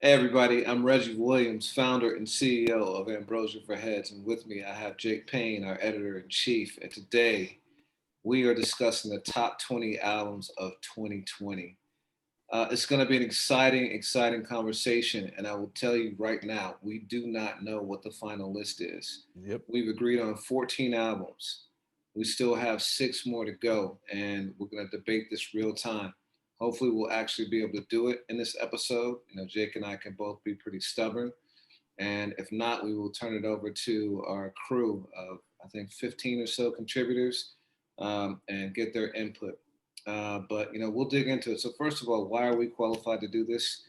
Hey everybody, I'm Reggie Williams, founder and CEO of Ambrosia for Heads, and with me I have Jake Payne, our editor in chief. And today we are discussing the top 20 albums of 2020. It's going to be an exciting conversation, and I will tell you right now, we do not know what the final list is. Yep. We've agreed on 14 albums. We still have six more to go, and we're going to debate this real time. Hopefully, we'll actually be able to do it in this episode. Jake and I can both be pretty stubborn, and if not, we will turn it over to our crew of, I think, 15 or so contributors and get their input. But we'll dig into it. So first of all, why are we qualified to do this?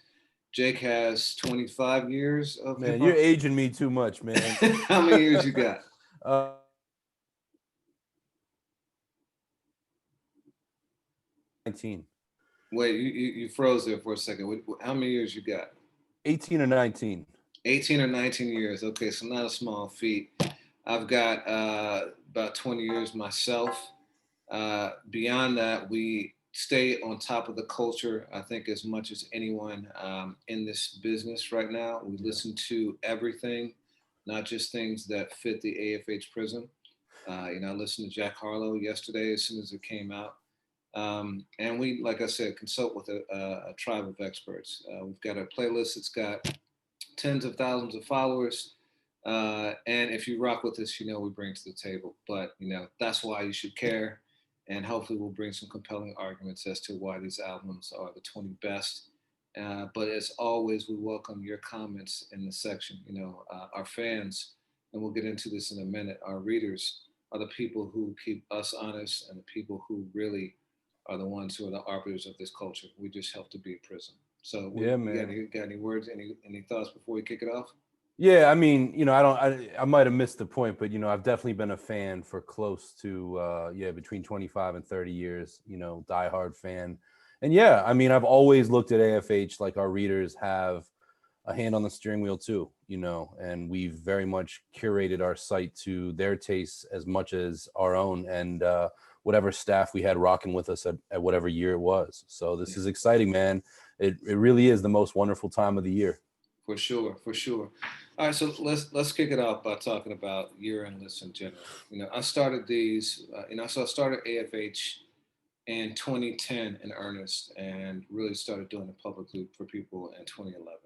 Jake has 25 years of hip Man, you're hop. aging me too much, man. How many years you got? 19. Wait, you froze there for a second. How many years you got? 18 or 19. 18 or 19 years. Okay, so not a small feat. I've got about 20 years myself. Beyond that, we stay on top of the culture, I think, as much as anyone in this business right now. We Yeah. listen to everything, not just things that fit the AFH prism. I listened to Jack Harlow yesterday as soon as it came out. And we, like I said, consult with a tribe of experts. We've got a playlist that's got tens of thousands of followers. And if you rock with us, we bring to the table. But that's why you should care. And hopefully, we'll bring some compelling arguments as to why these albums are the 20 best. But as always, we welcome your comments in the section. Our fans, and we'll get into this in a minute, our readers are the people who keep us honest and the people who really are the ones who are the arbiters of this culture. We just help to be a prism. So, Yeah, you got man. any words, any thoughts before we kick it off? Yeah, I mean, I don't I might have missed the point, but I've definitely been a fan for close to between 25 and 30 years, diehard fan. And yeah, I mean, I've always looked at AFH like our readers have a hand on the steering wheel too, and we've very much curated our site to their tastes as much as our own, and whatever staff we had rocking with us at whatever year it was. So this Yeah, is exciting, man. It really is the most wonderful time of the year. for sure, for sure. All right, so let's kick it off by talking about year end lists in general. I started these. So I started AFH in 2010 in earnest, and really started doing it publicly for people in 2011.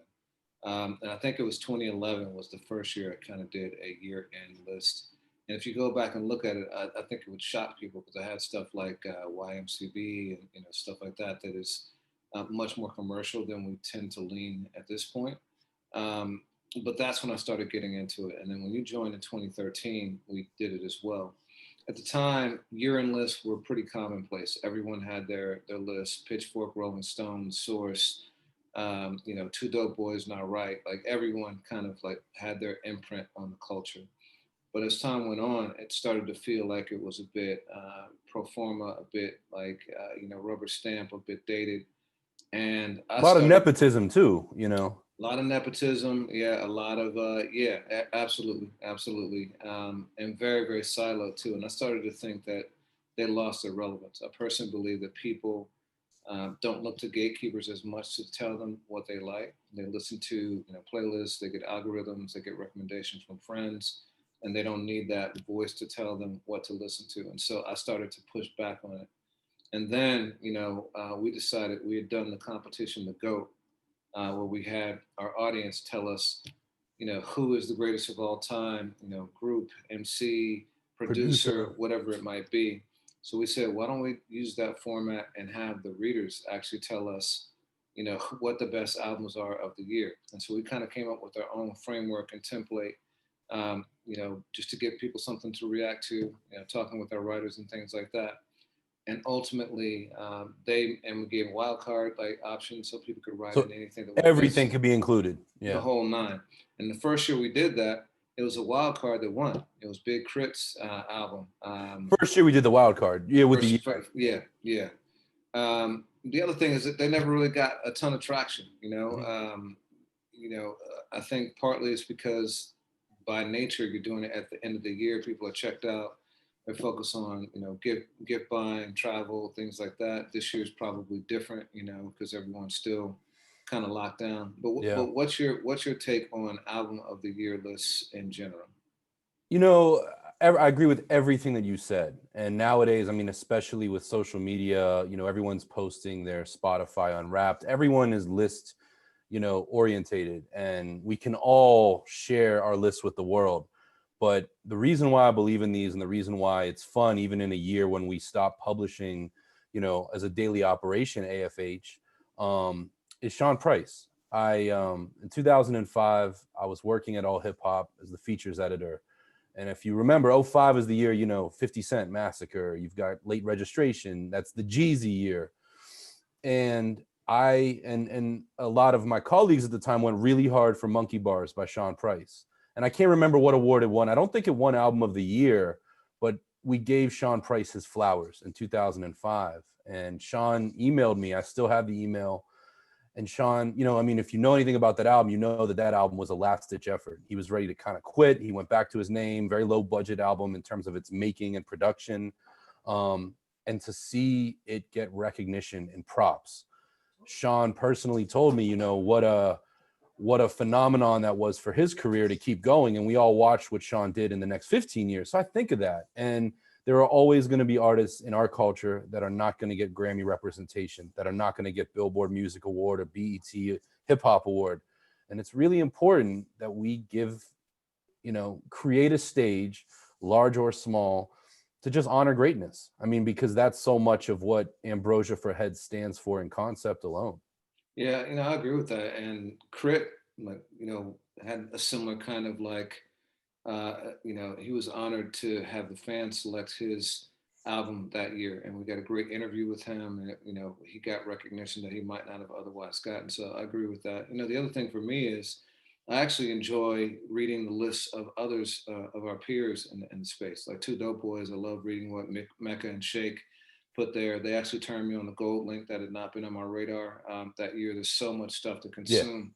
And I think it was 2011 was the first year I kind of did a year end list. And if you go back and look at it, I think it would shock people because I had stuff like YMCB and stuff like that that is much more commercial than we tend to lean at this point. Um, but that's when I started getting into it. And then when you joined in 2013, we did it as well. At the time, year-end lists were pretty commonplace. Everyone had their list: Pitchfork, Rolling Stone, Source, Two Dope Boys, Not Right. Like everyone kind of like had their imprint on the culture. But as time went on, it started to feel like it was a bit pro forma, a bit like rubber stamp, a bit dated. And I A lot of started nepotism too. a lot of nepotism, yeah, a lot of yeah, absolutely, absolutely, and very siloed too. And I started to think that they lost their relevance. I personally believe that people don't look to gatekeepers as much to tell them what they like. They listen to playlists, they get algorithms, they get recommendations from friends, and they don't need that voice to tell them what to listen to. And so I started to push back on it. And then we decided we had done the competition, the GOAT, where we had our audience tell us, who is the greatest of all time, group, MC, producer, Producer. whatever it might be. So we said, why don't we use that format and have the readers actually tell us, what the best albums are of the year. And so we kind of came up with our own framework and template, just to give people something to react to, talking with our writers and things like that. And ultimately, we gave wild card like options so people could write So in anything that we everything missed, could be included. the Yeah. whole nine. And the first year we did that, it was a wild card that won. It was Big Crit's album. First year we did the wild card. Yeah, with the year. Yeah, yeah. The other thing is that they never really got a ton of traction. Mhm. I think partly it's because by nature you're doing it at the end of the year. People are checked out. They're focused on gift buying, travel, things like that. This year is probably different, because everyone's still kind of locked down. But Yeah. but what's your take on album of the year lists in general? You know, I agree with everything that you said. And nowadays, I mean, especially with social media, you know, everyone's posting their Spotify Unwrapped. Everyone is list, you know, orientated, and we can all share our list with the world. But the reason why I believe in these and the reason why it's fun, even in a year when we stop publishing, you know, as a daily operation, AFH, is Sean Price. In 2005, I was working at All Hip Hop as the features editor. And if you remember, '05 is the year, you know, 50 Cent Massacre. You've got Late Registration. That's the Jeezy year. And and a lot of my colleagues at the time went really hard for Monkey Bars by Sean Price. And I can't remember what award it won. I don't think it won Album of the Year, but we gave Sean Price his flowers in 2005. And Sean emailed me. I still have the email. And Sean, you know, I mean, if you know anything about that album, you know that that album was a last ditch effort. He was ready to kind of quit. He went back to his name, very low budget album in terms of its making and production. And to see it get recognition and props. Sean personally told me, you know, what a phenomenon that was for his career to keep going. And we all watched what Sean did in the next 15 years. So I think of that. And there are always going to be artists in our culture that are not going to get Grammy representation, that are not going to get Billboard Music Award or BET Hip Hop Award. And it's really important that we give, you know, create a stage, large or small, to just honor greatness. I mean, because that's so much of what Ambrosia for Head stands for in concept alone. Yeah, I agree with that. And Crit, like, had a similar kind of like, he was honored to have the fans select his album that year, and we got a great interview with him. And he got recognition that he might not have otherwise gotten. So I agree with that. The other thing for me is I actually enjoy reading the lists of others of our peers in the space, like Two Dope Boys. I love reading what Mecca and Shake put there. They actually turned me on the gold link that had not been on my radar that year. There's so much stuff to Yeah. consume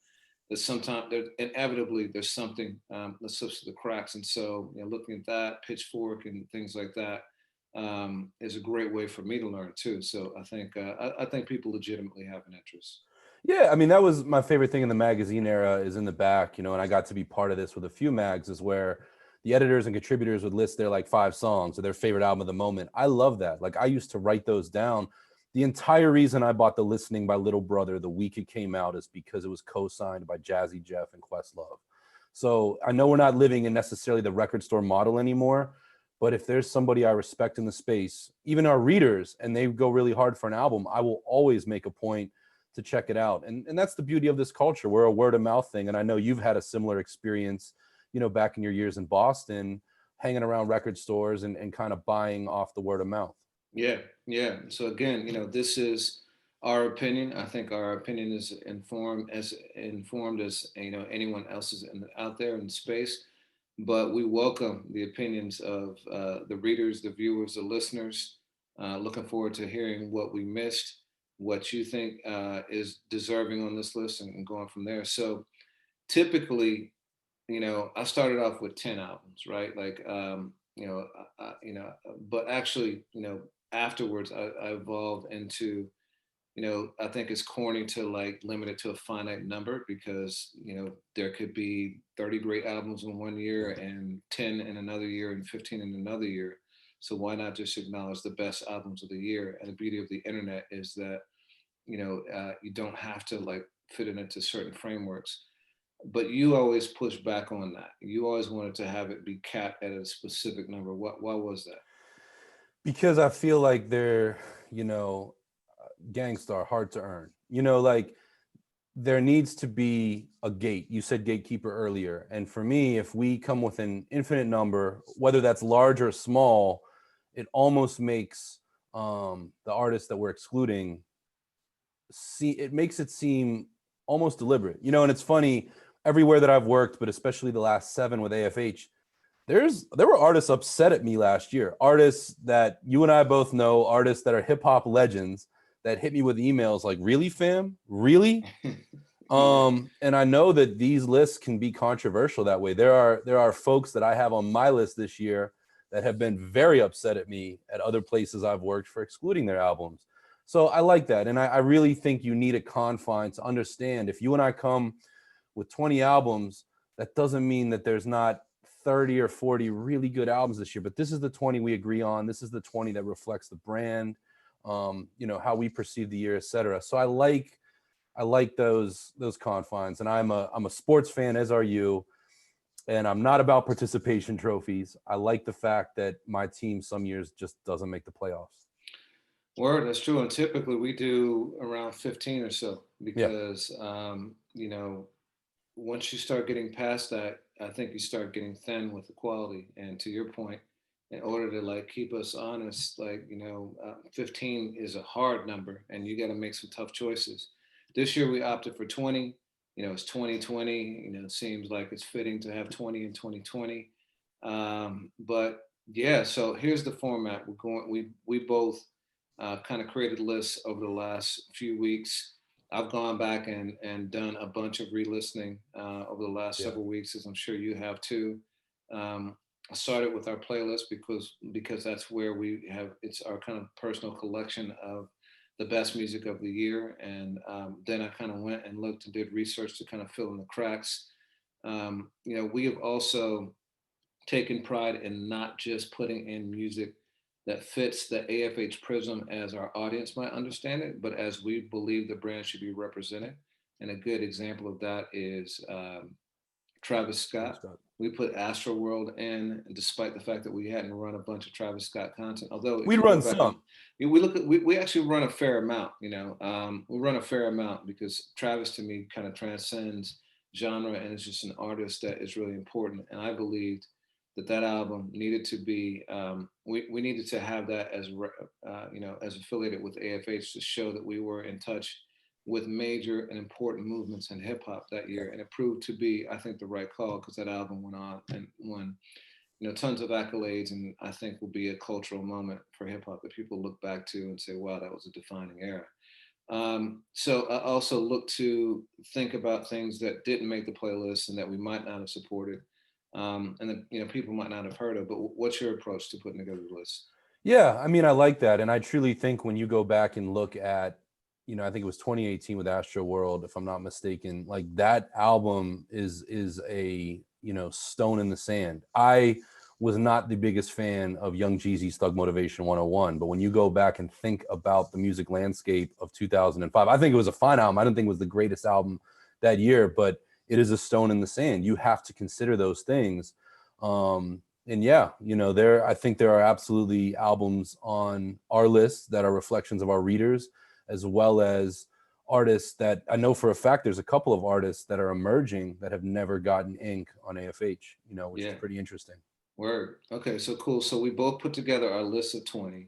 that sometimes there inevitably there's something that slips through the cracks. And so looking at that, Pitchfork and things like that is a great way for me to learn too. So I think people legitimately have an interest. Yeah, I mean, that was my favorite thing in the magazine era is in the back, you know, and I got to be part of this with a few mags is where the editors and contributors would list their like 5 songs or their favorite album of the moment. I love that. Like I used to write those down. The entire reason I bought The Listening by Little Brother the week it came out is because it was co-signed by Jazzy Jeff and Questlove. So I know we're not living in necessarily the record store model anymore, but if there's somebody I respect in the space, even our readers, and they go really hard for an album, I will always make a point to check it out. And that's the beauty of this culture. We're a word of mouth thing. And I know you've had a similar experience, you know, back in your years in Boston, hanging around record stores and kind of buying off the word of mouth. Yeah, yeah. So again, this is our opinion. I think our opinion is informed as anyone else's out there in space. But we welcome the opinions of the readers, the viewers, the listeners. Looking forward to hearing what we missed, what you think is deserving on this list, and going from there. So typically, I started off with 10 albums, right? Like, but actually, afterwards, I evolved into, I think it's corny to like limit it to a finite number because, there could be 30 great albums in one year and 10 in another year and 15 in another year. So why not just acknowledge the best albums of the year? And the beauty of the internet is that, you don't have to like fit it into certain frameworks. But you always push back on that. You always wanted to have it be capped at a specific number. Why was that? Because I feel like they're, you know, gangstar, hard to earn. You know, like there needs to be a gate. You said gatekeeper earlier. And for me, if we come with an infinite number, whether that's large or small, it almost makes the artists that we're excluding it makes it seem almost deliberate. You know, and it's funny, everywhere that I've worked, but especially the last 7 with AFH, there were artists upset at me last year. Artists that you and I both know, artists that are hip hop legends that hit me with emails like, "Really, fam? Really?" And I know that these lists can be controversial that way. There are folks that I have on my list this year that have been very upset at me at other places I've worked for excluding their albums. So I like that. And I really think you need a confine to understand if you and I come with 20 albums, that doesn't mean that there's not 30 or 40 really good albums this year, but this is the 20 we agree on. This is the 20 that reflects the brand, how we perceive the year, et cetera. So I like those confines, and I'm a sports fan, as are you, and I'm not about participation trophies. I like the fact that my team some years just doesn't make the playoffs. Word, that's true. And typically we do around 15 or so Yeah. because, once you start getting past that, I think you start getting thin with the quality. And to your point, in order to like keep us honest, 15 is a hard number, and you got to make some tough choices. This year we opted for 20. It's 2020. It seems like it's fitting to have 20 in 2020. But yeah, so here's the format. We're going. We both kind of created lists over the last few weeks. I've gone back and done a bunch of re-listening over the last Yeah. several weeks, as I'm sure you have too. I started with our playlist because that's where we have it's our kind of personal collection of the best music of the year, and then I kind of went and looked and did research to kind of fill in the cracks. We have also taken pride in not just putting in music that fits the AFH prism as our audience might understand it, but as we believe the brand should be represented. And a good example of that is Travis Scott. We put Astroworld in, despite the fact that we hadn't run a bunch of Travis Scott content. Although if We you go run back some. and we look at, we actually run a fair amount. We run a fair amount because Travis to me kind of transcends genre and is just an artist that is really important. And I believed that album needed to be we needed to have that as as affiliated with AFH to show that we were in touch with major and important movements in hip hop that year, and it proved to be, I think, the right call because that album went on and won, tons of accolades, and I think will be a cultural moment for hip hop that people look back to and say, "Wow, that was a defining era." So I also look to think about things that didn't make the playlist and that we might not have supported, and that people might not have heard of. But what's your approach to putting together the list? Yeah, I mean, I like that, and I truly think when you go back and look at, I think it was 2018 with Astro World, if I'm not mistaken, like that album is a stone in the sand. I was not the biggest fan of Young Jeezy's Thug Motivation 101, but when you go back and think about the music landscape of 2005, I think it was a fine album. I don't think it was the greatest album that year, but it is a stone in the sand. You have to consider those things. And yeah, I think there are absolutely albums on our list that are reflections of our readers, as well as artists that I know for a fact there's a couple of artists that are emerging that have never gotten ink on AFH, which is pretty interesting. Word. Okay, so cool. So we both put together our list of 20.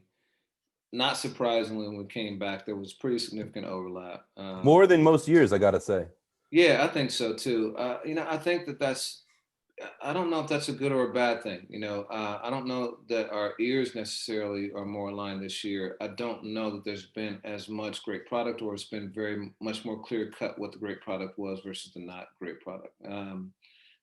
Not surprisingly, when we came back, there was pretty significant overlap. More than most years, I gotta say. Yeah, I think so too. I think that's I don't know if that's a good or a bad thing. I don't know that our ears necessarily are more aligned this year. I don't know that there's been as much great product, or it's been very much more clear cut what the great product was versus the not great product.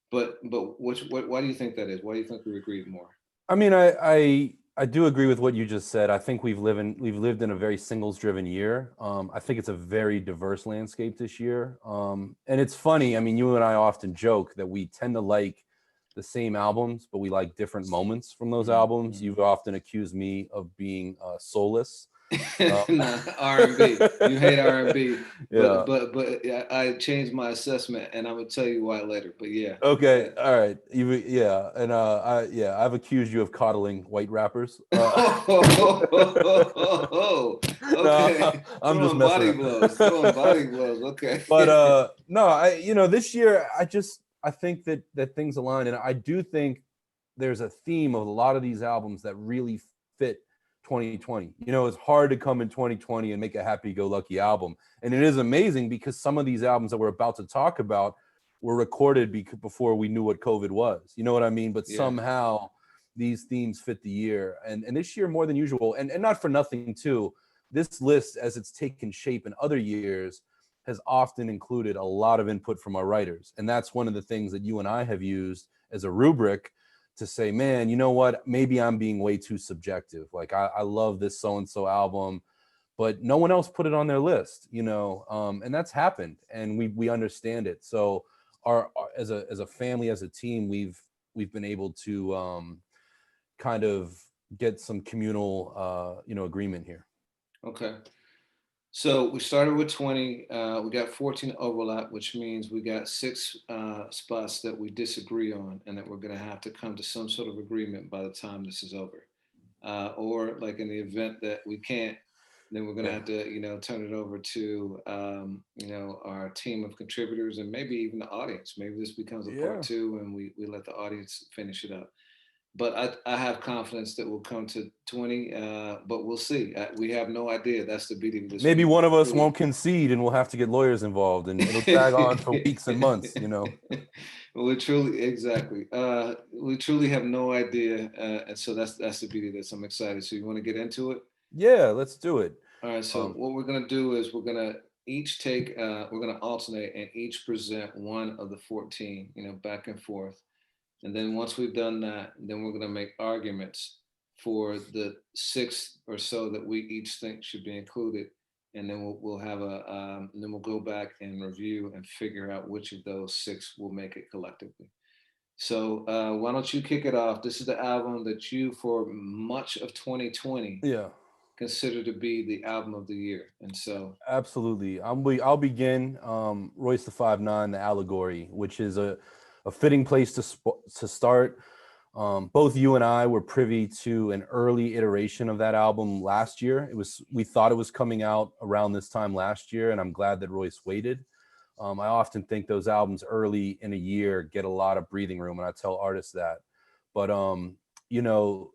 But why do you think that is? Why do you think we agreed more? I mean, I do agree with what you just said. I think we've lived in a very singles driven year. I think it's a very diverse landscape this year. And it's funny. I mean, you and I often joke that we tend to like the same albums, but we like different moments from those albums. You've often accused me of being soulless. No, R&B. You hate R&B, Yeah. but I changed my assessment, and I'm gonna tell you why later. But yeah. Okay. All right. Yeah. And I've accused you of coddling white rappers. Okay. No, I'm just messing blows. Throwing body blows. Okay. But no, this year I think that things align, and I do think there's a theme of a lot of these albums that really fit 2020. It's hard to come in 2020 and make a happy-go-lucky album, and it is amazing because some of these albums that we're about to talk about were recorded before we knew what COVID was. You know what I mean? But somehow these themes fit the year, and this year more than usual, and not for nothing too. This list, as it's taken shape in other years, has often included a lot of input from our writers. And that's one of the things that you and I have used as a rubric to say, man, you know what? Maybe I'm being way too subjective. Like I love this so-and-so album, but no one else put it on their list, you know, and that's happened, and we understand it. So our as a family, as a team, we've been able to kind of get some communal you know, agreement here. Okay. So we started with 20. We got 14 overlap, which means we got six spots that we disagree on, and that we're going to have to come to some sort of agreement by the time this is over. Or like in the event that we can't, then we're going to Yeah. have to, turn it over to, our team of contributors and maybe even the audience. Maybe this becomes a part Yeah. two, and we let the audience finish it up. But I have confidence that we'll come to 20, but we'll see. We have no idea. That's the beauty of this. Maybe We one of us really, won't concede and we'll have to get lawyers involved, and it'll drag on for weeks and months, you know. we truly, exactly. We truly have no idea, and so that's the beauty of this. I'm excited. So you want to get into it? Yeah, let's do it. All right. So Um, what we're gonna do is we're gonna each take, we're gonna alternate and each present one of the 14, back and forth. And then once we've done that, then we're going to make arguments for the six or so that we each think should be included. And then we'll have and then we'll go back and review and figure out which of those six will make it collectively. So why don't you kick it off? This is the album that you, for much of 2020, yeah. consider to be the album of the year. And so, Absolutely. I'll begin. Royce the 5'9", the Allegory, which is a fitting place to start. Both you and I were privy to an early iteration of that album last year. We thought it was coming out around this time last year, and I'm glad that Royce waited. I often think those albums early in a year get a lot of breathing room, and I tell artists that. But you know,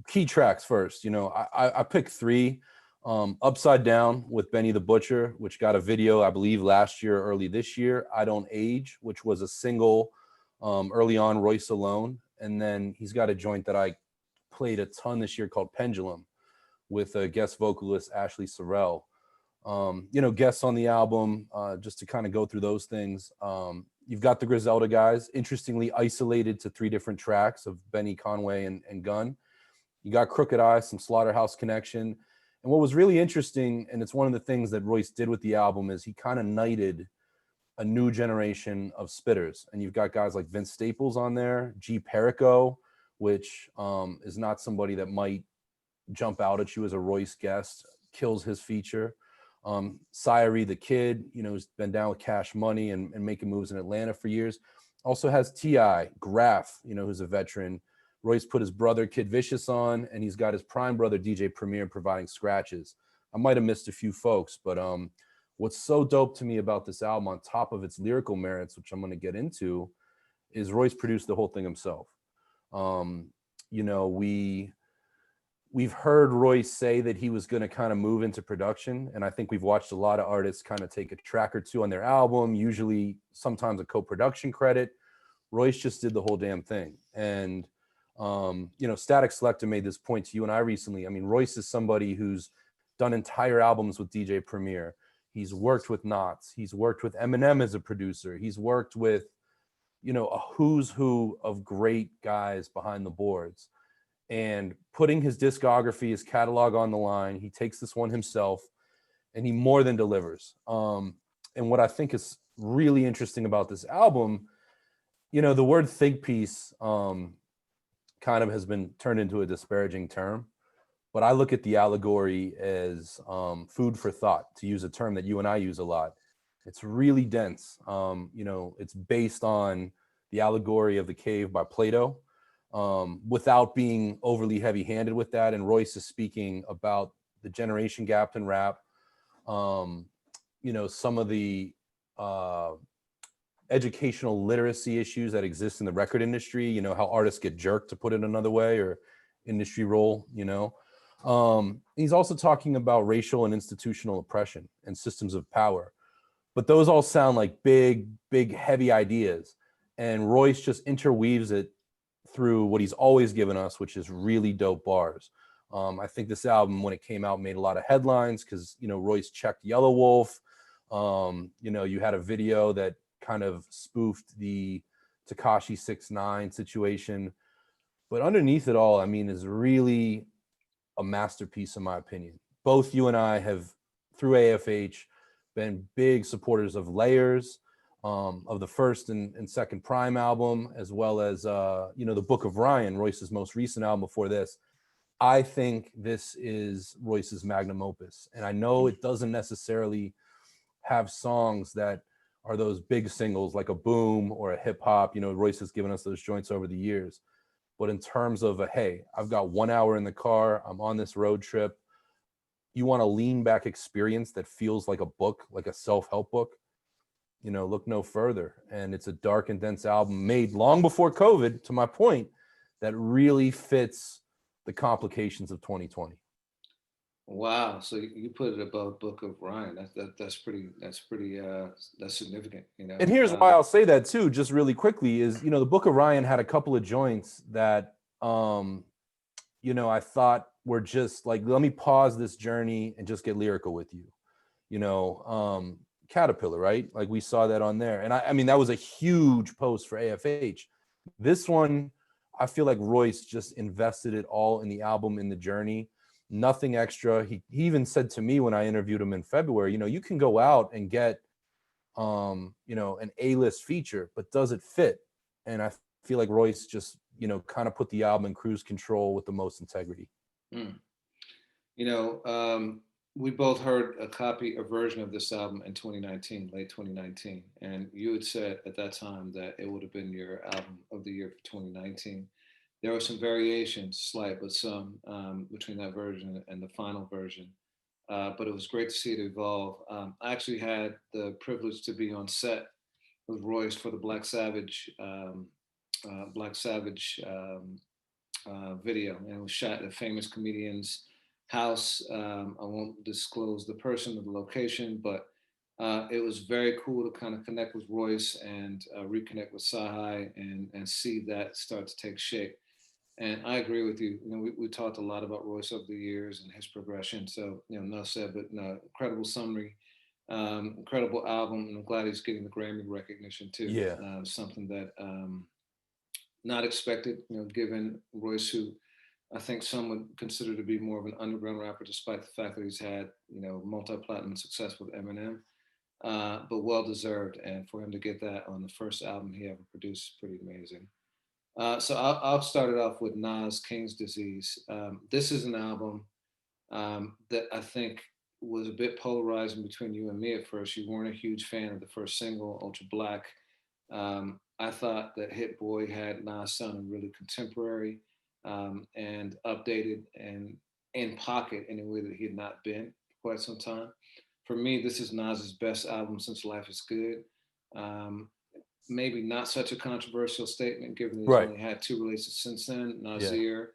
key tracks first. You know, I picked three. Upside Down with Benny the Butcher, which got a video, I believe, last year, early this year. I Don't Age, which was a single early on, Royce alone. And then he's got a joint that I played a ton this year called Pendulum with a guest vocalist, Ashley Sorrell. You know, guests on the album, just to kind of go through those things. You've got the Griselda guys, interestingly isolated to three different tracks of Benny, Conway, and Gunn. You got Crooked Eye, some Slaughterhouse connection. And what was really interesting, and it's one of the things that Royce did with the album, is he kind of knighted a new generation of spitters. And you've got guys like Vince Staples on there, G Perico, which is not somebody that might jump out at you as a Royce guest, kills his feature. Syrie the Kid, you know, who's been down with Cash Money and making moves in Atlanta for years. Also has T.I., Graph, you know, who's a veteran. Royce put his brother Kid Vicious on, and he's got his prime brother DJ Premier providing scratches. I might have missed a few folks, but what's so dope to me about this album, on top of its lyrical merits, which I'm going to get into, is Royce produced the whole thing himself. You know, we've heard Royce say that he was going to kind of move into production, and I think we've watched a lot of artists kind of take a track or two on their album, usually sometimes a co-production credit. Royce just did the whole damn thing. And you know, Static Selector made this point to you and I recently. I mean, Royce is somebody who's done entire albums with DJ Premier. He's worked with Knots. He's worked with Eminem as a producer. He's worked with, you know, a who's who of great guys behind the boards. And putting his discography, his catalog on the line, he takes this one himself, and he more than delivers. And what I think is really interesting about this album, you know, the word think piece kind of has been turned into a disparaging term, but I look at the Allegory as food for thought, to use a term that you and I use a lot. It's really dense. You know, it's based on the Allegory of the Cave by Plato, without being overly heavy-handed with that. And Royce is speaking about the generation gap in rap, you know, some of the educational literacy issues that exist in the record industry, you know, how artists get jerked, to put it another way, or industry role, you know. He's also talking about racial and institutional oppression and systems of power. But those all sound like big, big, heavy ideas. And Royce just interweaves it through what he's always given us, which is really dope bars. I think this album, when it came out, made a lot of headlines because, you know, Royce checked Yellow Wolf. You know, you had a video that kind of spoofed the Tekashi 6ix9ine situation. But underneath it all, I mean, is really a masterpiece in my opinion. both you and I have, through AFH, been big supporters of Layers, of the first and second Prime album, as well as the Book of Ryan, Royce's most recent album before this. I think this is Royce's magnum opus, and I know it doesn't necessarily have songs that are those big singles like a Boom or a Hip Hop. Royce has given us those joints over the years. But in terms of hey, I've got 1 hour in the car, I'm on this road trip, you want a lean back experience that feels like a book, like a self-help book, look no further. And it's a dark and dense album made long before COVID, to my point, that really fits the complications of 2020. Wow. So you put it above Book of Ryan. That's significant, And here's why I'll say that too, just really quickly, is, the Book of Ryan had a couple of joints that, I thought were just like, let me pause this journey and just get lyrical with you. Caterpillar, right? Like we saw that on there. And I mean, that was a huge post for AFH. This one, I feel like Royce just invested it all in the album, in the journey. Nothing extra. He even said to me when I interviewed him in February, you can go out and get, an A-list feature, but does it fit? And I feel like Royce just, kind of put the album in cruise control with the most integrity. Mm. We both heard a version of this album in 2019, late 2019. And you had said at that time that it would have been your album of the year for 2019. There were some variations, slight, but some between that version and the final version. But it was great to see it evolve. I actually had the privilege to be on set with Royce for the Black Savage video, and it was shot at a famous comedian's house. I won't disclose the person or the location, but it was very cool to kind of connect with Royce and reconnect with Sahai and see that start to take shape. And I agree with you. We talked a lot about Royce over the years and his progression. So, enough said, but no, incredible summary, incredible album. And I'm glad he's getting the Grammy recognition too. Yeah. Something that not expected, given Royce, who I think some would consider to be more of an underground rapper, despite the fact that he's had, multi-platinum success with Eminem, but well-deserved. And for him to get that on the first album he ever produced is pretty amazing. So I'll start it off with Nas, King's Disease. This is an album that I think was a bit polarizing between you and me at first. You weren't a huge fan of the first single, Ultra Black. I thought that Hit Boy had Nas sounding really contemporary and updated and in pocket in a way that he had not been for quite some time. For me, this is Nas's best album since Life is Good. Maybe not such a controversial statement, given that he's Right. only had 2 releases since then, Nasir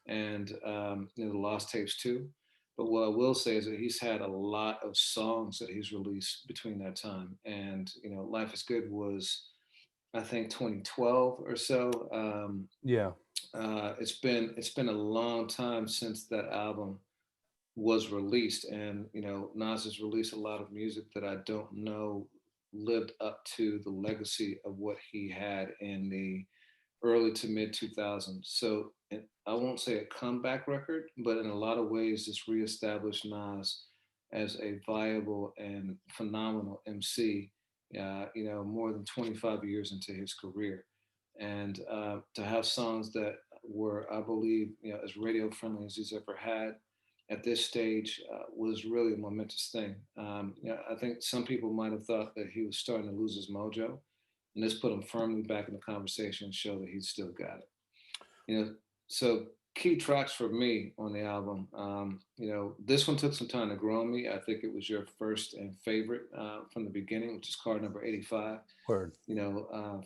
and the Lost Tapes too. But what I will say is that he's had a lot of songs that he's released between that time. And, Life is Good was, I think, 2012 or so. It's been a long time since that album was released, and Nas has released a lot of music that I don't know lived up to the legacy of what he had in the early to mid 2000s. So I won't say a comeback record, but in a lot of ways, this reestablished Nas as a viable and phenomenal MC. More than 25 years into his career, and to have songs that were, I believe, as radio friendly as he's ever had at this stage was really a momentous thing. I think some people might have thought that he was starting to lose his mojo, and this put him firmly back in the conversation and show that he's still got it. So key tracks for me on the album. This one took some time to grow on me. I think it was your first and favorite from the beginning, which is Card Number 85. Word.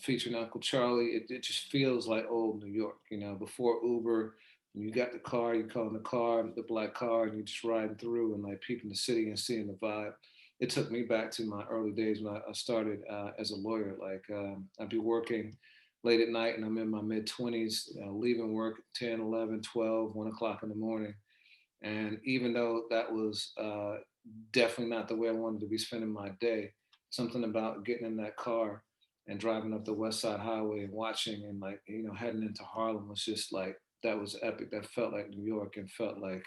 Featuring Uncle Charlie. It just feels like old New York. Before Uber, you got the car, you call in the car, the black car, and you just riding through and like peeping the city and seeing the vibe. It took me back to my early days when I started as a lawyer. Like I'd be working late at night and I'm in my mid 20s, leaving work at 10, 11, 12, 1 o'clock in the morning. And even though that was definitely not the way I wanted to be spending my day, something about getting in that car and driving up the West Side Highway and watching and heading into Harlem was just like, that was epic. That felt like New York and felt like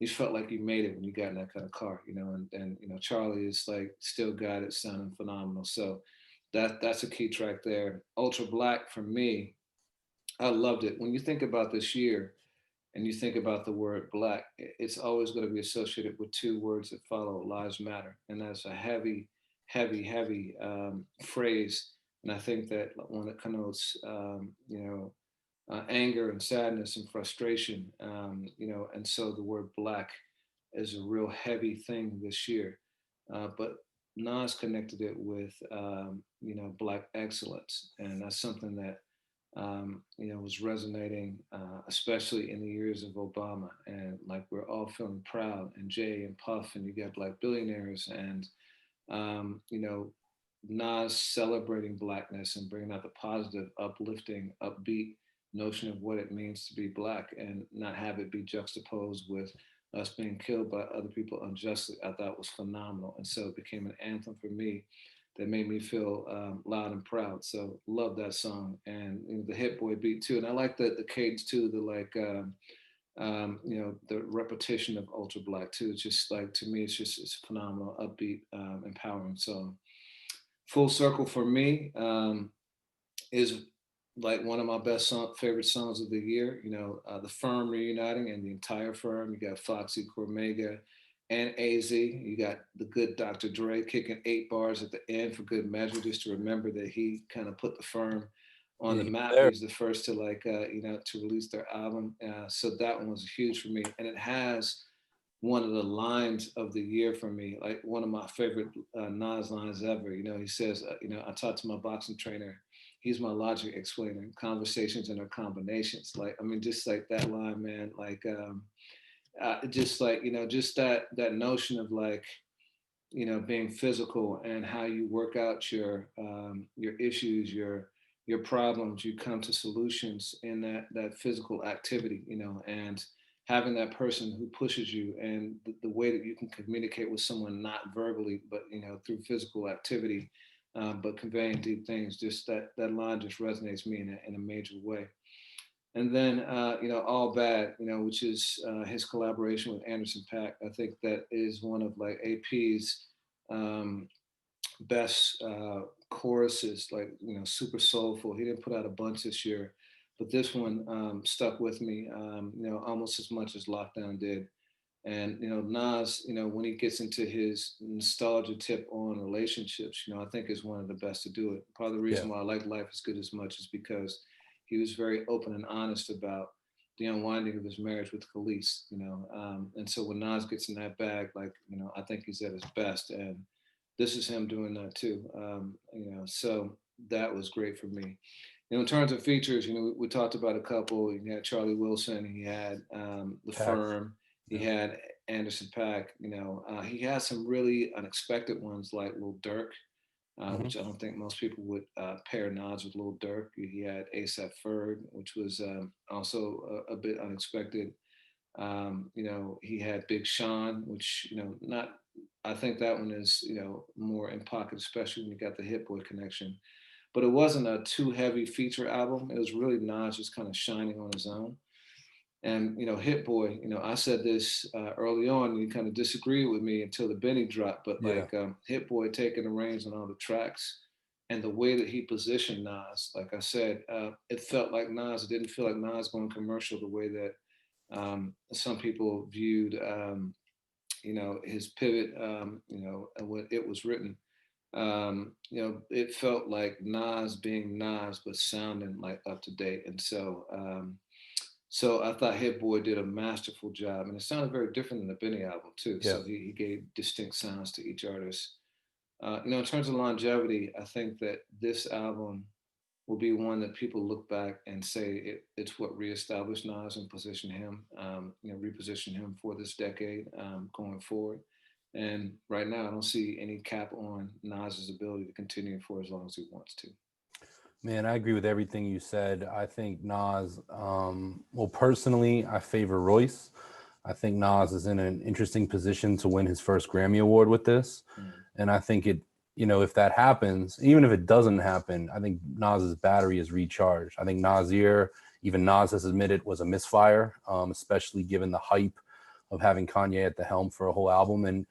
you felt like you made it when you got in that kind of car, and Charlie is like still got it sounding phenomenal. So that's a key track there. Ultra Black for me, I loved it. When you think about this year and you think about the word black, it's always going to be associated with two words that follow: lives matter. And that's a heavy, heavy, heavy phrase. And I think that when it connotes, anger and sadness and frustration, and so the word black is a real heavy thing this year. But Nas connected it with, black excellence. And that's something that was resonating, especially in the years of Obama. And like we're all feeling proud, and Jay and Puff, and you got black billionaires, and Nas celebrating blackness and bringing out the positive, uplifting, upbeat notion of what it means to be black, and not have it be juxtaposed with us being killed by other people unjustly. I thought was phenomenal, and so it became an anthem for me that made me feel loud and proud. So love that song, and the Hit Boy beat too, and I like the cadence too. The like. The repetition of Ultra Black too. It's just like, to me, it's phenomenal, upbeat, empowering song. Full Circle for me is like one of my favorite songs of the year. The Firm reuniting and the entire Firm. You got Foxy, Cormega, and AZ. You got the good Dr. Dre kicking 8 bars at the end for good measure, just to remember that he kind of put the Firm on Yeah, the map. there. He was the first to to release their album. So that one was huge for me, and it has one of the lines of the year for me, like one of my favorite Nas lines ever. He says, I talked to my boxing trainer. He's my logic explainer. Conversations and their combinations. Like, I mean, just like that line, man. Like, just like just that notion of like, being physical, and how you work out your issues, your problems. You come to solutions in that physical activity, and having that person who pushes you, and the way that you can communicate with someone, not verbally, but through physical activity, but conveying deep things. Just that line just resonates me in a major way. And then All Bad, which is his collaboration with Anderson .Paak. I think that is one of like AP's um, best choruses, like super soulful. He didn't put out a bunch this year, but this one stuck with me, almost as much as Lockdown did. And Nas, when he gets into his nostalgia tip on relationships, I think is one of the best to do it. Part of the Yeah. reason why I like Life is Good as much is because he was very open and honest about the unwinding of his marriage with Khalees, and so when Nas gets in that bag, like, I think he's at his best, and this is him doing that too. So that was great for me. In terms of features, we talked about a couple. You had Charlie Wilson, he had The Pack. Firm, he Yeah. had Anderson .Paak. He had some really unexpected ones like Lil Durk, Hmm. which I don't think most people would pair Nas with Lil Durk. He had ASAP Ferg, which was also a bit unexpected. He had Big Sean, which, not, I think that one is, more in pocket, especially when you got the Hit Boy connection. But it wasn't a too heavy feature album. It was really Nas just kind of shining on his own. And Hit Boy, I said this early on. You kind of disagreed with me until the Benny drop, but Yeah. like Hit Boy taking the reins on all the tracks, and the way that he positioned Nas, like I said, it felt like Nas. It didn't feel like Nas going commercial the way that some people viewed, his pivot, and when it was written. It felt like Nas being Nas, but sounding like up to date. And so I thought Hit Boy did a masterful job, and it sounded very different than the Benny album too. Yeah. So he gave distinct sounds to each artist. In terms of longevity, I think that this album will be one that people look back and say it's what reestablished Nas and positioned him, repositioned him for this decade going forward. And right now, I don't see any cap on Nas's ability to continue for as long as he wants to. Man, I agree with everything you said. I think Nas, well, personally, I favor Royce. I think Nas is in an interesting position to win his first Grammy Award with this. Mm. And I think if that happens, even if it doesn't happen, I think Nas's battery is recharged. I think Nasir, even Nas has admitted, was a misfire, especially given the hype of having Kanye at the helm for a whole album. And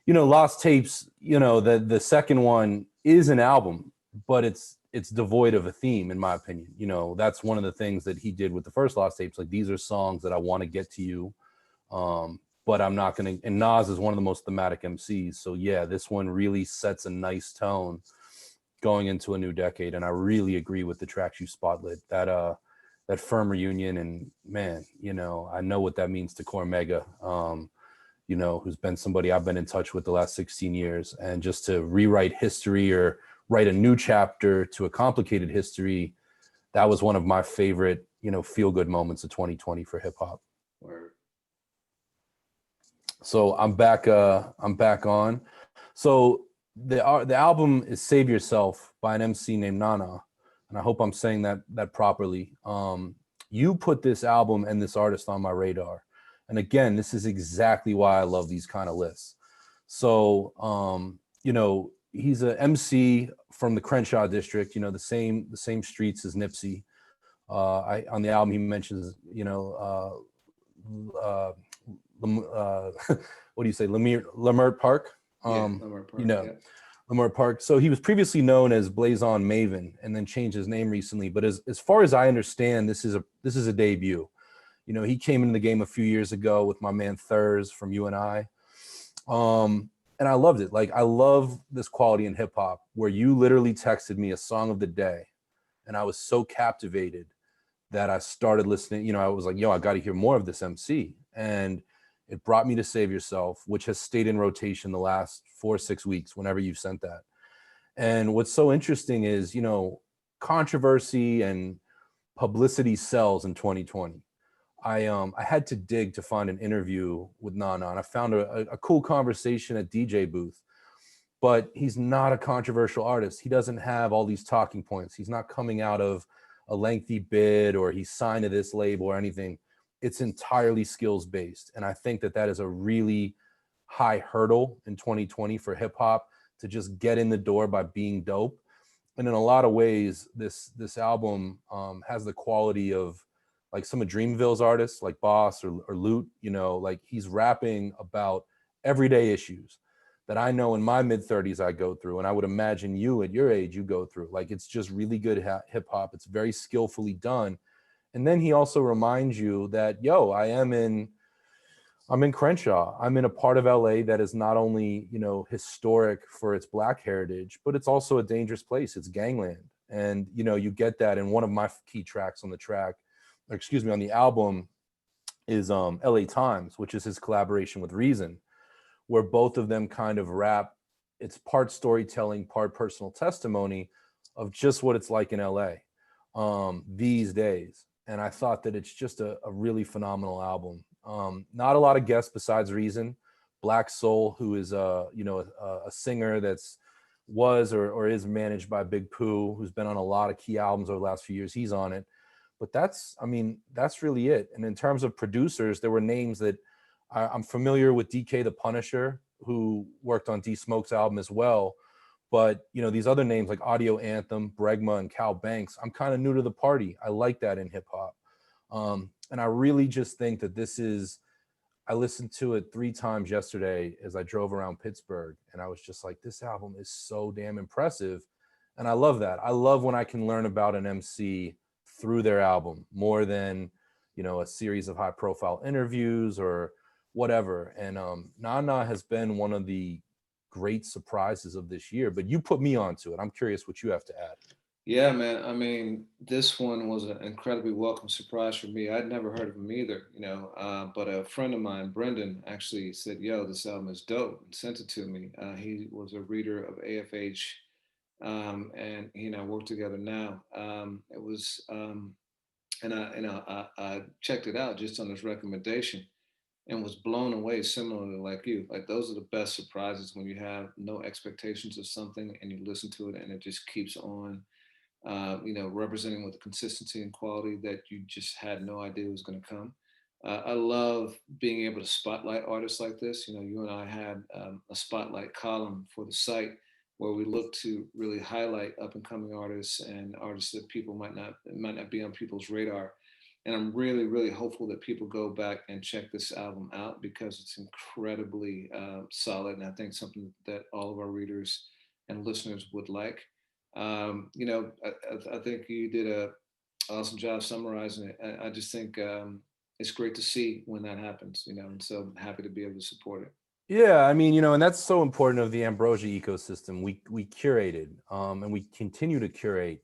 Lost Tapes, the second one is an album, but it's devoid of a theme, in my opinion. That's one of the things that he did with the first Lost Tapes. Like, these are songs that I want to get to you, but I'm not going to. And Nas is one of the most thematic MCs, so yeah, this one really sets a nice tone going into a new decade. And I really agree with the tracks you spotlit. That Firm reunion, and man, I know what that means to Cormega. Who's been somebody I've been in touch with the last 16 years. And just to rewrite history or write a new chapter to a complicated history, that was one of my favorite, feel-good moments of 2020 for hip hop. Word. So I'm back on. So the album is Save Yourself by an MC named Nana. And I hope I'm saying that properly. You put this album and this artist on my radar. And again, this is exactly why I love these kind of lists. So, he's a MC from the Crenshaw district, the same streets as Nipsey. On the album, he mentions, what do you say, Lamert Park? Lamert Park, yeah. Lamert Park. So he was previously known as Blazon Maven and then changed his name recently. But as far as I understand, this is a debut. He came into the game a few years ago with my man Thurs from UNI. And I loved it. Like, I love this quality in hip hop where you literally texted me a song of the day and I was so captivated that I started listening. I was like, yo, I got to hear more of this MC. And it brought me to Save Yourself, which has stayed in rotation the last 4 or 6 weeks whenever you've sent that. And what's so interesting is, controversy and publicity sells in 2020. I had to dig to find an interview with Nana, and I found a cool conversation at DJ booth, but he's not a controversial artist. He doesn't have all these talking points. He's not coming out of a lengthy bid or he's signed to this label or anything. It's entirely skills based. And I think that is a really high hurdle in 2020 for hip hop, to just get in the door by being dope. And in a lot of ways, this album has the quality of like some of Dreamville's artists like Boss or Loot, like he's rapping about everyday issues that I know in my mid-30s I go through, and I would imagine you at your age you go through. Like, it's just really good hip hop. It's very skillfully done. And then he also reminds you that, yo, I'm in Crenshaw. I'm in a part of LA that is not only, historic for its Black heritage, but it's also a dangerous place. It's gangland. And, you get that in one of my key tracks on the album is LA Times, which is his collaboration with Reason, where both of them kind of rap. It's part storytelling, part personal testimony of just what it's like in LA these days. And I thought that it's just a really phenomenal album. Not a lot of guests besides Reason. Black Soul, who is a singer was or is managed by Big Pooh, who's been on a lot of key albums over the last few years. He's on it. But that's really it. And in terms of producers, there were names that I'm familiar with. DK the Punisher, who worked on D Smoke's album as well. But, these other names like Audio Anthem, Bregma, and Cal Banks, I'm kind of new to the party. I like that in hip hop. And I really just think that I listened to it 3 times yesterday as I drove around Pittsburgh. And I was just like, this album is so damn impressive. And I love that. I love when I can learn about an MC through their album more than, a series of high profile interviews or whatever. And Nana has been one of the great surprises of this year, but you put me onto it. I'm curious what you have to add. Yeah, man. I mean, this one was an incredibly welcome surprise for me. I'd never heard of him either, but a friend of mine, Brendan, actually said, yo, this album is dope, and sent it to me. He was a reader of AFH, and he and I work together now. It was, and I checked it out just on his recommendation and was blown away, similarly like you. Like, those are the best surprises when you have no expectations of something and you listen to it and it just keeps on, representing with the consistency and quality that you just had no idea was going to come. I love being able to spotlight artists like this. You and I had a spotlight column for the site where we look to really highlight up and coming artists and artists that people might not be on people's radar. And I'm really, really hopeful that people go back and check this album out because it's incredibly solid, and I think something that all of our readers and listeners would like. I think you did a awesome job summarizing it. I just think it's great to see when that happens, and so I'm happy to be able to support it. Yeah, I mean, and that's so important of the Ambrosia ecosystem. We curated, and we continue to curate,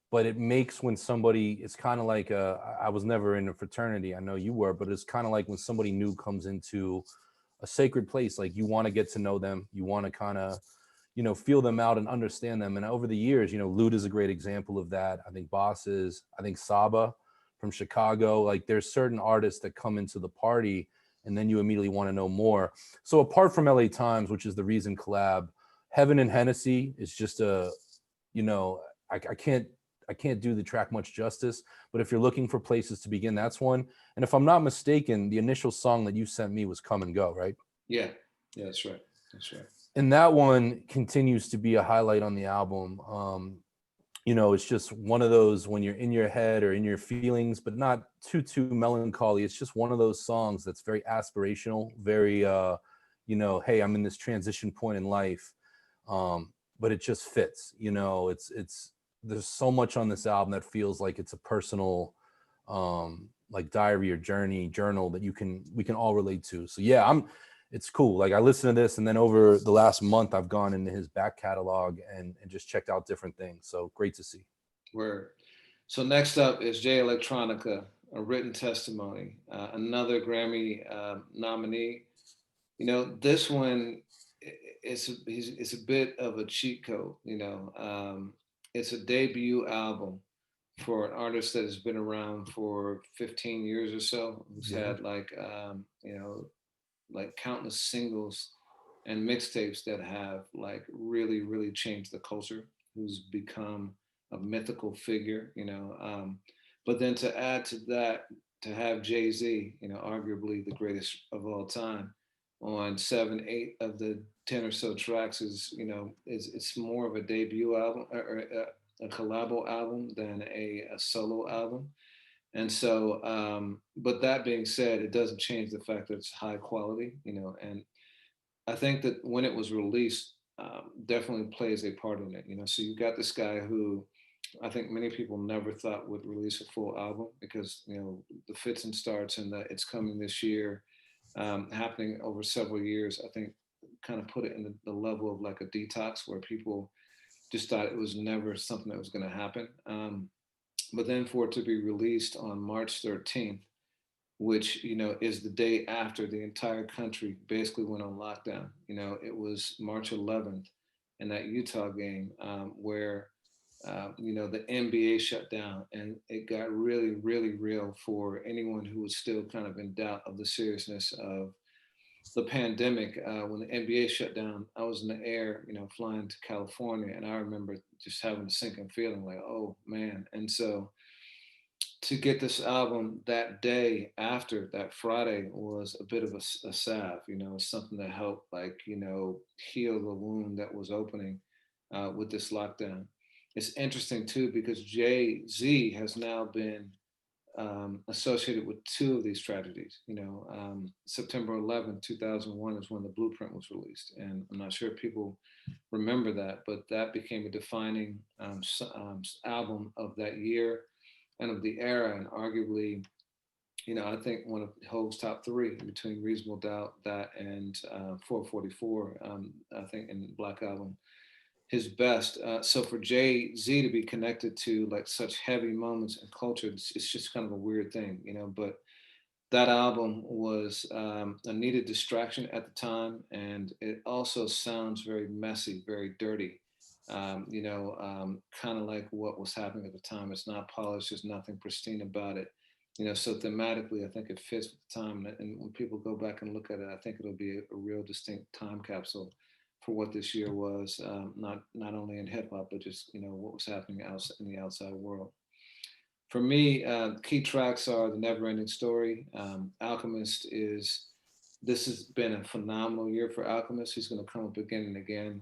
but it makes when somebody, it's kind of like I was never in a fraternity. I know you were, but it's kind of like when somebody new comes into a sacred place, like you want to get to know them, you want to kind of, feel them out and understand them. And over the years, Lude is a great example of that. I think Boss is, I think Saba from Chicago, like there's certain artists that come into the party and then you immediately want to know more. So apart from LA Times, which is the Reason collab, Heaven and Hennessy is just a, you know, I can't do the track much justice, but if you're looking for places to begin, that's one. And if I'm not mistaken, the initial song that you sent me was Come and Go, right? Yeah, yeah, that's right. That's right. And that one continues to be a highlight on the album. It's just one of those when you're in your head or in your feelings, but not too melancholy. It's just one of those songs that's very aspirational, very hey, I'm in this transition point in life. But it just fits, it's there's so much on this album that feels like it's a personal like diary or journal that we can all relate to. So yeah, it's cool. Like I listened to this, and then over the last month, I've gone into his back catalog and just checked out different things. So great to see. Word. So next up is Jay Electronica, a written testimony, another Grammy nominee. This one it's a bit of a cheat code. It's a debut album for an artist that has been around for 15 years or so, who's Yeah. had like countless singles and mixtapes that have like really, really changed the culture, who's become a mythical figure, but then to add to that, to have Jay-Z, arguably the greatest of all time, on 7, 8 of the 10 or so tracks is it's more of a debut album or a collabo album than a solo album. And so, but that being said, it doesn't change the fact that it's high quality, and I think that when it was released, definitely plays a part in it. So you got this guy who I think many people never thought would release a full album because the fits and starts and the it's coming this year, happening over several years. I think kind of put it in the level of like a detox where people just thought it was never something that was going to happen. But then for it to be released on March 13th, which is the day after the entire country basically went on lockdown. It was March 11th in that Utah game where the NBA shut down, and it got really, really real for anyone who was still kind of in doubt of the seriousness of the pandemic. When the NBA shut down, I was in the air, flying to California, and I remember just having a sinking feeling like, oh man. And so to get this album that day after that Friday was a bit of a salve, something that helped like, heal the wound that was opening with this lockdown. It's interesting too, because Jay-Z has now been associated with two of these tragedies. September 11th, 2001 is when the Blueprint was released. And I'm not sure if people remember that, but that became a defining album of that year and of the era, and arguably, I think one of Hove's top three between Reasonable Doubt, that and 444. I think in Black Album, his best. So for Jay Z to be connected to like such heavy moments in culture, it's just kind of a weird thing, But that album was a needed distraction at the time, and it also sounds very messy, very dirty. Kind of like what was happening at the time. It's not polished. There's nothing pristine about it. So thematically, I think it fits with the time. And when people go back and look at it, I think it'll be a real distinct time capsule for what this year was, not only in hip hop, but just what was happening out in the outside world. For me, key tracks are The Never Ending Story. Alchemist is, this has been a phenomenal year for Alchemist. He's going to come up again and again,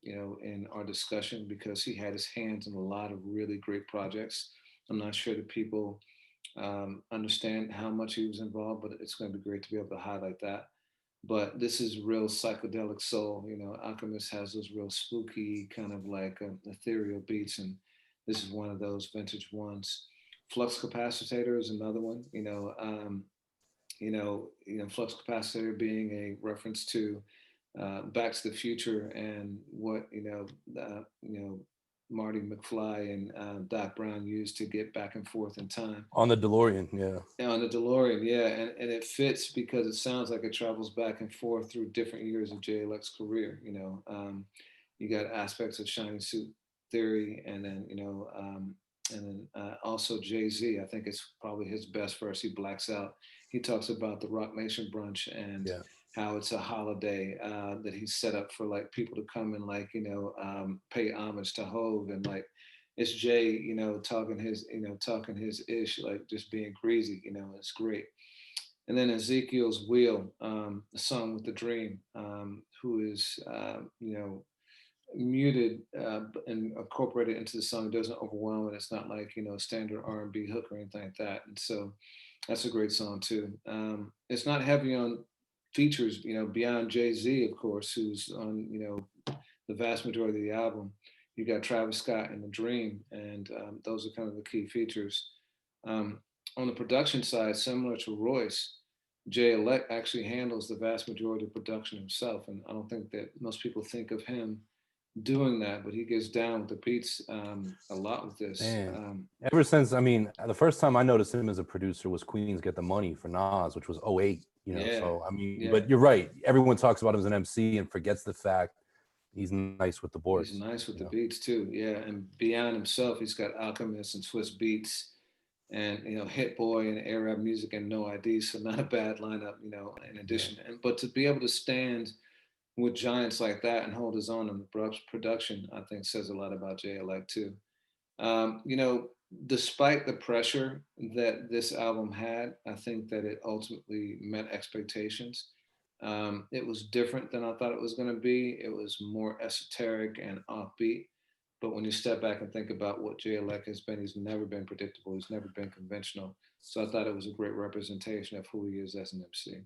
in our discussion because he had his hands in a lot of really great projects. I'm not sure that people understand how much he was involved, but it's going to be great to be able to highlight that. But this is real psychedelic soul. You know, Alchemist has those real spooky kind of like ethereal beats, and this is one of those vintage ones. Flux capacitor is another one. Flux capacitor being a reference to Back to the Future and what Marty McFly and Doc Brown used to get back and forth in time. On the DeLorean, yeah. Yeah, on the DeLorean, yeah, and it fits because it sounds like it travels back and forth through different years of Jay Elec's career. You got aspects of Shiny Suit Theory, and then also Jay Z. I think it's probably his best verse. He blacks out. He talks about the Rock Nation brunch and Yeah. how it's a holiday that he's set up for like people to come and like pay homage to Hove, and like it's Jay, talking his ish, like just being greasy, it's great. And then Ezekiel's Wheel, the song with the dream, who is, muted and incorporated into the song, doesn't overwhelm it. It's not like, standard R&B hook or anything like that. And so that's a great song too. It's not heavy on features, beyond Jay-Z, of course, who's on, the vast majority of the album. You got Travis Scott and The Dream, and those are kind of the key features. Um, on the production side, similar to Royce, Jay Elect actually handles the vast majority of production himself, and I don't think that most people think of him doing that, but he gets down with the beats a lot with this. Man, ever since, I mean, the first time I noticed him as a producer was Queens Get the Money for Nas, which was '08. Yeah, So I mean, yeah, but you're right. Everyone talks about him as an MC and forgets the fact he's nice with the he's boards. nice with the beats too. Yeah, and beyond himself, he's got Alchemist and Swiss Beats, and Hit Boy and Arab Music and No ID. So not a bad lineup. In Yeah. addition, but to be able to stand with giants like that and hold his own in the production, I think says a lot about Jay Elect too. Um, you know, Despite the pressure that this album had, I think that it ultimately met expectations. It was different than I thought it was going to be. It was more esoteric and offbeat. But when you step back and think about what Jay Elec has been, he's never been predictable. He's never been conventional. So I thought it was a great representation of who he is as an MC.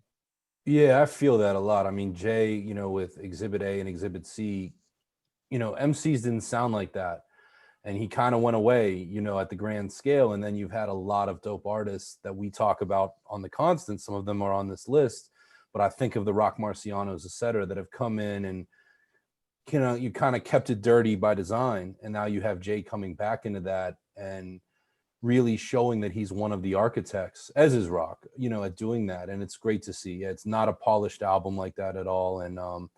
Yeah, I feel that a lot. I mean, Jay, with Exhibit A and Exhibit C, MCs didn't sound like that. And he kind of went away, at the grand scale. And then you've had a lot of dope artists that we talk about on the constant. Some of them are on this list, but I think of the Rock Marcianos, et cetera, that have come in and, you kind of kept it dirty by design. And now you have Jay coming back into that and really showing that he's one of the architects, as is Rock, at doing that. And it's great to see. Yeah, it's not a polished album like that at all. And I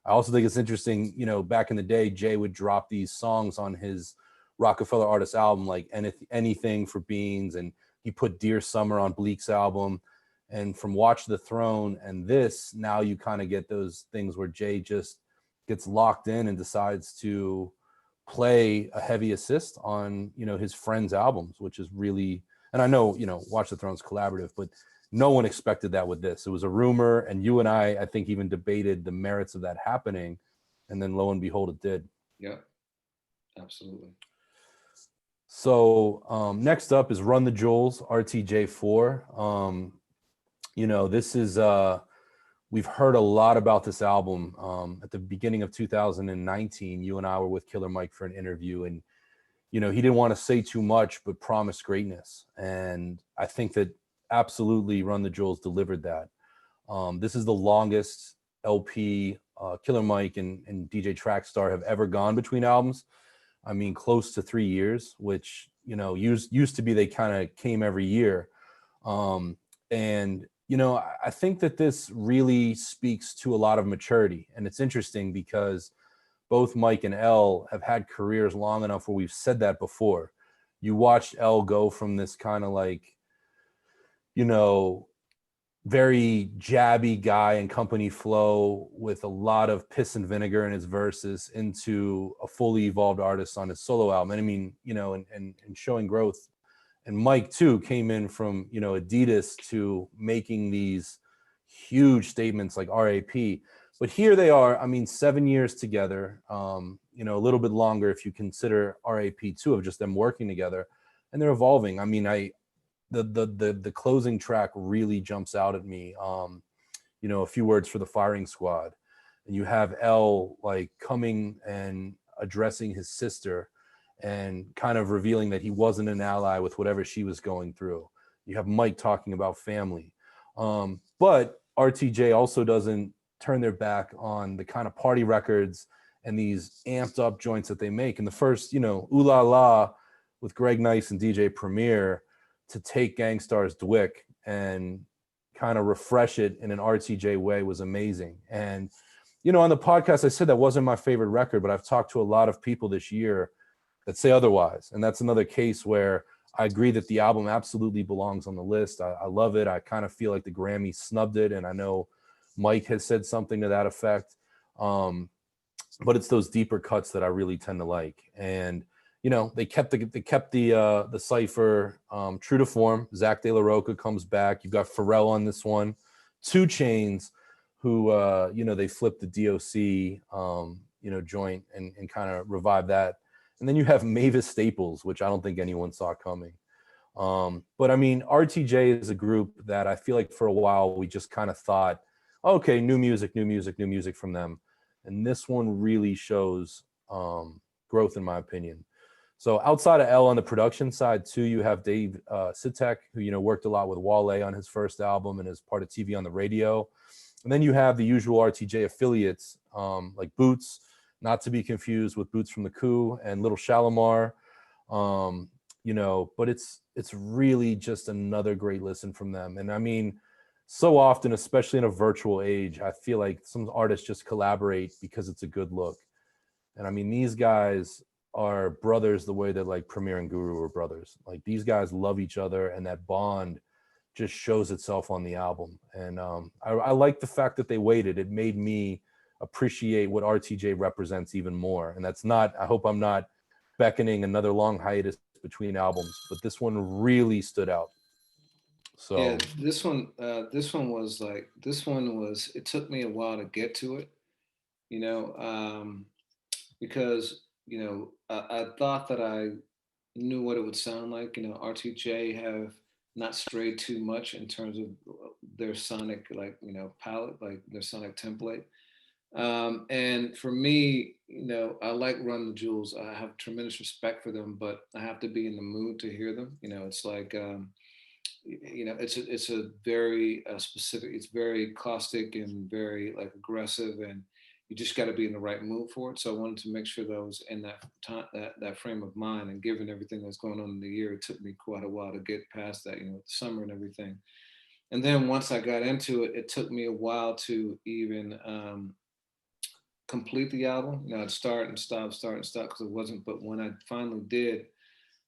also think it's interesting, back in the day, Jay would drop these songs on his Rockefeller Artist album, like Anything for Beans, and he put Dear Summer on Bleak's album. And from Watch the Throne and this, now you kind of get those things where Jay just gets locked in and decides to play a heavy assist on his friends' albums, which is really, and I know Watch the Throne's collaborative, but no one expected that with this. It was a rumor, and you and I think even debated the merits of that happening, and then lo and behold, it did. Yeah, absolutely. So next up is Run the Jewels, RTJ4. This is we've heard a lot about this album. At the beginning of 2019, you and I were with Killer Mike for an interview, and he didn't want to say too much, but promised greatness. And I think that absolutely Run the Jewels delivered that. This is the longest LP Killer Mike and DJ Trackstar have ever gone between albums. I mean, close to 3 years, which, used to be they kind of came every year. And I think that this really speaks to a lot of maturity. And it's interesting because both Mike and L have had careers long enough where we've said that before. You watched L go from this kind of like, very jabby guy and company flow with a lot of piss and vinegar in his verses into a fully evolved artist on his solo album. And I mean, and showing growth. And Mike too came in from, Adidas to making these huge statements like RAP. But here they are, I mean, 7 years together, a little bit longer if you consider RAP too, of just them working together, and they're evolving. I mean, the closing track really jumps out at me. A few words for the firing squad, and you have L like coming and addressing his sister and kind of revealing that he wasn't an ally with whatever she was going through. You have Mike talking about family. But RTJ also doesn't turn their back on the kind of party records and these amped up joints that they make. And the first, Ooh La La with Greg Nice and DJ Premier to take Gangstar's Dwick and kind of refresh it in an RTJ way was amazing. And, on the podcast, I said that wasn't my favorite record, but I've talked to a lot of people this year that say otherwise. And that's another case where I agree that the album absolutely belongs on the list. I love it. I kind of feel like the Grammy snubbed it. And I know Mike has said something to that effect. But it's those deeper cuts that I really tend to like. And, they kept the cipher true to form. Zach De La Roca comes back. You've got Pharrell on this one. 2 Chainz, who, they flipped the DOC, joint and kind of revived that. And then you have Mavis Staples, which I don't think anyone saw coming. But I mean, RTJ is a group that I feel like for a while we just kind of thought, okay, new music from them. And this one really shows growth, in my opinion. So outside of L on the production side too, you have Dave Sitek, who, worked a lot with Wale on his first album and is part of TV on the Radio. And then you have the usual RTJ affiliates like Boots, not to be confused with Boots from the Coup and Little Shalimar. But it's really just another great listen from them. And I mean, so often, especially in a virtual age, I feel like some artists just collaborate because it's a good look. And I mean, these guys are brothers the way that like Premier and Guru were brothers. Like these guys love each other, and that bond just shows itself on the album. And I like the fact that they waited. It made me appreciate what RTJ represents even more. And that's not, I hope I'm not beckoning another long hiatus between albums, but this one really stood out. So yeah, this one was, it took me a while to get to it, because, I thought that I knew what it would sound like. RTJ have not strayed too much in terms of their sonic, palette, like their sonic template. And for me, I like Run the Jewels. I have tremendous respect for them, but I have to be in the mood to hear them. It's like, it's a very specific. It's very caustic and very like aggressive, and you just got to be in the right mood for it. So I wanted to make sure that I was in that time, that frame of mind. And given everything that's going on in the year, it took me quite a while to get past that. The summer and everything. And then once I got into it, it took me a while to even complete the album. I'd start and stop because it wasn't. But when I finally did,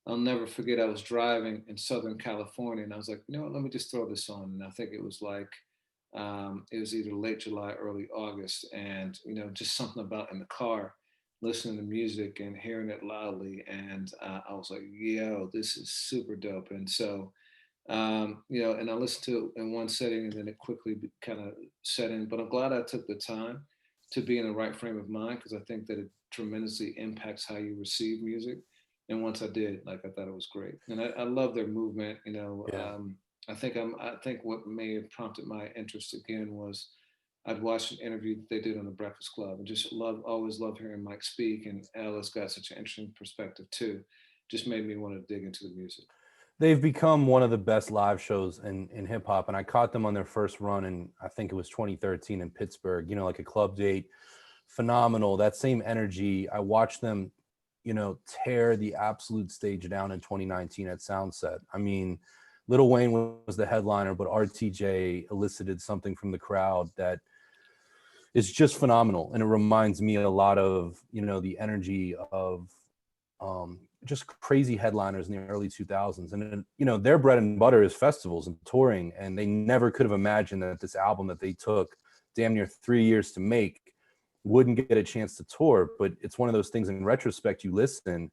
I'll never forget. I was driving in Southern California, and I was like, what? Let me just throw this on. And I think it was like, it was either late July, early August, and just something about in the car, listening to music and hearing it loudly, and I was like, yo, this is super dope. And so, and I listened to it in one setting, and then it quickly kind of set in. But I'm glad I took the time to be in the right frame of mind, because I think that it tremendously impacts how you receive music. And once I did, I thought it was great, and I love their movement. yeah. I think what may have prompted my interest again was I'd watched an interview that they did on the Breakfast Club, and just always love hearing Mike speak, and Alice got such an interesting perspective too. Just made me want to dig into the music. They've become one of the best live shows in hip hop. And I caught them on their first run in, I think it was 2013 in Pittsburgh, like a club date. Phenomenal. That same energy. I watched them, tear the absolute stage down in 2019 at Soundset. I mean, Lil Wayne was the headliner, but RTJ elicited something from the crowd that is just phenomenal. And it reminds me a lot of, the energy of just crazy headliners in the early 2000s. And, their bread and butter is festivals and touring. And they never could have imagined that this album that they took damn near 3 years to make wouldn't get a chance to tour. But it's one of those things, in retrospect, you listen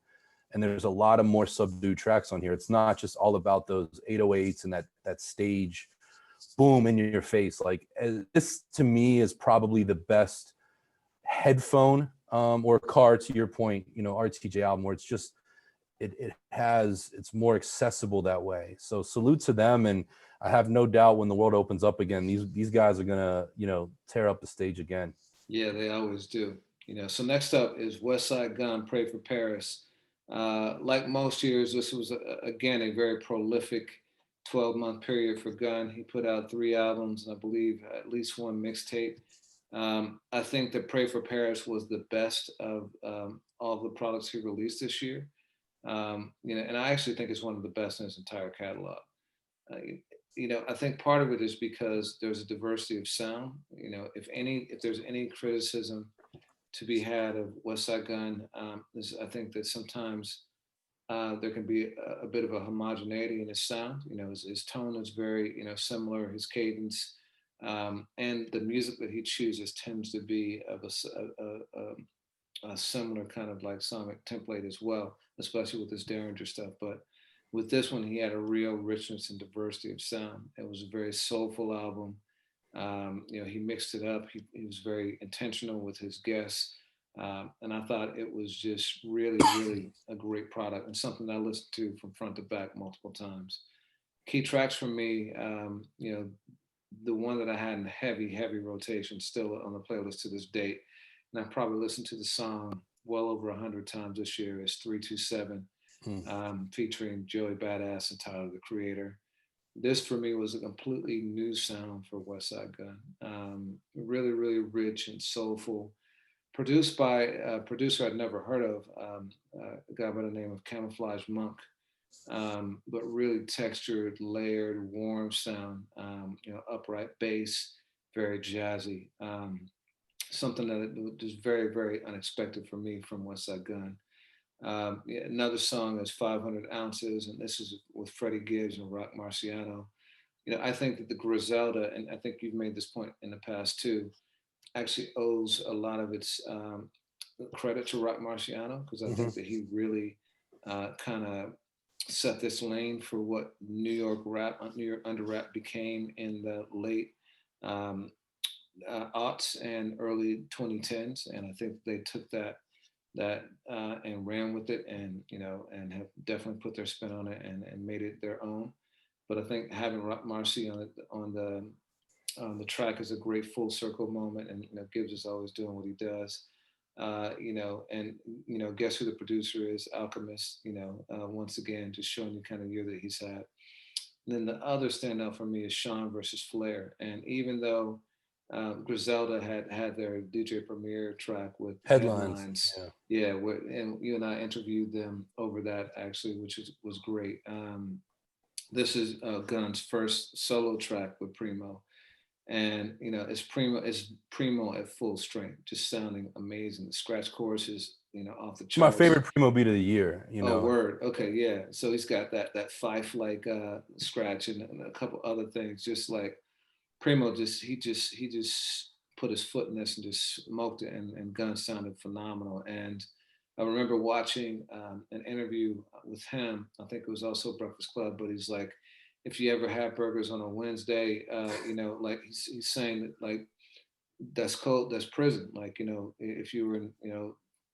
and there's a lot of more subdued tracks on here. It's not just all about those 808s and that stage boom in your face. Like, this to me is probably the best headphone or car, to your point, RTJ album, where it's just, it's more accessible that way. So salute to them, and I have no doubt when the world opens up again, these guys are gonna, tear up the stage again. Yeah, they always do. So next up is Westside Gunn, Pray for Paris. Like most years, this was again a very prolific 12-month period for Gunn. He put out 3 albums, and I believe at least one mixtape. I think that Pray for Paris was the best of all the products he released this year. And I actually think it's one of the best in his entire catalog. Uh, I think part of it is because there's a diversity of sound. If there's any criticism to be had of Westside Gunn, is I think that sometimes there can be a bit of a homogeneity in his sound. His tone is very, similar, his cadence, and the music that he chooses tends to be of a similar kind of like sonic template as well, especially with his Derringer stuff. But with this one, he had a real richness and diversity of sound. It was a very soulful album. He mixed it up. He was very intentional with his guests. And I thought it was just really, really a great product and something that I listened to from front to back multiple times. Key tracks for me, the one that I had in heavy, heavy rotation still on the playlist to this date, and I probably listened to the song well over 100 times this year, is 327, featuring Joey Badass and Tyler, the Creator. This for me was a completely new sound for Westside Gunn. Really, really rich and soulful. Produced by a producer I'd never heard of, a guy by the name of Camouflage Monk, but really textured, layered, warm sound, upright bass, very jazzy. Something that was very, very unexpected for me from Westside Gunn. Yeah, another song is 500 Ounces, and this is with Freddie Gibbs and Rock Marciano. I think that the Griselda, and I think you've made this point in the past too, actually owes a lot of its credit to Rock Marciano, because I Mm-hmm. think that he really kind of set this lane for what New York rap, New York under rap became in the late um, aughts and early 2010s, and I think they took that and ran with it, and and have definitely put their spin on it and made it their own. But I think having Rock Marcy on the track is a great full circle moment, and Gibbs is always doing what he does. And guess who the producer is? Alchemist. Once again, just showing you kind of year that he's had. And then the other standout for me is Sean versus Flair. And even though Griselda had their DJ Premier track with Headlines. Headlines, Yeah. yeah, and you and I interviewed them over that actually, which was great. This is Gunn's first solo track with Primo, and it's Primo at full strength, just sounding amazing. The scratch chorus is off the My charts. favorite Primo beat of the year. Oh, word. Okay, yeah. So he's got that fife like scratch and a couple other things. Just like Primo, he just put his foot in this and just smoked it, and Gunn sounded phenomenal. And I remember watching an interview with him. I think it was also Breakfast Club, but he's like, if you ever have burgers on a Wednesday, like he's saying that like that's cold, that's prison. Like if you were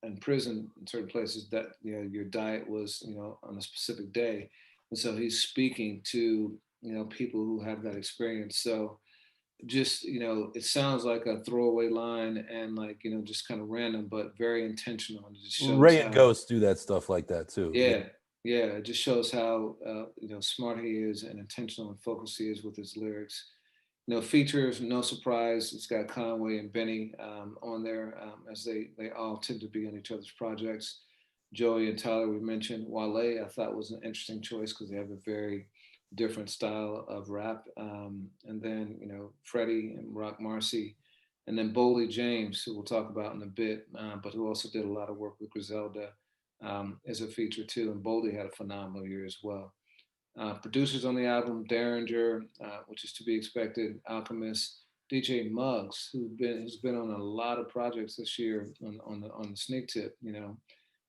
in prison in certain places, that your diet was on a specific day, and so he's speaking to people who have that experience. So just it sounds like a throwaway line and like just kind of random, but very intentional, and it just shows Ray and how Ghost do that stuff like that too. Yeah. yeah, yeah, it just shows how smart he is and intentional and focused he is with his lyrics. Features, no surprise, it's got Conway and Benny on there, as they all tend to be on each other's projects. Joey and Tyler, we mentioned. Wale, I thought was an interesting choice because they have a very different style of rap. And then, Freddie and Rock Marcy, and then Boldy James, who we'll talk about in a bit, but who also did a lot of work with Griselda, as a feature too. And Boldy had a phenomenal year as well. Producers on the album: Derringer, which is to be expected, Alchemist, DJ Muggs, who's been on a lot of projects this year on the sneak tip,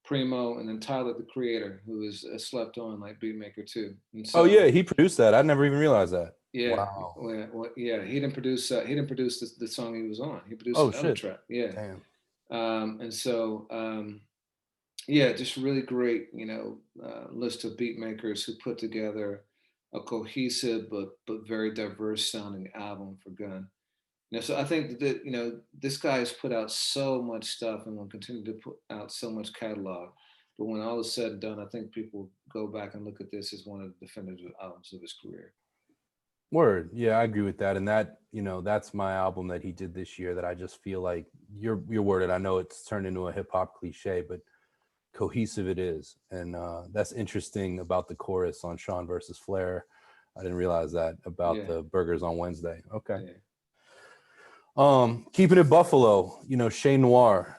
Primo, and then Tyler, the Creator, who is slept on like beatmaker too. And Oh yeah, so he produced that. I never even realized that. yeah, Wow. yeah, he didn't produce the song he was on. He produced Oh another shit. track. Yeah, Damn. and so Yeah, just really great, list of beat makers who put together a cohesive but very diverse sounding album for Gunn. So I think that this guy has put out so much stuff and will continue to put out so much catalog. But when all is said and done, I think people go back and look at this as one of the definitive albums of his career. Word. Yeah, I agree with that. And that, that's my album that he did this year that I just feel like you're worded. I know it's turned into a hip hop cliche, but cohesive it is. And that's interesting about the chorus on Sean versus Flair. I didn't realize that about Yeah, the burgers on Wednesday. Okay. yeah, Keeping it Buffalo, Shay Noir.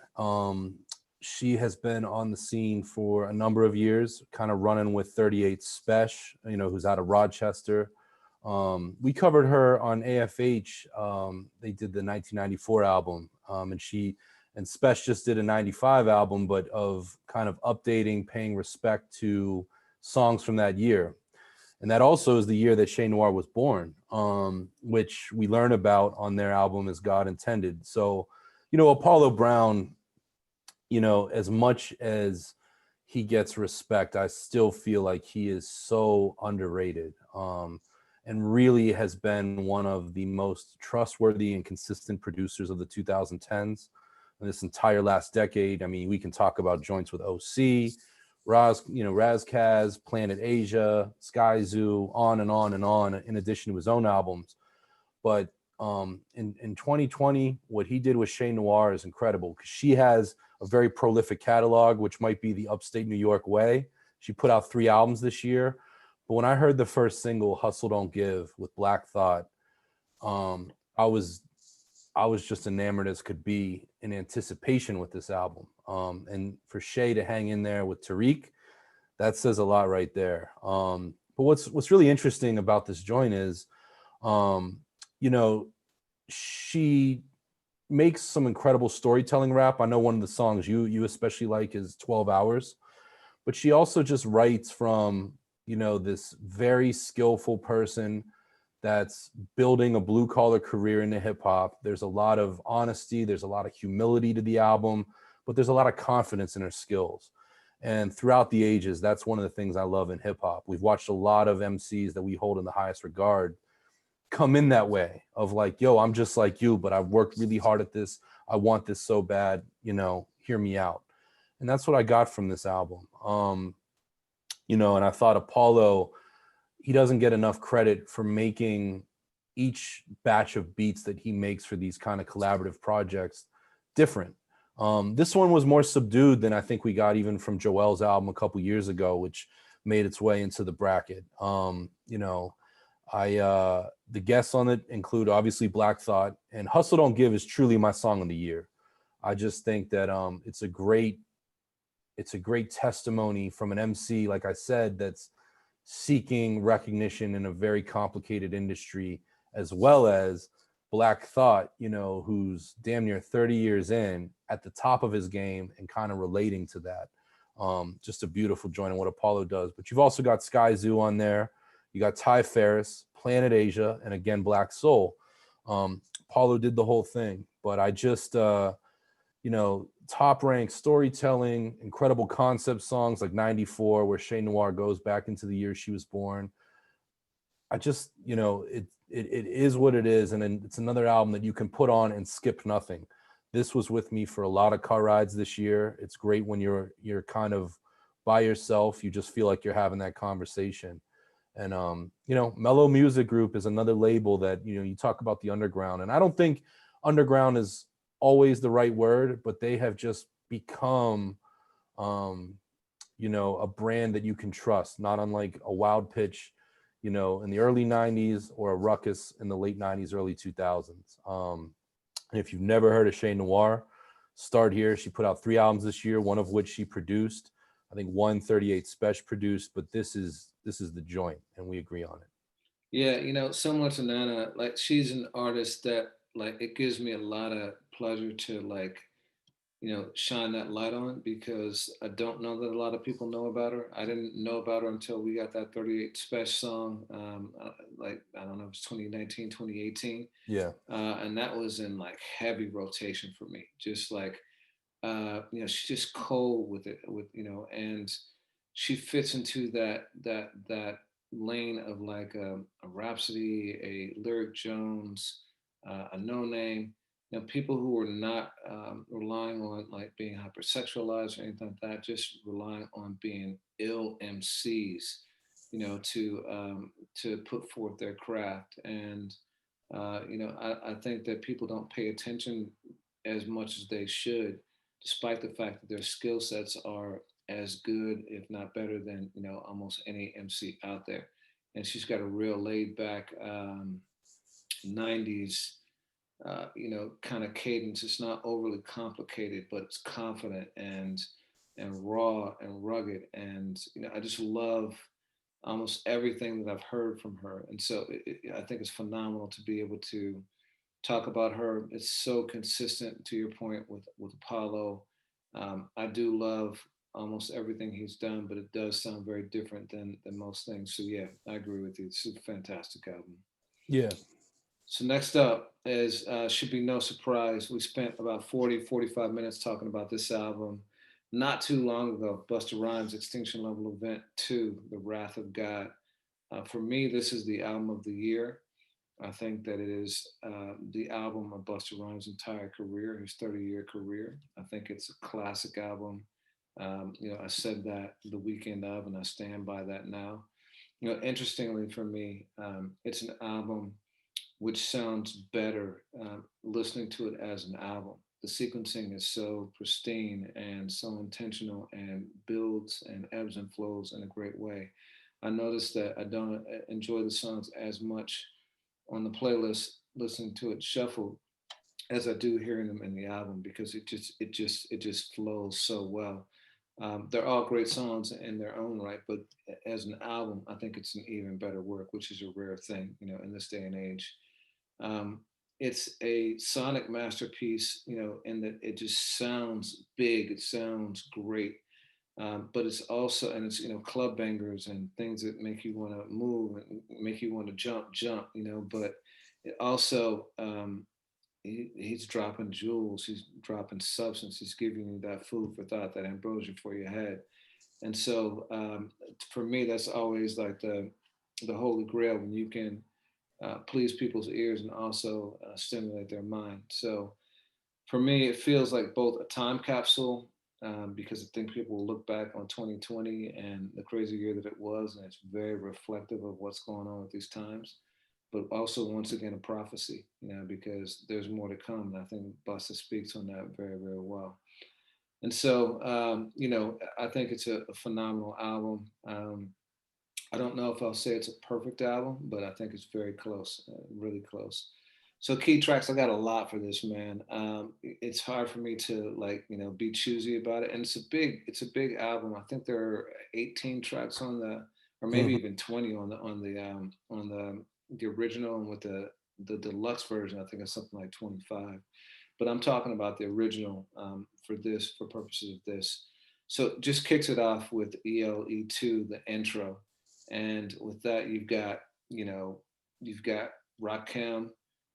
She has been on the scene for a number of years, kind of running with 38 Spesh, who's out of Rochester. We covered her on AFH. They did the 1994 album, and Spesh just did a 95 album, but of kind of updating, paying respect to songs from that year. And that also is the year that Shay Noir was born, which we learn about on their album As God Intended. So, Apollo Brown, as much as he gets respect, I still feel like he is so underrated, and really has been one of the most trustworthy and consistent producers of the 2010s. And this entire last decade, I mean, we can talk about joints with OC, Razkaz, Planet Asia, Sky Zoo, on and on and on, in addition to his own albums. But in 2020, what he did with Shay Noir is incredible because she has a very prolific catalog, which might be the upstate New York way. She put out 3 albums this year. But when I heard the first single, Hustle Don't Give, with Black Thought, um, I was just enamored as could be in anticipation with this album. And for Shay to hang in there with Tariq, that says a lot right there. But what's really interesting about this joint is, um, you know, she makes some incredible storytelling rap. I know one of the songs you especially like is 12 Hours, but she also just writes from, this very skillful person that's building a blue collar career into hip hop. There's a lot of honesty, there's a lot of humility to the album, but there's a lot of confidence in her skills. And throughout the ages, that's one of the things I love in hip hop. We've watched a lot of MCs that we hold in the highest regard come in that way of like, yo, I'm just like you, but I've worked really hard at this. I want this so bad, hear me out. And that's what I got from this album. And I thought Apollo, he doesn't get enough credit for making each batch of beats that he makes for these kind of collaborative projects different. This one was more subdued than I think we got even from Joel's album a couple years ago, which made its way into the bracket. The guests on it include obviously Black Thought, and Hustle Don't Give is truly my song of the year. I just think that it's a great testimony from an MC, like I said, that's seeking recognition in a very complicated industry, as well as Black Thought, who's damn near 30 years in at the top of his game and kind of relating to that. Just a beautiful joint in what Apollo does. But you've also got Sky Zoo on there. You got Ty Ferris, Planet Asia, and again, Black Soul. Apollo did the whole thing, but I just, top ranked storytelling, incredible concept songs like 94, where Shay Noir goes back into the year she was born. I just, it is what it is. And then it's another album that you can put on and skip nothing. This was with me for a lot of car rides this year. It's great when you're kind of by yourself. You just feel like you're having that conversation. And, Mellow Music Group is another label that, you talk about the underground. And I don't think underground is always the right word, but they have just become, a brand that you can trust, not unlike a Wild Pitch, in the early 90s, or a Ruckus in the late 90s, early 2000s. And if you've never heard of Shay Noir, start here. She put out 3 albums this year, one of which she produced. I think 138 Spesh produced, but this is the joint, and we agree on it. Yeah, similar to Nana, like she's an artist that like it gives me a lot of pleasure to like, shine that light on because I don't know that a lot of people know about her. I didn't know about her until we got that 38 Special song, like, I don't know, it was 2019, 2018. Yeah. And that was in like heavy rotation for me. Just like she's just cold with it, and she fits into that lane of like a Rhapsody, a Lyric Jones, a No Name. People who are not relying on like being hypersexualized or anything like that, just relying on being ill MCs, to put forth their craft. And I think that people don't pay attention as much as they should, despite the fact that their skill sets are as good, if not better, than almost any MC out there. And she's got a real laid back '90s, kind of cadence. It's not overly complicated, but it's confident and raw and rugged. And I just love almost everything that I've heard from her. And so I think it's phenomenal to be able to talk about her. It's so consistent to your point with Apollo. I do love almost everything he's done, but it does sound very different than most things. So yeah, I agree with you. It's a fantastic album. Yeah. So next up is should be no surprise. We spent about 40-45 minutes talking about this album not too long ago. Busta Rhymes Extinction Level Event 2, The Wrath of God. For me, this is the album of the year. I think that it is the album of Busta Rhymes' entire career, his 30-year career. I think it's a classic album. I said that the weekend of, and I stand by that now. Interestingly for me, it's an album which sounds better listening to it as an album. The sequencing is so pristine and so intentional and builds and ebbs and flows in a great way. I noticed that I don't enjoy the songs as much on the playlist listening to it shuffled as I do hearing them in the album because it just flows so well. They're all great songs in their own right, but as an album, I think it's an even better work, which is a rare thing, in this day and age. Um, it's a sonic masterpiece, in that it just sounds big, it sounds great, but it's also, and it's club bangers and things that make you want to move and make you want to jump, but it also he's dropping jewels, he's dropping substance, he's giving you that food for thought, that ambrosia for your head. And so for me, that's always like the holy grail when you can please people's ears and also stimulate their mind. So for me, it feels like both a time capsule because I think people will look back on 2020 and the crazy year that it was, and it's very reflective of what's going on at these times. But also, once again, a prophecy, because there's more to come. And I think Busta speaks on that very, very well. And so, I think it's a phenomenal album. I don't know if I'll say it's a perfect album, but I think it's very close, really close. So key tracks, I got a lot for this, man. It's hard for me to like, be choosy about it, and it's a big album. I think there are 18 tracks on the, or maybe Mhm. even 20 on the original, and with the deluxe version, I think it's something like 25. But I'm talking about the original for purposes of this. So just kicks it off with ELE2, the intro, and with that you know you've got Rakim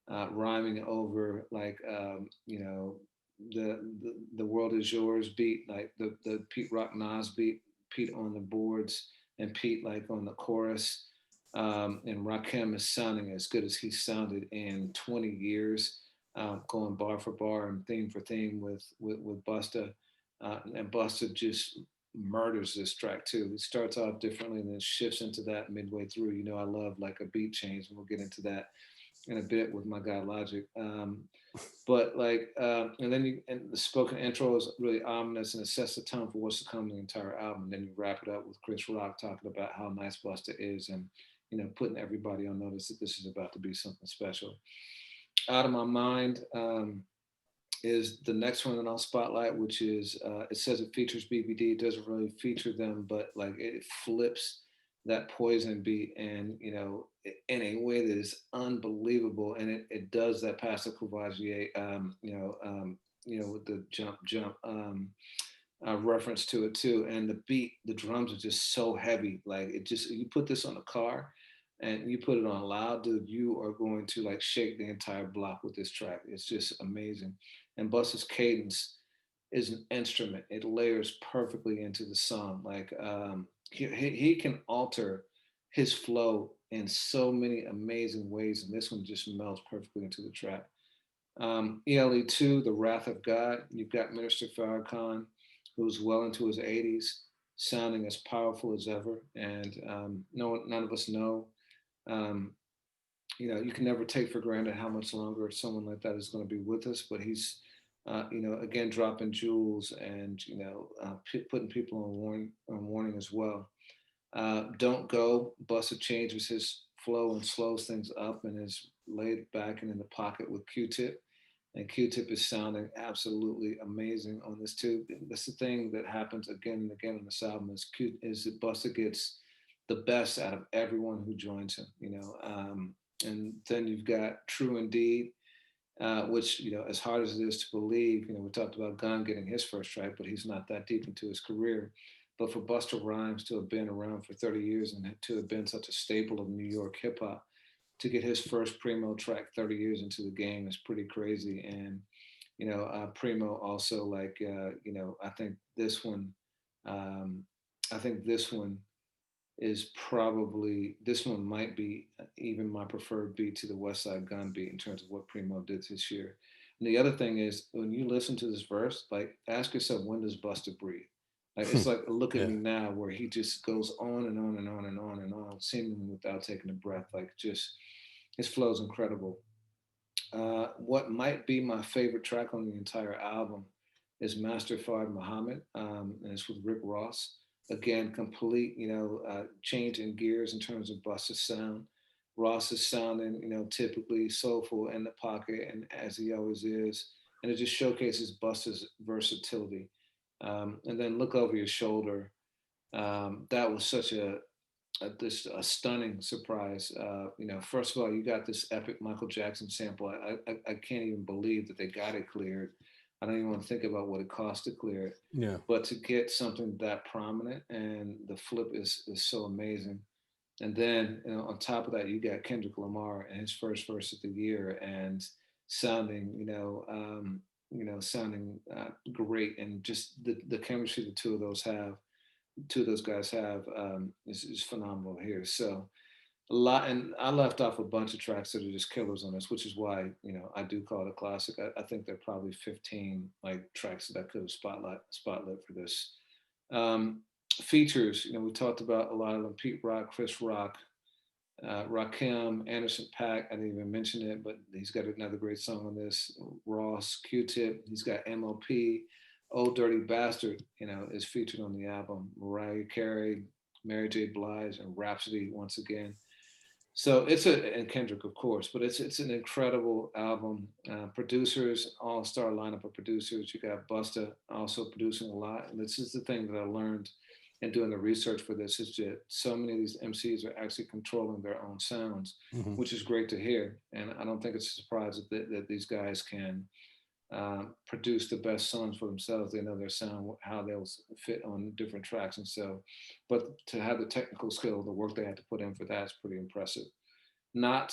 rhyming over like the world is yours beat, like the Pete Rock Nas beat, Pete on the boards and Pete like on the chorus. And Rakim is sounding as good as he sounded in 20 years, going bar for bar and theme for theme with Busta. And Busta just murders this track too. It starts off differently and then shifts into that midway through. I love like a beat change, and we'll get into that in a bit with my guy Logic. But like, and then and the spoken intro is really ominous and it sets the tone for what's to come in the entire album. And then you wrap it up with Chris Rock talking about how nice Busta is, and putting everybody on notice that this is about to be something special. Out of My Mind is the next one that I'll spotlight, which is it says it features BBD. It doesn't really feature them, but like it flips that Poison beat, and in a way that is unbelievable, and it does that Pastor Courvoisier, with the jump reference to it too, and the beat, the drums are just so heavy. Like it just, you put this on a car and you put it on loud, dude, you are going to like shake the entire block with this track. It's just amazing. And Busta's cadence, is an instrument. It layers perfectly into the song. Like he can alter his flow in so many amazing ways, and this one just melts perfectly into the track. ELE2, The Wrath of God. You've got Minister Farrakhan, who's well into his 80s, sounding as powerful as ever, and none of us know. Um, you can never take for granted how much longer someone like that is going to be with us. But he's, again, dropping jewels and putting people on warning as well. Don't Go. Busta changes his flow and slows things up and is laid back and in the pocket with Q-Tip. And Q-Tip is sounding absolutely amazing on this too. That's the thing that happens again and again on this album is that Busta gets the best out of everyone who joins him. And then you've got True Indeed, which, as hard as it is to believe, we talked about Gunn getting his first strike, but he's not that deep into his career. But for Busta Rhymes to have been around for 30 years and to have been such a staple of New York hip hop, to get his first Primo track 30 years into the game is pretty crazy. And, Primo also, like, um, I think this one might be even my preferred beat to the Westside Gunn beat in terms of what Primo did this year. And the other thing is when you listen to this verse, like ask yourself, when does Busta breathe? Like it's like Look at Yeah. Me Now, where he just goes on and on and on and on and on, seemingly without taking a breath. Like just his flow is incredible. What might be my favorite track on the entire album is Master Fard Muhammad, and it's with Rick Ross. Again, complete, change in gears in terms of Busta's sound. Ross is sounding, typically soulful in the pocket, and as he always is, and it just showcases Busta's versatility. And then Look Over Your Shoulder. That was such a stunning surprise. First of all, you got this epic Michael Jackson sample. I can't even believe that they got it cleared. I don't even want to think about what it cost to clear it. Yeah. But to get something that prominent and the flip is so amazing. And then on top of that, you got Kendrick Lamar and his first verse of the year and sounding, sounding great, and just the chemistry the two of those guys have is phenomenal here. So a lot, and I left off a bunch of tracks that are just killers on this, which is why I do call it a classic. I think there are probably 15 like tracks that I could have spotlight for this. Um, Features, we talked about a lot of them: Pete Rock, Chris Rock, Rakim, Anderson .Paak. I didn't even mention it, but he's got another great song on this. Ross, Q-Tip. He's got MLP. Old Dirty Bastard, is featured on the album. Mariah Carey, Mary J. Blige, and Rhapsody once again. So and Kendrick, of course, but it's an incredible album. Producers, all star lineup of producers. You got Busta also producing a lot, and this is the thing that I learned in doing the research for this is that so many of these MCs are actually controlling their own sounds, Hmm. which is great to hear. And I don't think it's a surprise that these guys can produce the best songs for themselves. They know their sound, how they'll fit on different tracks, and so. But to have the technical skill, the work they had to put in for that is pretty impressive. Not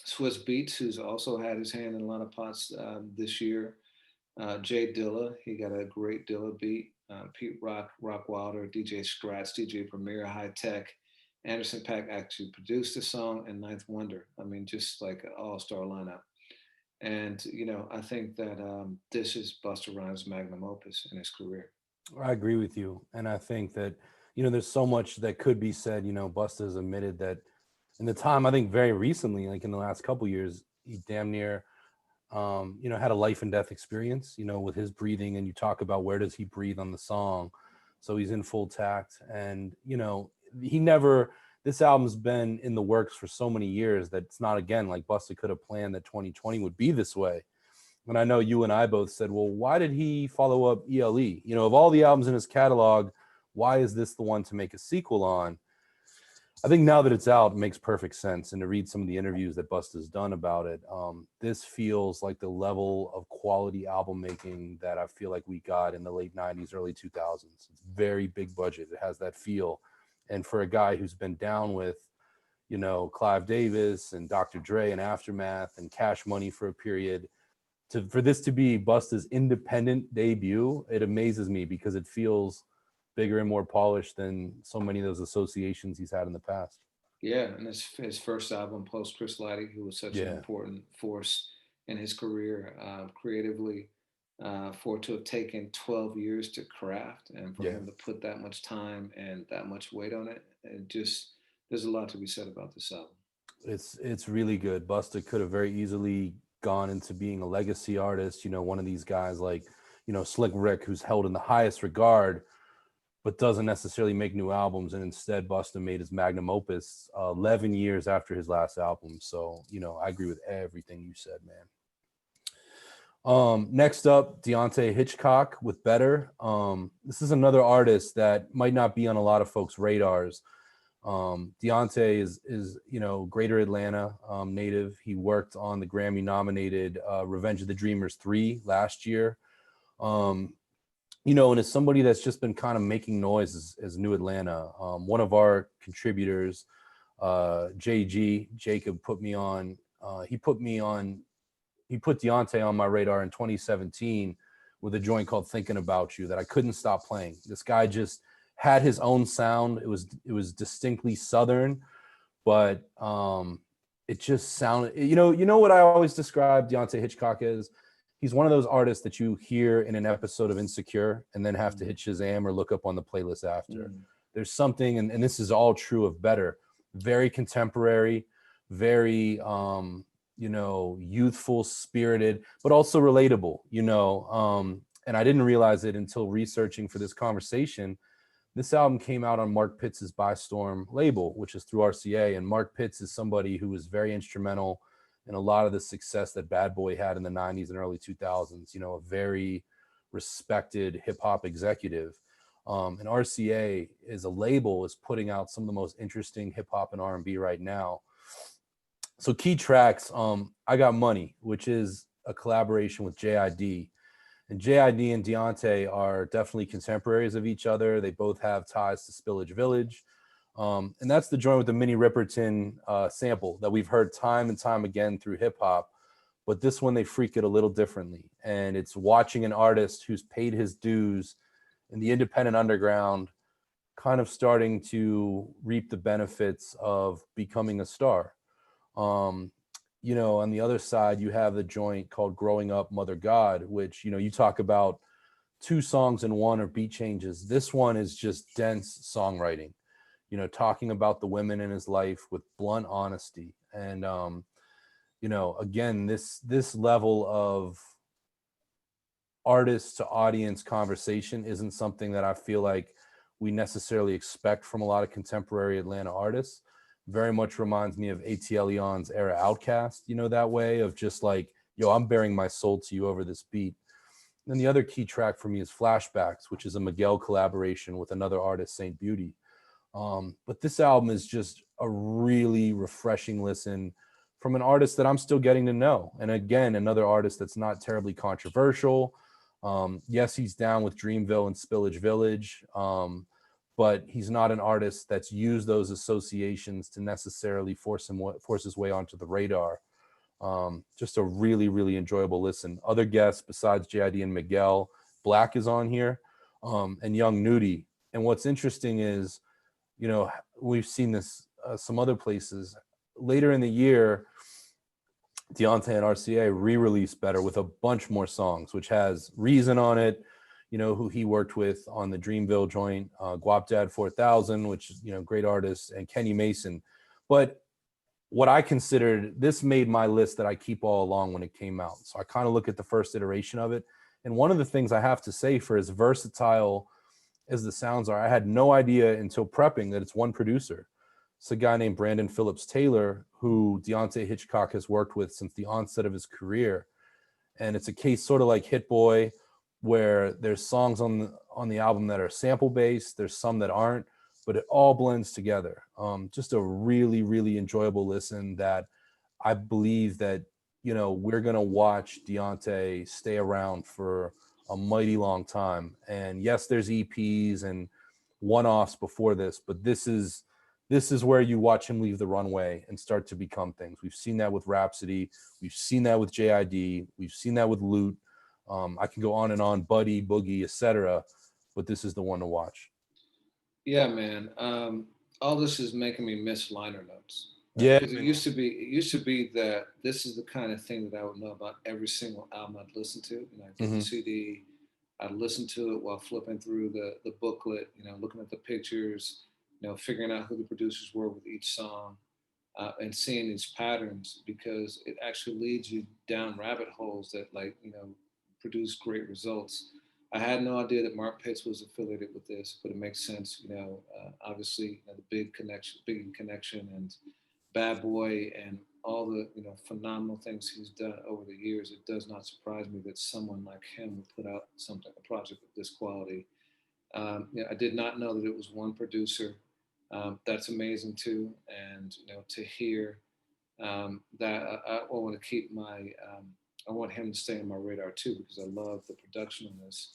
Swiss Beats, who's also had his hand in a lot of pots this year. Jay Dilla, he got a great Dilla beat. Pete Rock, Rock Wilder, DJ Scratch, DJ Premier, High Tech. Anderson .Paak actually produced the song, and Ninth Wonder. I mean, just like an all-star lineup. And I think that this is Busta Rhymes' magnum opus in his career. I agree with you, and I think that there's so much that could be said. Busta's admitted that in the time, I think very recently, like in the last couple years, he damn near had a life and death experience, with his breathing. And you talk about where does he breathe on the song. So he's in full tact. And, he never, this album's been in the works for so many years that it's not, again, like Busta could have planned that 2020 would be this way. And I know you and I both said, well, why did he follow up ELE? Of all the albums in his catalog, why is this the one to make a sequel on? I think now that it's out, it makes perfect sense. And to read some of the interviews that Busta's done about it, this feels like the level of quality album making that I feel like we got in the late 90s, early 2000s. It's very big budget. It has that feel. And for a guy who's been down with, Clive Davis and Dr. Dre and Aftermath and Cash Money for a period, for this to be Busta's independent debut, it amazes me because it feels bigger and more polished than so many of those associations he's had in the past. Yeah, and his first album post Chris Lighty, who was such an Yeah, important force in his career creatively, for it to have taken 12 years to craft and for yeah. him to put that much time and that much weight on it, it just there's a lot to be said about this album. It's really good. Busta could have very easily gone into being a legacy artist, one of these guys like, Slick Rick, who's held in the highest regard, but doesn't necessarily make new albums. And instead, Busta made his magnum opus 11 years after his last album. So, I agree with everything you said, man. Next up, Deontay Hitchcock with Better. This is another artist that might not be on a lot of folks' radars. Deontay is Greater Atlanta native. He worked on the Grammy nominated Revenge of the Dreamers 3 last year. And as somebody that's just been kind of making noise as New Atlanta, one of our contributors, Jacob, put Deontay on my radar in 2017 with a joint called Thinking About You that I couldn't stop playing. This guy just had his own sound. It was distinctly Southern, but it just sounded, what I always describe Deontay Hitchcock as? He's one of those artists that you hear in an episode of Insecure and then have to hit Shazam or look up on the playlist after. There's something, and this is all true of Better, very contemporary, very youthful, spirited, but also relatable, and I didn't realize it until researching for this conversation. This album came out on Mark Pitts' By Storm label, which is through RCA. And Mark Pitts is somebody who was very instrumental in a lot of the success that Bad Boy had in the 90s and early 2000s, a very respected hip hop executive. And RCA is putting out some of the most interesting hip hop and R&B right now. So key tracks, I Got Money, which is a collaboration with JID. And JID and Deontay are definitely contemporaries of each other. They both have ties to Spillage Village. And that's the joint with the Minnie Riperton sample that we've heard time and time again through hip hop. But this one, they freak it a little differently. And it's watching an artist who's paid his dues in the independent underground kind of starting to reap the benefits of becoming a star. On the other side, you have the joint called Growing Up, Mother God, which, you talk about 2 songs in one or beat changes. This one is just dense songwriting, talking about the women in his life with blunt honesty. And, again, this level of artist to audience conversation isn't something that I feel like we necessarily expect from a lot of contemporary Atlanta artists. Very much reminds me of ATL Leon's era Outcast, that way of just like, yo, I'm bearing my soul to you over this beat. And then the other key track for me is Flashbacks, which is a Miguel collaboration with another artist, Saint Beauty. But this album is just a really refreshing listen from an artist that I'm still getting to know. And again, another artist that's not terribly controversial. Yes, he's down with Dreamville and Spillage Village. But he's not an artist that's used those associations to necessarily force his way onto the radar. Just a really, really enjoyable listen. Other guests besides JID and Miguel, Black is on here, and Young Nudie. And what's interesting is, we've seen this some other places. Later in the year, Deontay and RCA re-released Better with a bunch more songs, which has Reason on it, who he worked with on the Dreamville joint, Guap Dad 4000, which is, great artist, and Kenny Mason. But what I considered, this made my list that I keep all along when it came out. So I kind of look at the first iteration of it. And one of the things I have to say, for as versatile as the sounds are, I had no idea until prepping that it's one producer. It's a guy named Brandon Phillips Taylor, who Deontay Hitchcock has worked with since the onset of his career. And it's a case sort of like Hit Boy, where there's songs on the album that are sample based, there's some that aren't, but it all blends together. Just a really, really enjoyable listen that I believe that, we're going to watch Deontay stay around for a mighty long time. And yes, there's EPs and one-offs before this, but this is this is where you watch him leave the runway and start to become things. We've seen that with Rhapsody. We've seen that with JID. We've seen that with Loot. I can go on and on, Buddy, Boogie, etc. But this is the one to watch. Yeah, man. All this is making me miss liner notes, right? Yeah, Because it used to be that this is the kind of thing that I would know about every single album I'd listen to. I'd get the mm-hmm. CD, I'd listen to it while flipping through the booklet, looking at the pictures, figuring out who the producers were with each song, and seeing these patterns because it actually leads you down rabbit holes that produce great results. I had no idea that Mark Pitts was affiliated with this, but it makes sense. Obviously, the big connection, and Bad Boy, and all the phenomenal things he's done over the years. It does not surprise me that someone like him would put out a project of this quality. I did not know that it was one producer. That's amazing too, and to hear that I want to keep I want him to stay on my radar too because I love the production on this.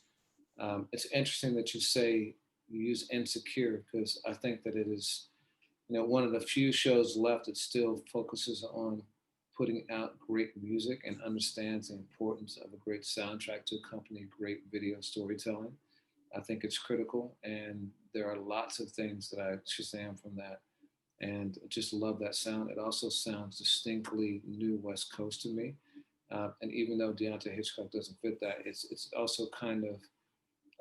It's interesting that you say you use Insecure because I think that it is, one of the few shows left that still focuses on putting out great music and understands the importance of a great soundtrack to accompany great video storytelling. I think it's critical, and there are lots of things that I shazam from that, and just love that sound. It also sounds distinctly new West Coast to me, and even though Deontay Hitchcock doesn't fit that, it's also kind of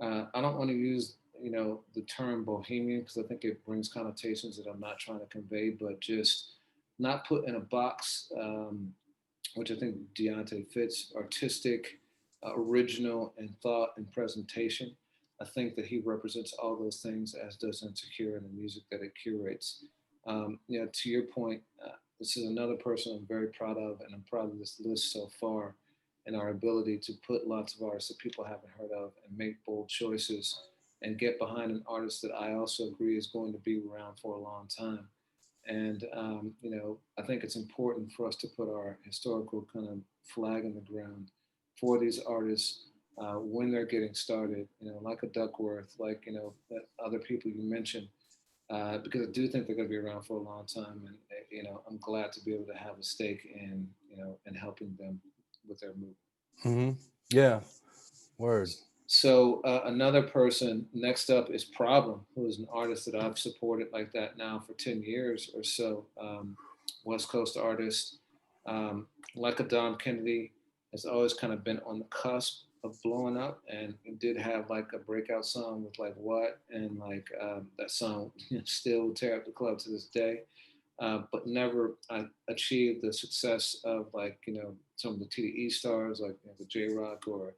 I don't want to use the term bohemian because I think it brings connotations that I'm not trying to convey, but just not put in a box, which I think Deontay fits, artistic, original, and thought and presentation. I think that he represents all those things, as does Insecure and the music that it curates. To your point, this is another person I'm very proud of, and I'm proud of this list so far, and our ability to put lots of artists that people haven't heard of and make bold choices and get behind an artist that I also agree is going to be around for a long time. And I think it's important for us to put our historical kind of flag in the ground for these artists when they're getting started. Like a Duckworth, like that other people you mentioned, because I do think they're going to be around for a long time, and I'm glad to be able to have a stake in in helping them with their movement. Mm-hmm. Yeah, word. So another person next up is Problem, who is an artist that I've supported like that now for 10 years or so. West Coast artist, like a Dom Kennedy, has always kind of been on the cusp of blowing up, and he did have like a breakout song with like What, and like that song still tear up the club to this day. But never achieved the success of like some of the TDE stars like the J Rock or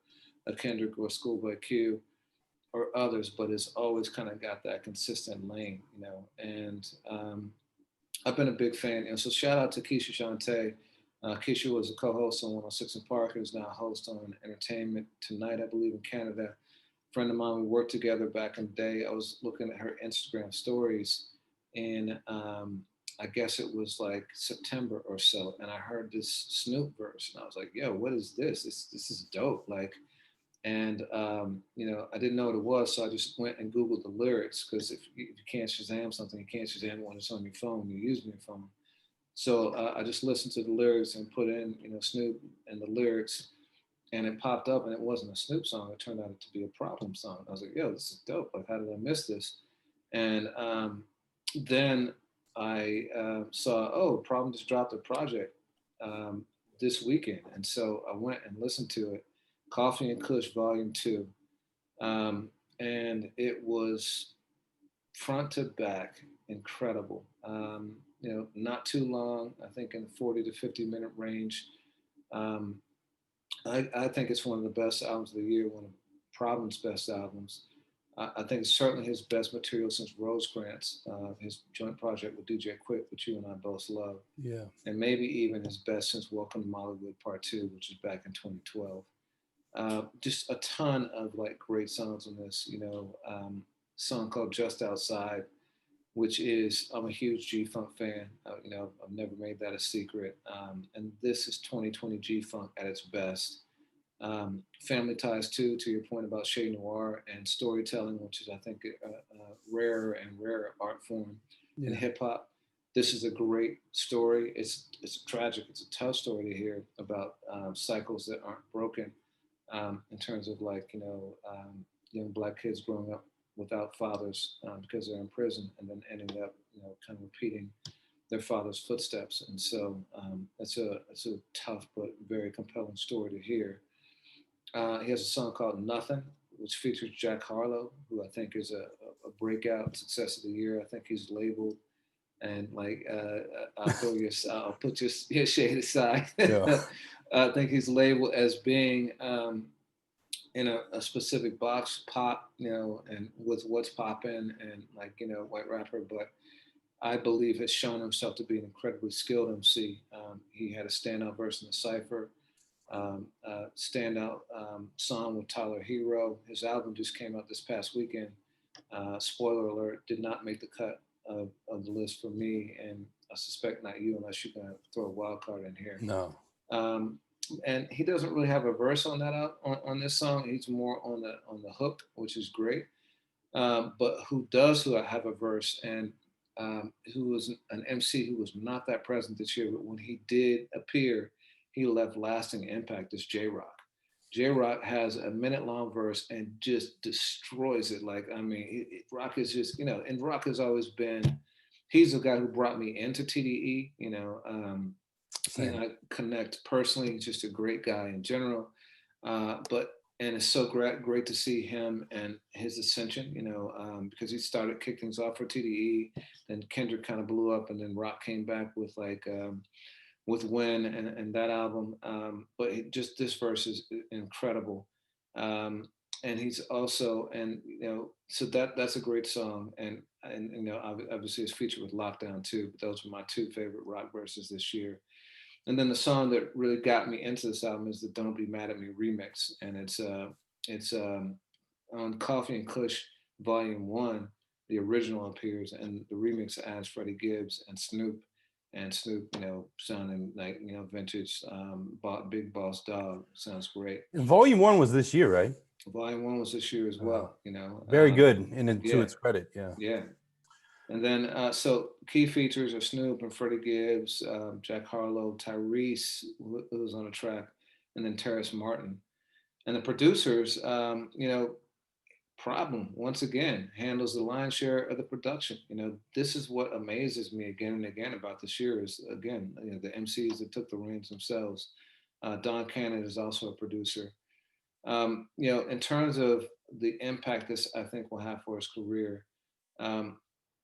a Kendrick or Schoolboy Q or others, but it's always kind of got that consistent lane, And I've been a big fan. And so shout out to Keisha Shante. Keisha was a co-host on 106 and Park, who's now a host on Entertainment Tonight, I believe, in Canada. Friend of mine, we worked together back in the day. I was looking at her Instagram stories, and I guess it was like September or so, and I heard this Snoop verse, and I was like, "Yo, what is this? This is dope!" Like, and I didn't know what it was, so I just went and Googled the lyrics because if you can't Shazam something, you can't Shazam it when it's on your phone. You're using your phone. So I just listened to the lyrics and put in, Snoop and the lyrics, and it popped up, and it wasn't a Snoop song. It turned out to be a Problem song. I was like, "Yo, this is dope! Like, how did I miss this?" And then I saw, oh, Problem just dropped a project this weekend, and so I went and listened to it, Coffee and Kush Volume Two, and it was front to back incredible. Not too long. I think in the 40 to 50-minute range. Um, I think it's one of the best albums of the year, one of Problem's best albums. I think it's certainly his best material since Rosecrans, his joint project with DJ Quick, which you and I both love, Yeah. and maybe even his best since Welcome to Mollywood Part 2, which is back in 2012. Just a ton of like great songs on this, song called Just Outside, which is, I'm a huge G-Funk fan. I've never made that a secret. And this is 2020 G-Funk at its best. Family Ties too, to your point about Chez Noir and storytelling, which is I think a rarer and rarer art form. in Yeah. hip hop. This is a great story. It's tragic. It's a tough story to hear about cycles that aren't broken, in terms of like young black kids growing up without fathers because they're in prison, and then ending up kind of repeating their father's footsteps. And so it's a tough but very compelling story to hear. He has a song called Nothing, which features Jack Harlow, who I think is a breakout success of the year. I think he's labeled, and like I'll put your shade aside. Yeah. I think he's labeled as being in a specific box, pop, and with what's popping and like white rapper, but I believe has shown himself to be an incredibly skilled MC. He had a standout verse in the cipher, standout song with Tyler Hero. His album just came out this past weekend. Spoiler alert, did not make the cut of the list for me, and I suspect not you unless you're going to throw a wild card in here. No. Um, and he doesn't really have a verse on that on this song. He's more on the hook, which is great. But who have a verse, and who was an MC who was not that present this year, but when he did appear, he left lasting impact. Is J Rock. J Rock has a minute long verse and just destroys it. Like, I mean, Rock is just, and Rock has always been, he's the guy who brought me into TDE, I connect personally. He's just a great guy in general. But and it's so great to see him and his ascension, because he started kick things off for TDE, then Kendrick kind of blew up, and then Rock came back with like with Win and that album. But just this verse is incredible. And he's also, and so that's a great song, and obviously it's featured with Lockdown too. But those were my two favorite Rock verses this year. And then the song that really got me into this album is the "Don't Be Mad at Me" remix, and it's on Coffee and Kush Volume One. The original appears, and the remix adds Freddie Gibbs and Snoop, sounding like vintage Big Boss Dog. Sounds great. And Volume 1 was this year, right? Volume One was this year as well. Very good, and to its credit, yeah. Yeah. And then, so key features are Snoop and Freddie Gibbs, Jack Harlow, Tyrese, who was on the track, and then Terrace Martin. And the producers, Problem, once again, handles the lion's share of the production. This is what amazes me again and again about this year is, again, the MCs that took the reins themselves. Don Cannon is also a producer. In terms of the impact this, I think, will have for his career,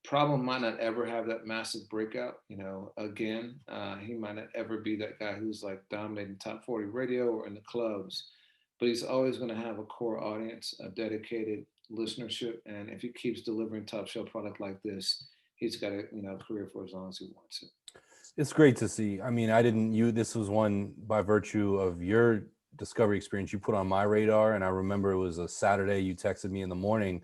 Problem might not ever have that massive breakout. Again, he might not ever be that guy who's like dominating top 40 radio or in the clubs, but he's always going to have a core audience, a dedicated listenership. And if he keeps delivering top shelf product like this, he's got a career for as long as he wants it. It's great to see. I mean, this was one by virtue of your discovery experience you put on my radar. And I remember it was a Saturday, you texted me in the morning,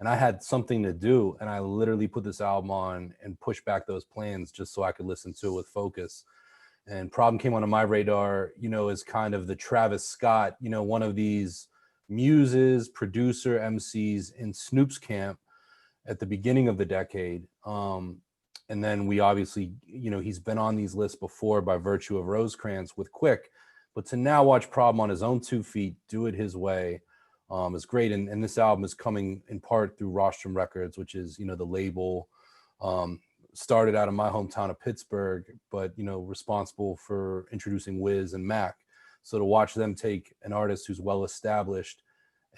and I had something to do, and I literally put this album on and pushed back those plans just so I could listen to it with focus. And Problem came onto my radar, as kind of the Travis Scott, one of these muses, producer, MCs in Snoop's camp at the beginning of the decade. And then we obviously, he's been on these lists before by virtue of Rosecrans with Quick, but to now watch Problem on his own 2 feet, do it his way, is great. And this album is coming in part through Rostrum Records, which is, the label, started out of my hometown of Pittsburgh, but, responsible for introducing Wiz and Mac. So to watch them take an artist who's well established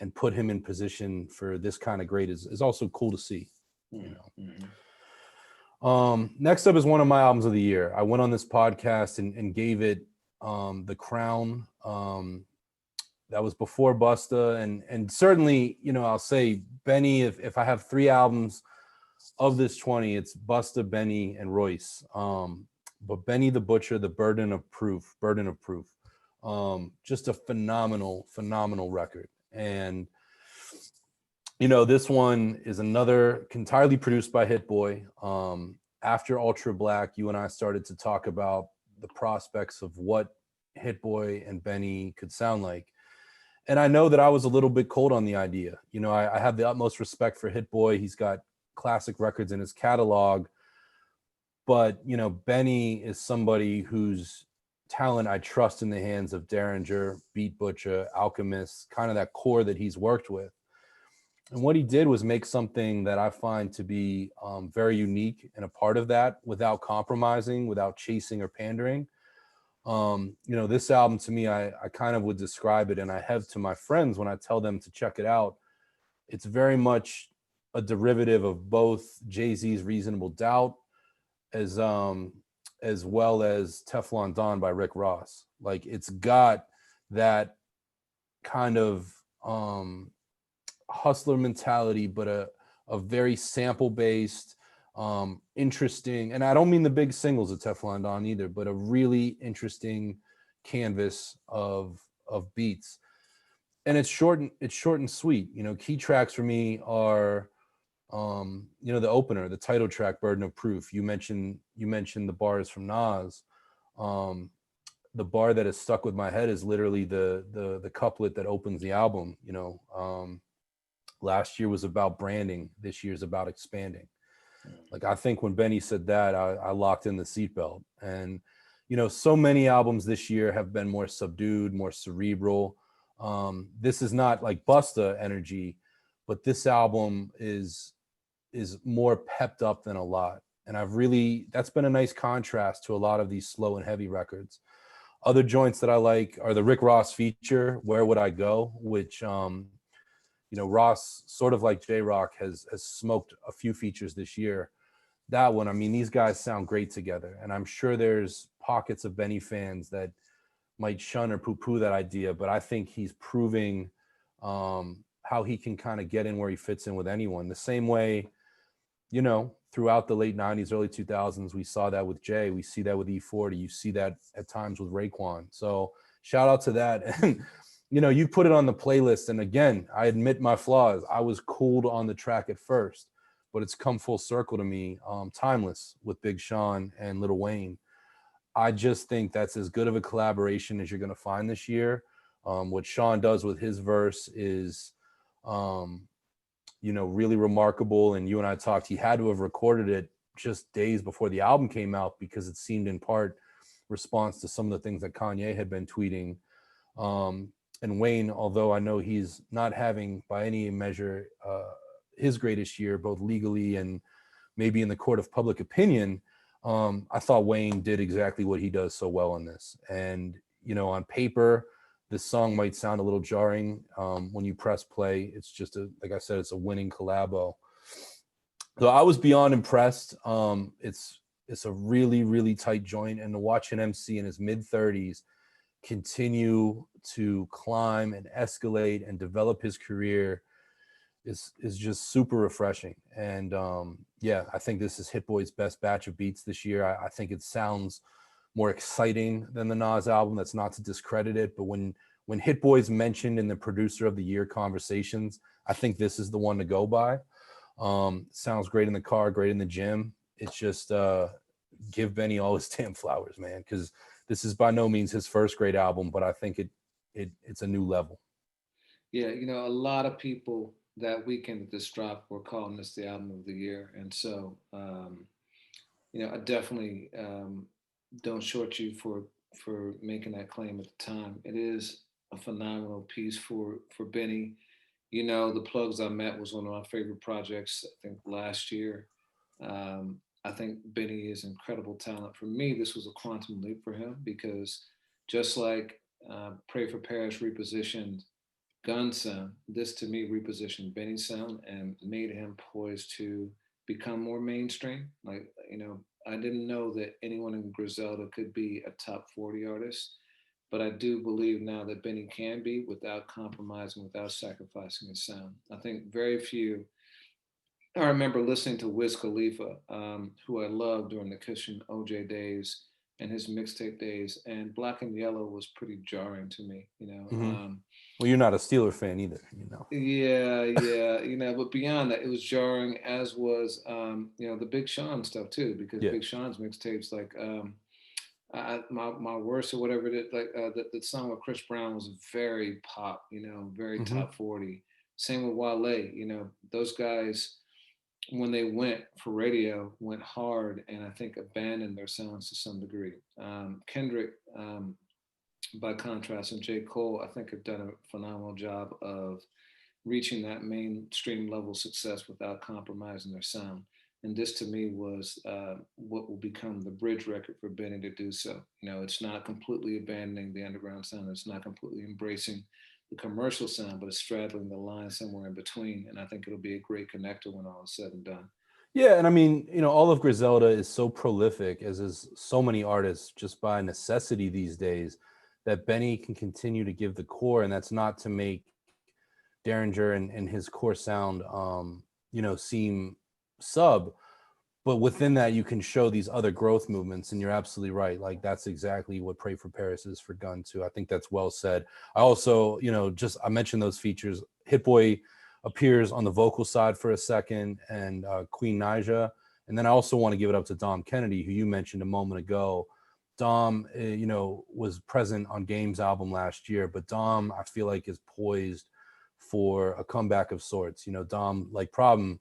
and put him in position for this kind of great is also cool to see. Next up is one of my albums of the year. I went on this podcast and gave it the crown. That was before Busta, and certainly, I'll say Benny, if I have 3 albums of this 20, it's Busta, Benny, and Royce. But Benny the Butcher, the Burden of Proof. Just a phenomenal record. And this one is another entirely produced by Hit Boy. After Ultra Black, you and I started to talk about the prospects of what Hit Boy and Benny could sound like. And I know that I was a little bit cold on the idea. I have the utmost respect for Hit Boy. He's got classic records in his catalog, But, Benny is somebody whose talent I trust in the hands of Derringer, Beat Butcher, Alchemist, kind of that core that he's worked with. And what he did was make something that I find to be very unique and a part of that without compromising, without chasing or pandering. This album to me, I kind of would describe it, and I have to my friends when I tell them to check it out. It's very much a derivative of both Jay-Z's Reasonable Doubt as well as Teflon Don by Rick Ross. Like, it's got that kind of hustler mentality, but a very sample based, interesting, and I don't mean the big singles of Teflon Don either, but a really interesting canvas of beats. And it's short and sweet. Key tracks for me are the opener, the title track, Burden of Proof. You mentioned the bars from Nas. The bar that has stuck with my head is literally the couplet that opens the album. Last year was about branding, this year's about expanding. Like, I think when Benny said that, I locked in the seatbelt. And so many albums this year have been more subdued, more cerebral. This is not like Busta energy, but this album is more pepped up than a lot. And that's been a nice contrast to a lot of these slow and heavy records. Other joints that I like are the Rick Ross feature, Where Would I Go, which, Ross, sort of like J-Rock, has smoked a few features this year. That one, I mean, these guys sound great together. And I'm sure there's pockets of Benny fans that might shun or poo-poo that idea, but I think he's proving how he can kind of get in where he fits in with anyone. The same way, throughout the late 90s, early 2000s, we saw that with Jay. We see that with E40. You see that at times with Raekwon. So shout out to that. And, you put it on the playlist. And again, I admit my flaws. I was cooled on the track at first, but it's come full circle to me. Timeless with Big Sean and Lil Wayne. I just think that's as good of a collaboration as you're going to find this year. What Sean does with his verse is, really remarkable. And you and I talked, he had to have recorded it just days before the album came out because it seemed in part response to some of the things that Kanye had been tweeting. And Wayne, although I know he's not having by any measure his greatest year, both legally and maybe in the court of public opinion, I thought Wayne did exactly what he does so well in this. And, on paper, this song might sound a little jarring when you press play. It's just like I said, it's a winning collabo. So I was beyond impressed. It's a really, really tight joint, and to watch an MC in his mid-30s continue to climb and escalate and develop his career is just super refreshing. And I think this is Hit Boy's best batch of beats this year. I think it sounds more exciting than the Nas album. That's not to discredit it, but when Hit Boy's mentioned in the producer of the year conversations, I think this is the one to go by. Sounds great in the car, great in the gym. It's just give Benny all his damn flowers, man, because this is by no means his first great album, but I think it's a new level. Yeah, a lot of people that weekend that this dropped were calling this the album of the year, and so I definitely don't short you for making that claim at the time. It is a phenomenal piece for Benny. The Plugs I Met was one of my favorite projects, I think, last year. I think Benny is incredible talent. For me, this was a quantum leap for him because just like Pray for Paris repositioned Gunn's sound, this to me repositioned Benny's sound and made him poised to become more mainstream. Like, I didn't know that anyone in Griselda could be a top 40 artist, but I do believe now that Benny can be without compromising, without sacrificing his sound. I think very few. I remember listening to Wiz Khalifa, who I loved during the Cushion OJ days and his mixtape days, and Black and Yellow was pretty jarring to me. Mm-hmm. Well, you're not a Steeler fan either, Yeah. But beyond that, it was jarring, as was the Big Sean stuff too, because Yeah. Big Sean's mixtapes like my worst or whatever it is, like the song with Chris Brown was very pop, very Mm-hmm. top 40. Same with Wale, those guys when they went for radio, went hard, and I think abandoned their sounds to some degree. Kendrick, by contrast, and J. Cole, I think have done a phenomenal job of reaching that mainstream level success without compromising their sound. And this to me was what will become the bridge record for Benny to do so. You know, it's not completely abandoning the underground sound. It's not completely embracing the commercial sound, but it's straddling the line somewhere in between. And I think it'll be a great connector when all is said and done. Yeah, and I mean, all of Griselda is so prolific, as is so many artists, just by necessity these days, that Benny can continue to give the core, and that's not to make Derringer and his core sound, seem sub, but within that you can show these other growth movements. And you're absolutely right. Like, that's exactly what Pray for Paris is for Gunn too. I think that's well said. I also, I mentioned those features. Hit Boy appears on the vocal side for a second, and Queen Naija. And then I also want to give it up to Dom Kennedy, who you mentioned a moment ago. Dom, was present on Game's album last year, but Dom, I feel like, is poised for a comeback of sorts. Dom, like Problem,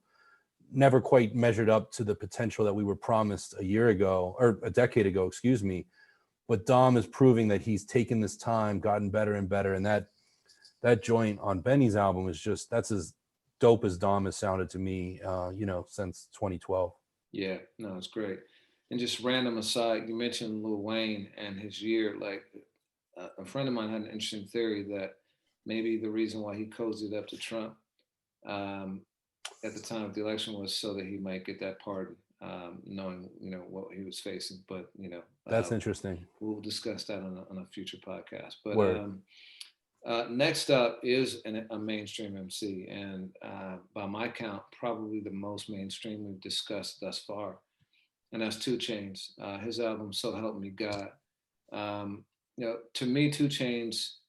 never quite measured up to the potential that we were promised a year ago, or a decade ago, excuse me. But Dom is proving that he's taken this time, gotten better and better. And that joint on Benny's album is that's as dope as Dom has sounded to me, since 2012. Yeah, no, it's great. And just random aside, you mentioned Lil Wayne and his year. Like a friend of mine had an interesting theory that maybe the reason why he cozied up to Trump um, at the time of the election was so that he might get that pardon, knowing what he was facing. But That's interesting. we'll discuss that on a future podcast. But Word. next up is a mainstream MC, and by my count, probably the most mainstream we've discussed thus far, and that's Two Chains. His album "So Help Me God." To me, Two Chains,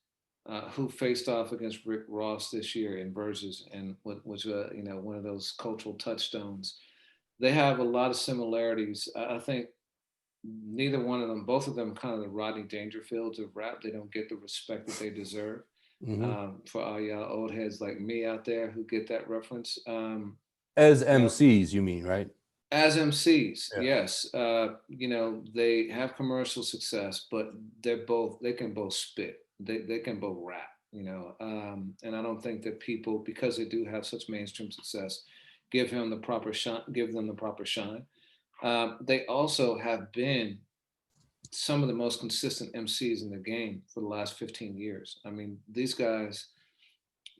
who faced off against Rick Ross this year in Versus, and was one of those cultural touchstones. They have a lot of similarities. I think neither one of them, both of them, kind of the Rodney Dangerfields of rap. They don't get the respect that they deserve. Mm-hmm. For all y'all old heads like me out there who get that reference. As MCs, you mean, right? As MCs, Yeah. yes. They have commercial success, but they can both spit. They can both rap. And I don't think that people, because they do have such mainstream success, give them the proper shine. They also have been some of the most consistent MCs in the game for the last 15 years. I mean, these guys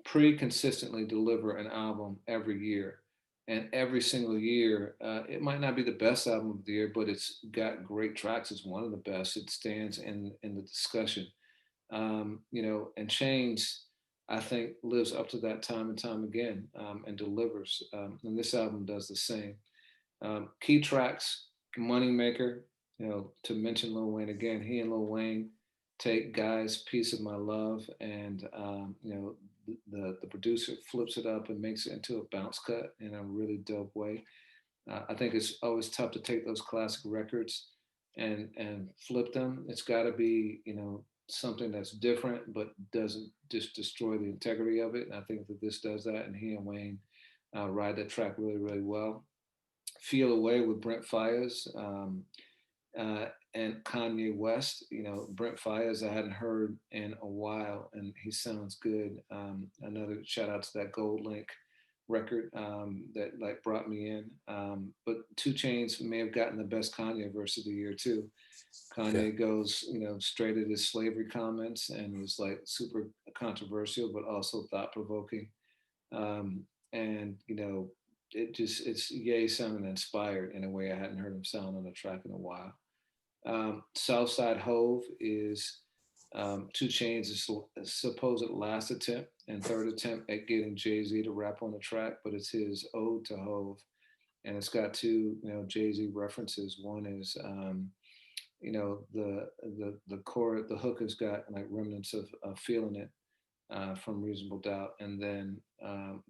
pretty consistently deliver an album every year. And every single year, it might not be the best album of the year, but it's got great tracks. It's one of the best. It stands in the discussion. And Chains, I think, lives up to that time and time again, and delivers. And this album does the same. Key tracks, Moneymaker, to mention Lil Wayne again, he and Lil Wayne take Guy's Piece of My Love, and the producer flips it up and makes it into a bounce cut in a really dope way. I think it's always tough to take those classic records and flip them. It's got to be something that's different but doesn't just destroy the integrity of it. And I think that this does that, and he and Wayne ride that track really, really well. Feel Away with Brent Fayez, and Kanye West. Brent Fayez I hadn't heard in a while, and he sounds good. Another shout out to that Gold Link record that like brought me in. But Two Chains may have gotten the best Kanye verse of the year too. Yeah. Kanye goes, straight at his slavery comments and was like super controversial, but also thought provoking. And it's Ye sounding inspired in a way I hadn't heard him sound on a track in a while. Southside Hove is Two Chains' supposed last attempt and third attempt at getting Jay-Z to rap on the track, but it's his ode to Hove, and it's got two Jay-Z references. One is the core, the hook has got like remnants of Feeling It from Reasonable Doubt, and then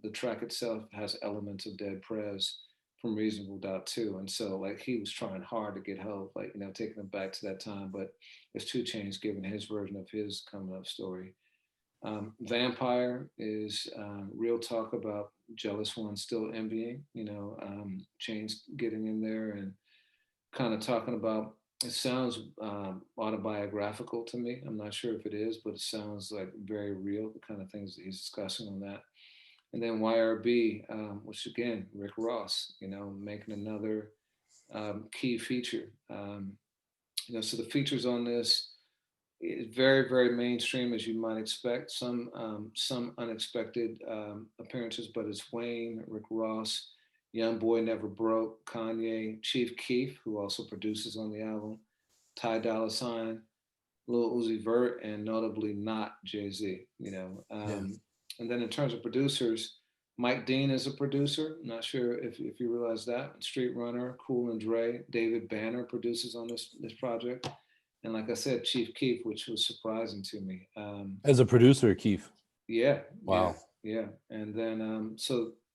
the track itself has elements of Dead Prez from Reasonable Doubt too. And so like he was trying hard to get Hove, like taking him back to that time, but it's Two Chains giving his version of his coming up story. Vampire is real talk about jealous ones still envying, Chains getting in there and kind of talking about, it sounds autobiographical to me. I'm not sure if it is, but it sounds like very real, the kind of things that he's discussing on that. And then YRB, which again, Rick Ross, making another key feature. So the features on this is very, very mainstream, as you might expect. Some unexpected appearances, but it's Wayne, Rick Ross, Young Boy Never Broke, Kanye, Chief Keef, who also produces on the album, Ty Dolla Sign, Lil Uzi Vert, and notably not Jay Z. Yeah. And then in terms of producers, Mike Dean is a producer. I'm not sure if you realize that. Street Runner, Cool and Dre, David Banner produces on this project, and like I said, Chief Keef, which was surprising to me. As a producer, Keith. Yeah, yeah, Wow. yeah. And then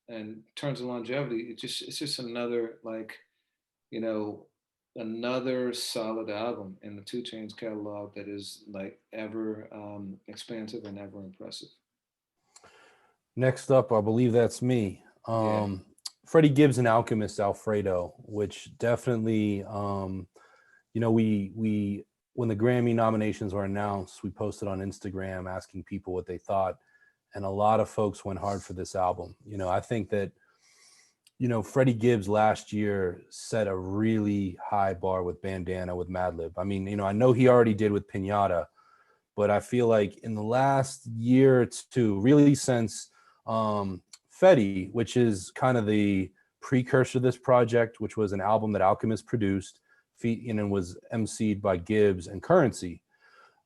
and in terms of longevity, it's just another you know another solid album in the Two Chainz catalog that is like ever expansive and ever impressive. Next up, I believe that's me. Yeah. Freddie Gibbs and Alchemist Alfredo, which definitely, we when the Grammy nominations were announced, we posted on Instagram asking people what they thought, and a lot of folks went hard for this album. I think that Freddie Gibbs last year set a really high bar with Bandana with Madlib. I mean, I know he already did with Pinata, but I feel like in the last year or two, really since Fetty, which is kind of the precursor to this project, which was an album that Alchemist produced, and was emceed by Gibbs and Currency.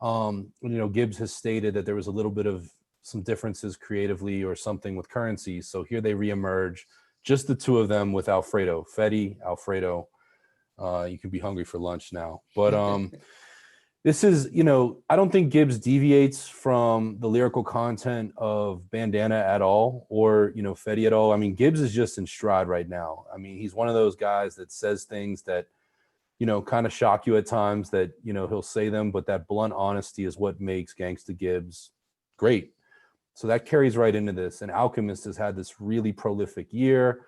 Gibbs has stated that there was a little bit of some differences creatively or something with Currency. So here they reemerge, just the two of them with Alfredo, Fetty, Alfredo. You can be hungry for lunch now. But this is, I don't think Gibbs deviates from the lyrical content of Bandana at all, or, Fetty at all. I mean, Gibbs is just in stride right now. I mean, he's one of those guys that says things that, kind of shock you at times, that, he'll say them, but that blunt honesty is what makes Gangsta Gibbs great. So that carries right into this. And Alchemist has had this really prolific year,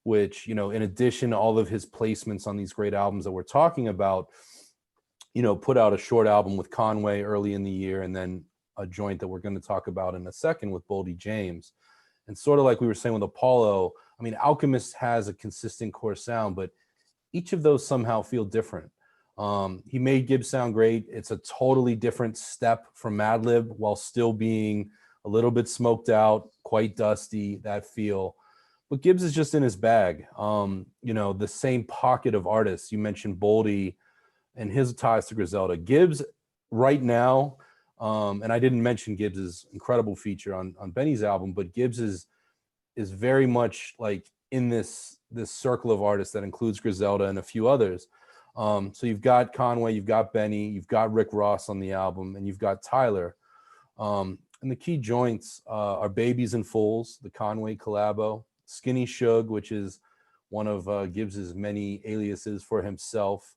which, in addition to all of his placements on these great albums that we're talking about, put out a short album with Conway early in the year, and then a joint that we're going to talk about in a second with Boldy James. And sort of like we were saying with Apollo, I mean, Alchemist has a consistent core sound, but each of those somehow feel different. He made Gibbs sound great. It's a totally different step from Madlib, while still being a little bit smoked out, quite dusty, that feel. But Gibbs is just in his bag. The same pocket of artists. You mentioned Boldy and his ties to Griselda. Gibbs right now, and I didn't mention Gibbs's incredible feature on Benny's album, but Gibbs is very much like in this circle of artists that includes Griselda and a few others. So you've got Conway, you've got Benny, you've got Rick Ross on the album, and you've got Tyler. And the key joints are Babies and Fools, the Conway collabo, Skinny Suge, which is one of Gibbs's many aliases for himself,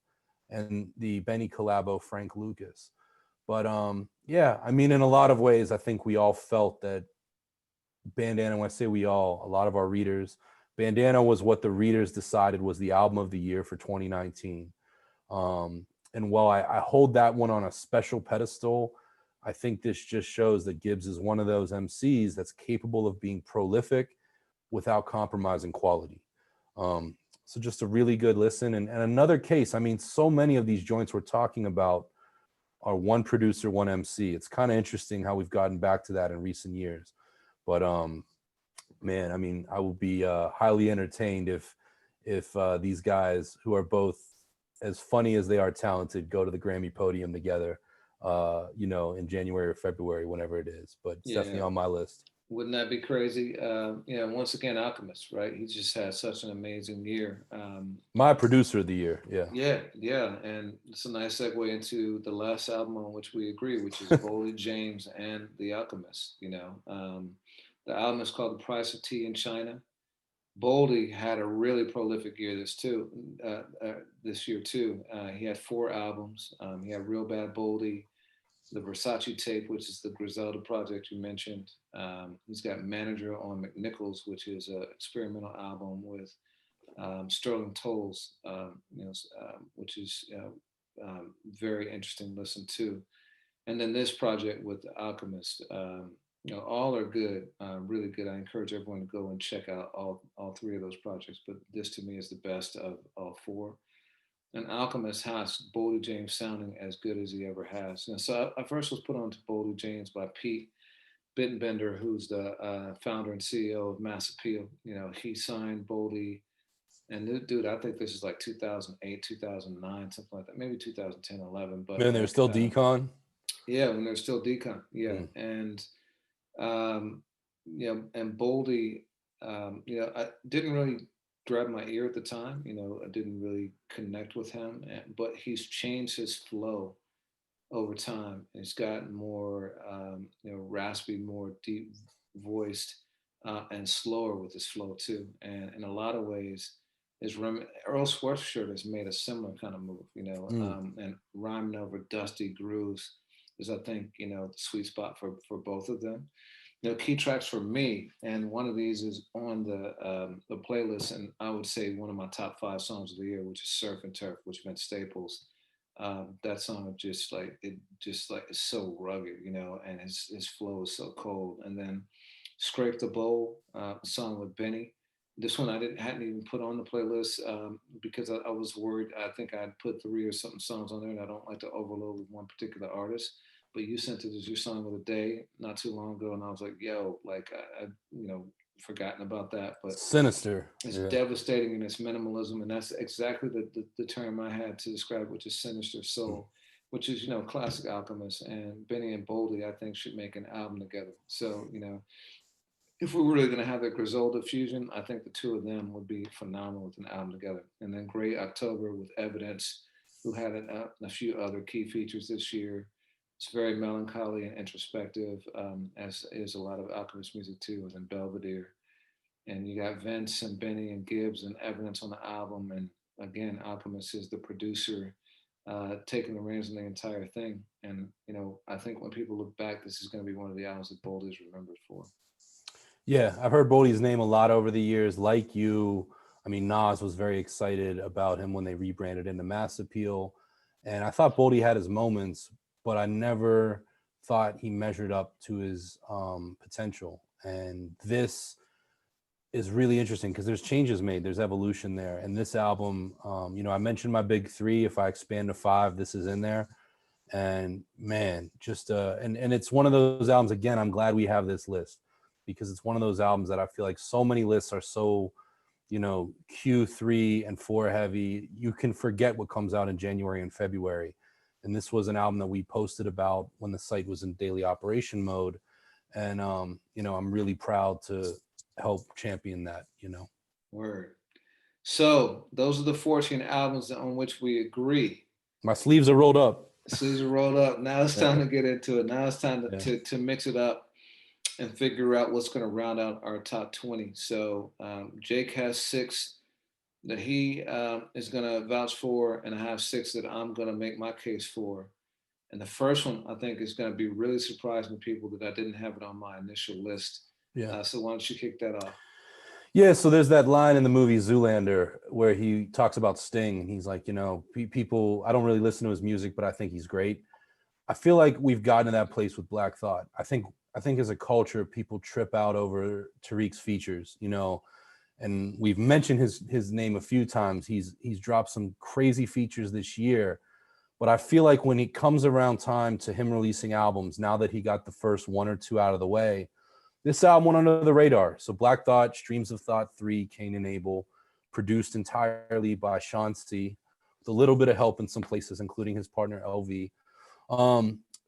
and the Benny collabo, Frank Lucas. But yeah, I mean, in a lot of ways, I think we all felt that Bandana, when I say we all, a lot of our readers, Bandana was what the readers decided was the album of the year for 2019. And while I hold that one on a special pedestal, I think this just shows that Gibbs is one of those MCs that's capable of being prolific without compromising quality. So just a really good listen. And another case, I mean, so many of these joints we're talking about are one producer, one MC. It's kind of interesting how we've gotten back to that in recent years. But man, I mean, I will be highly entertained if these guys, who are both as funny as they are talented, go to the Grammy podium together, in January or February, whenever it is. But it's definitely Yeah. on my list. Wouldn't that be crazy? Once again, Alchemist, right? He just had such an amazing year. My producer of the year, yeah. Yeah, yeah, and it's a nice segue into the last album on which we agree, which is Boldy James and The Alchemist. The album is called The Price of Tea in China. Boldy had a really prolific year this year too. He had 4 albums. He had Real Bad Boldy, the Versace tape, which is the Griselda project you mentioned. He's got Manager on McNichols, which is an experimental album with Sterling Tolls, which is very interesting to listen to. And then this project with the Alchemist, all are good, really good. I encourage everyone to go and check out all three of those projects, but this to me is the best of all four. And Alchemist has Boldy James sounding as good as he ever has. So I first was put on to Boldy James by Pete Bittenbender, who's the founder and CEO of Mass Appeal. He signed Boldy, and this dude, I think this is like 2008, 2009, something like that, maybe 2010, 11. But Man, they're like, still decon. yeah, when they're still decon, yeah, Mm. and and Boldy, I didn't really grab my ear at the time. I didn't really connect with him, but he's changed his flow over time. He's gotten more, raspy, more deep voiced, and slower with his flow too. And in a lot of ways, Earl Sweatshirt has made a similar kind of move, Mm. and rhyming over dusty grooves is, I think, the sweet spot for both of them. Key tracks for me, and one of these is on the playlist, and I would say one of my top 5 songs of the year, which is "Surf and Turf," which Vince Staples. That song just like is so rugged, and his flow is so cold. And then "Scrape the Bowl," song with Benny. This one I hadn't even put on the playlist, because I was worried. I think I'd put 3 or something songs on there, and I don't like to overload with one particular artist. But you sent it as your song of the day not too long ago, and I was like, yo, like I forgotten about that. But Sinister. it's Yeah. devastating in its minimalism, and that's exactly the term I had to describe, which is sinister Mm. soul, which is classic Alchemist. And Benny and Boldy, I think, should make an album together. So if we were really going to have that Griselda fusion, I think the two of them would be phenomenal with an album together. And then Great October with Evidence, who had a few other key features this year. It's very melancholy and introspective, as is a lot of Alchemist music too, and then Belvedere. And you got Vince and Benny and Gibbs and Evidence on the album. And again, Alchemist is the producer, taking the reins on the entire thing. And, I think when people look back, this is going to be one of the albums that Boldy is remembered for. Yeah, I've heard Bodie's name a lot over the years. Like you, I mean, Nas was very excited about him when they rebranded into Mass Appeal. And I thought Bodie had his moments, but I never thought he measured up to his potential. And this is really interesting because there's changes made, there's evolution there. And this album, I mentioned my big 3. If I expand to 5, this is in there. And man, just and it's one of those albums, again, I'm glad we have this list, because it's one of those albums that I feel like so many lists are so, Q3 and 4 heavy. You can forget what comes out in January and February. And this was an album that we posted about when the site was in daily operation mode. And, I'm really proud to help champion that. Word. So those are the 14 albums on which we agree. My sleeves are rolled up. Sleeves are rolled up. Now it's time to get into it. Now it's time to mix it up and figure out what's going to round out our top 20. So Jake has 6 that he is going to vouch for, and I have 6 that I'm going to make my case for. And the first one, I think, is going to be really surprising to people that I didn't have it on my initial list. Yeah. So why don't you kick that off? Yeah, so there's that line in the movie Zoolander where he talks about Sting, and he's like, people, I don't really listen to his music, but I think he's great. I feel like we've gotten to that place with Black Thought. I think as a culture, people trip out over Tariq's features, and we've mentioned his name a few times. He's dropped some crazy features this year, but I feel like when it comes around time to him releasing albums, now that he got the first 1 or 2 out of the way, this album went under the radar. So Black Thought, Streams of Thought 3, Cain and Abel, produced entirely by Sean C, with a little bit of help in some places, including his partner LV.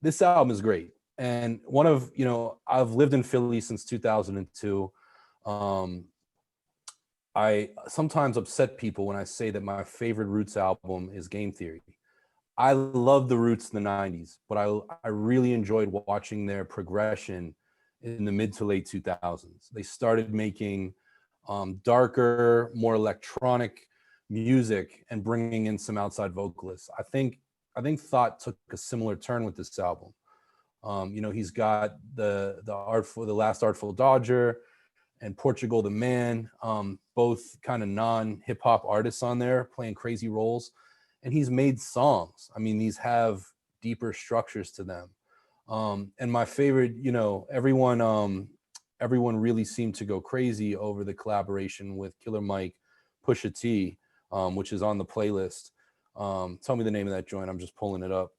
This album is great. And I've lived in Philly since 2002. I sometimes upset people when I say that my favorite Roots album is Game Theory. I love the Roots in the 90s, but I really enjoyed watching their progression in the mid to late 2000s. They started making darker, more electronic music and bringing in some outside vocalists. I think Thought took a similar turn with this album. He's got the Last Artful Dodger and Portugal the Man, both kind of non-hip hop artists on there playing crazy roles. And he's made songs. I mean, these have deeper structures to them. And my favorite, everyone really seemed to go crazy over the collaboration with Killer Mike, Pusha T, which is on the playlist. Tell me the name of that joint. I'm just pulling it up.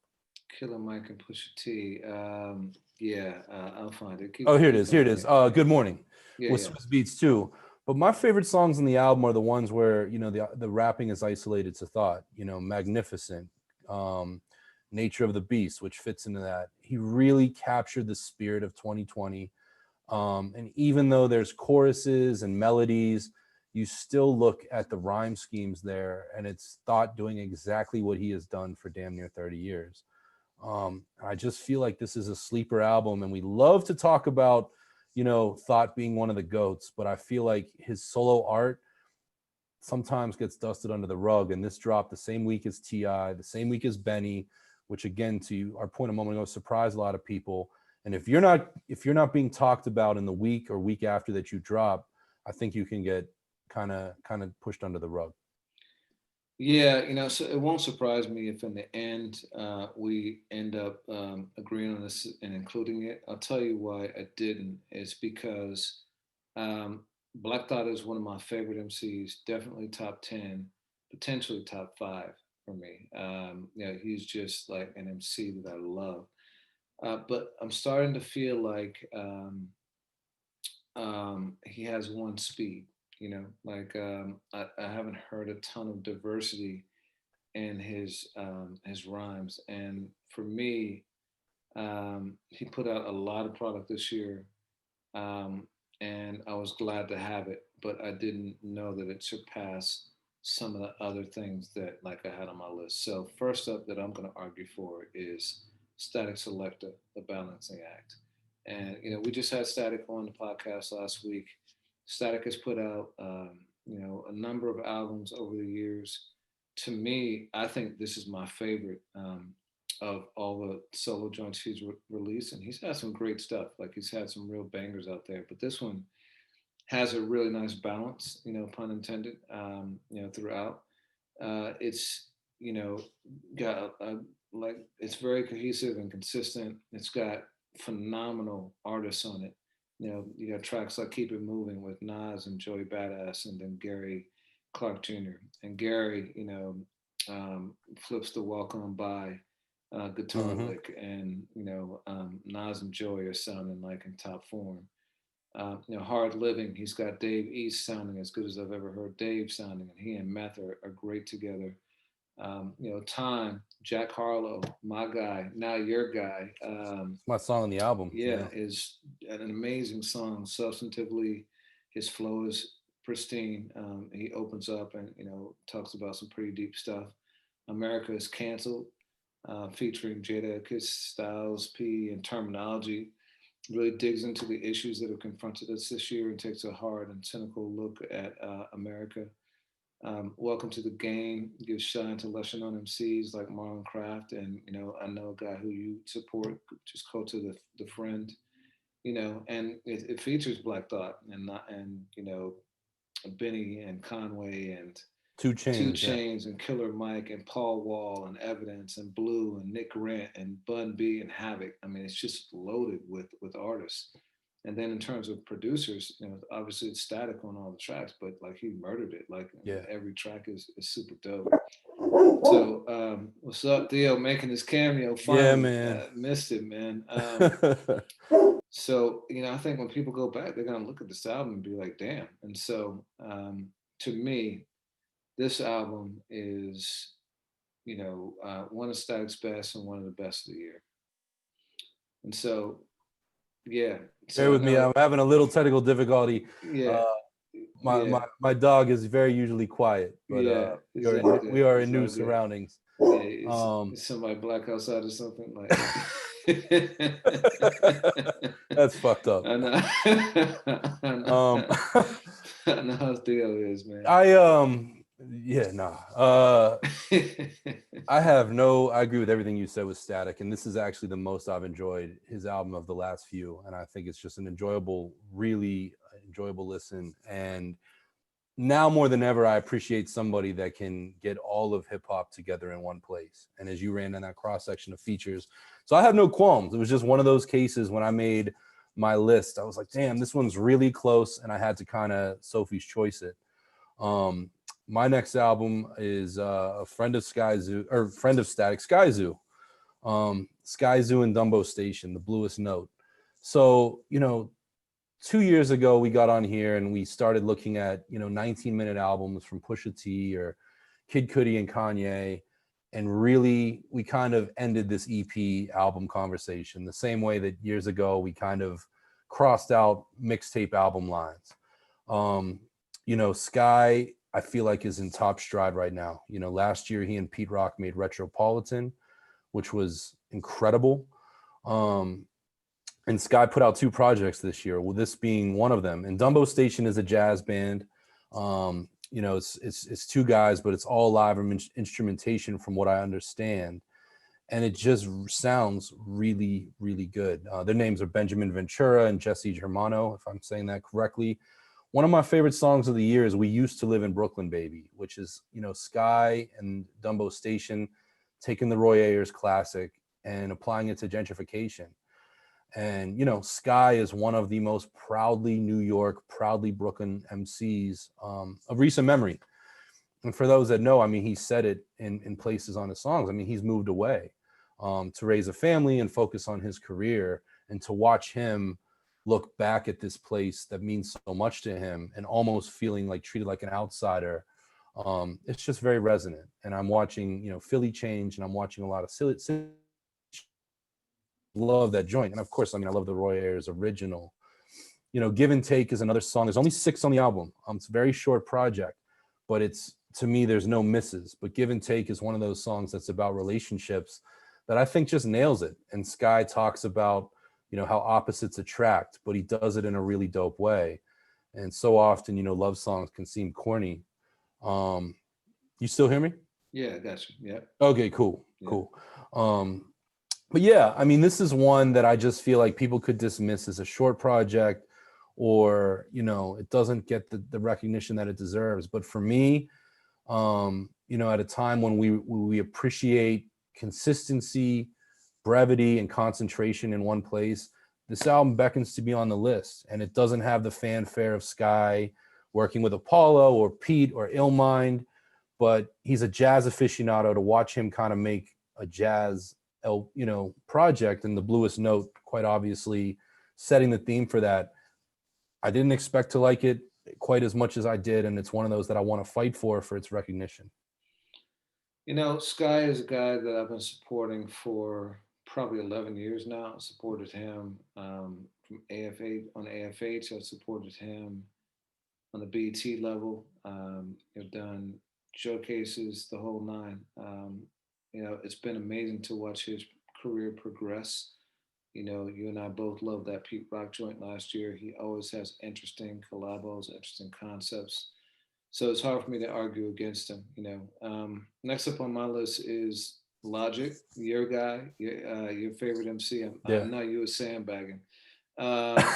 Killer Mike and Pusha T. I'll find it. Oh, here it is. Here it is. Good Morning with Yeah. Swiss Beats too. But my favorite songs on the album are the ones where the rapping is isolated to thought. Magnificent, Nature of the Beast, which fits into that. He really captured the spirit of 2020. And even though there's choruses and melodies, you still look at the rhyme schemes there, and it's Thought doing exactly what he has done for damn near 30 years. I just feel like this is a sleeper album, and we love to talk about, Thought being one of the GOATs, but I feel like his solo art sometimes gets dusted under the rug. And this dropped the same week as T.I., the same week as Benny, which again, to our point a moment ago, surprised a lot of people. And if you're not being talked about in the week or week after that you drop, I think you can get kind of pushed under the rug. Yeah, so it won't surprise me if in the end we end up agreeing on this and including it. I'll tell you why I didn't. It's because Black Thought is one of my favorite MCs, definitely top 10, potentially top 5 for me. He's just like an MC that I love. But I'm starting to feel like he has one speed. I haven't heard a ton of diversity in his rhymes, and for me, he put out a lot of product this year, and I was glad to have it, but I didn't know that it surpassed some of the other things that like I had on my list. So first up that I'm going to argue for is Static Selector, The Balancing Act. And we just had Static on the podcast last week. Static has put out a number of albums over the years. To me, I think this is my favorite of all the solo joints he's released, and he's had some great stuff. Like he's had some real bangers out there, but this one has a really nice balance, pun intended, throughout. It's got like it's very cohesive and consistent. It's got phenomenal artists on it. You got tracks like "Keep It Moving" with Nas and Joey Badass, and then Gary Clark Jr. And Gary, flips the "Walk On By" guitar lick, and Nas and Joey are sounding like in top form. Hard Living, he's got Dave East sounding as good as I've ever heard Dave sounding, and he and Meth are great together. Time, Jack Harlow, my guy, now your guy. My song on the album. Yeah, is an amazing song. Substantively, his flow is pristine. He opens up and talks about some pretty deep stuff. America is Canceled, featuring Jada Kiss, Styles P, and Terminology. Really digs into the issues that have confronted us this year and takes a hard and cynical look at America. Welcome to the Game gives shine to lesser known MCs like Marlon Craft, and I know a guy who you support, just Kota the Friend, and it features Black Thought and not and Benny and Conway and Two Chains and Killer Mike and Paul Wall and Evidence and Blue and Nick Grant and Bun B and Havoc. I mean, it's just loaded with artists. And then in terms of producers, obviously it's Static on all the tracks, but like he murdered it. Like every track is super dope. So what's up, Theo? Making his cameo finally. Yeah, man. Missed it, man. So I think when people go back, they're gonna look at this album and be like, damn. And so to me, this album is, one of Static's best and one of the best of the year. And so, yeah. Bear with me. I'm having a little technical difficulty. Yeah. My dog is very usually quiet, but we are in new surroundings. Yeah, is somebody black outside or something like. That's fucked up. I know. I know how Theo is, man. Yeah, nah. I agree with everything you said with Static, and this is actually the most I've enjoyed his album of the last few. And I think it's just an enjoyable, really enjoyable listen. And now more than ever, I appreciate somebody that can get all of hip hop together in one place. And as you ran in that cross section of features, so I have no qualms. It was just one of those cases when I made my list, I was like, damn, this one's really close. And I had to kind of Sophie's choice it. Um, my next album is a friend of Sky Zoo or friend of Static, Sky Zoo. Sky Zoo and Dumbo Station, The Bluest Note. So, 2 years ago we got on here and we started looking at 19-minute albums from Pusha T or Kid Cudi and Kanye, and really we kind of ended this EP album conversation the same way that years ago we kind of crossed out mixtape album lines. um Sky, I feel like, is in top stride right now. Last year he and Pete Rock made Retropolitan, which was incredible. um and Sky put out two projects this year, with this being one of them. And Dumbo Station is a jazz band. It's two guys, but it's all live instrumentation from what I understand. And it just sounds really, really good. Their names are Benjamin Ventura and Jesse Germano, if I'm saying that correctly. One of my favorite songs of the year is We Used to Live in Brooklyn, Baby, which is, Sky and Dumbo Station taking the Roy Ayers classic and applying it to gentrification. And, Sky is one of the most proudly New York, proudly Brooklyn MCs of recent memory. And for those that know, I mean, he said it in places on his songs. I mean, he's moved away to raise a family and focus on his career. And to watch him look back at this place that means so much to him and almost feeling like treated like an outsider, it's just very resonant. And I'm watching, Philly change, and I'm watching a lot of silly love that joint. And of course, I mean, I love the Roy Ayers original. Give and Take is another song. There's only 6 on the album. It's a very short project, but it's, to me, there's no misses. But Give and Take is one of those songs that's about relationships that I think just nails it. And Sky talks about, how opposites attract, but he does it in a really dope way. And so often, love songs can seem corny. You still hear me? Yeah, I got you. Yeah. Okay, cool, Yeah. cool. But yeah, I mean, this is one that I just feel like people could dismiss as a short project, or, it doesn't get the recognition that it deserves. But for me, at a time when we appreciate consistency, brevity, and concentration in one place, this album beckons to be on the list. And it doesn't have the fanfare of Sky working with Apollo or Pete or Illmind, but he's a jazz aficionado. To watch him kind of make a jazz project, and The Bluest Note, quite obviously setting the theme for that. I didn't expect to like it quite as much as I did, and it's one of those that I want to fight for its recognition. Sky is a guy that I've been supporting for probably 11 years now. I supported him from AFH on AFH. I supported him on the BT level. I've done showcases, the whole nine. It's been amazing to watch his career progress. You and I both loved that Pete Rock joint last year. He always has interesting collabos, interesting concepts. So it's hard for me to argue against him. Next up on my list is Logic, your guy, your favorite MC. I Yeah. know you were sandbagging. And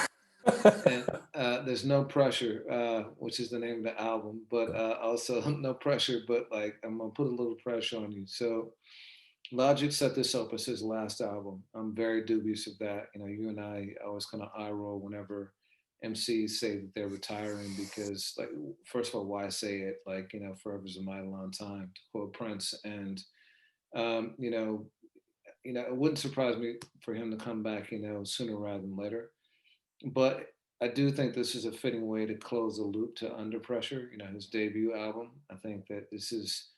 there's no pressure, which is the name of the album, but also no pressure. But like, I'm gonna put a little pressure on you. So Logic set this up as his last album. I'm very dubious of that. You and I always kind of eye roll whenever MCs say that they're retiring, because, like, first of all, why say it? Like, forever's a mighty long time, to quote Prince. And um, you know, it wouldn't surprise me for him to come back, sooner rather than later. But I do think this is a fitting way to close the loop to Under Pressure, his debut album. I think that this is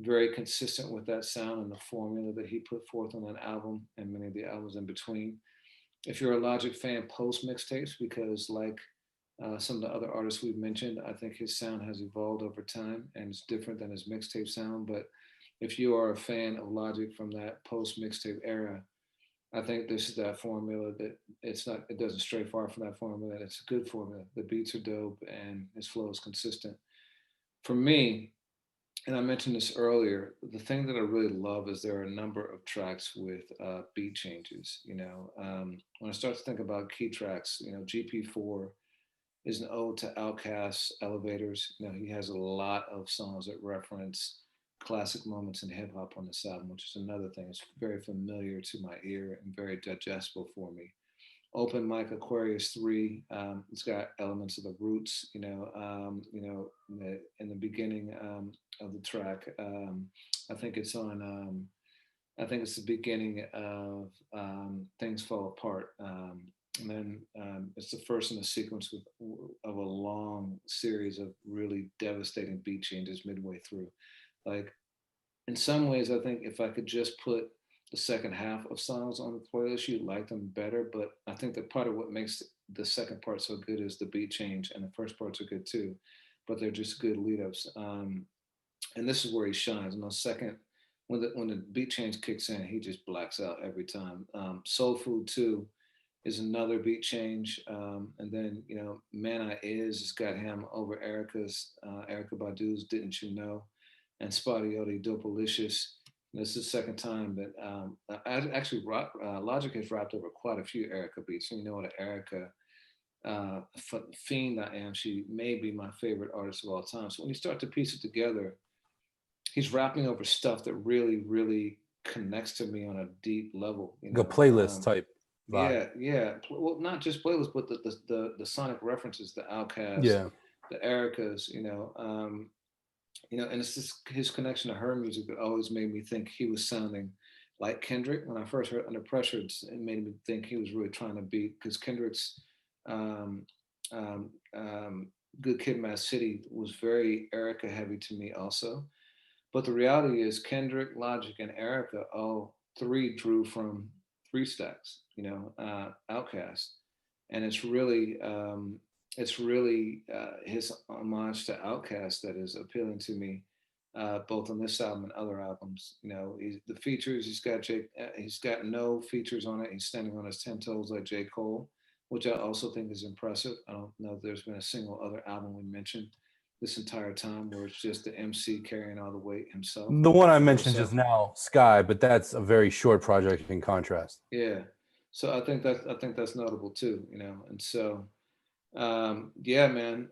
very consistent with that sound and the formula that he put forth on that album and many of the albums in between. If you're a Logic fan, post mixtapes, because like some of the other artists we've mentioned, I think his sound has evolved over time and it's different than his mixtape sound. But if you are a fan of Logic from that post mixtape era, I think this is that formula that it doesn't stray far from that formula. It's a good formula. The beats are dope and his flow is consistent. For me, and I mentioned this earlier, the thing that I really love is there are a number of tracks with beat changes. When I start to think about key tracks, GP4 is an ode to Outkast's Elevators. He has a lot of songs that reference classic moments in hip hop on this album, which is another thing. It's very familiar to my ear and very digestible for me. Open Mic Aquarius 3. It's got elements of the Roots, in the beginning of the track. I think it's on. I think it's the beginning of Things Fall Apart. And then it's the first in a sequence of a long series of really devastating beat changes midway through. Like, in some ways, I think if I could just put the second half of songs on the playlist, you'd like them better. But I think that part of what makes the second part so good is the beat change, and the first parts are good too, but they're just good lead ups. And this is where he shines. In the second, when the beat change kicks in, he just blacks out every time. Soul Food 2 is another beat change. And then, Man I Is has got him over Erica Badu's Didn't You Know, and Spotty Dopalicious. This is the second time that Logic has rapped over quite a few Erica beats. And you know what, Erica fiend I am. She may be my favorite artist of all time. So when you start to piece it together, he's rapping over stuff that really, really connects to me on a deep level. The playlist type vibe. Yeah, yeah. Well, not just playlists, but the sonic references, the Outkast, Yeah. the Ericas. And it's just his connection to her music that always made me think he was sounding like Kendrick. When I first heard Under Pressure, it made me think he was really trying to beat, because Kendrick's um, um, Good Kid, Mad City was very Erica heavy to me also. But the reality is Kendrick, Logic, and Erica all three drew from Three Stacks, Outkast, and it's really his homage to Outkast that is appealing to me, both on this album and other albums. The features he's got no features on it. He's standing on his 10 toes like J. Cole, which I also think is impressive. I don't know if there's been a single other album we mentioned this entire time where it's just the MC carrying all the weight himself The one I or mentioned just herself. now, Sky, but that's a very short project in contrast. Yeah. So I think that's notable too, And so yeah, man,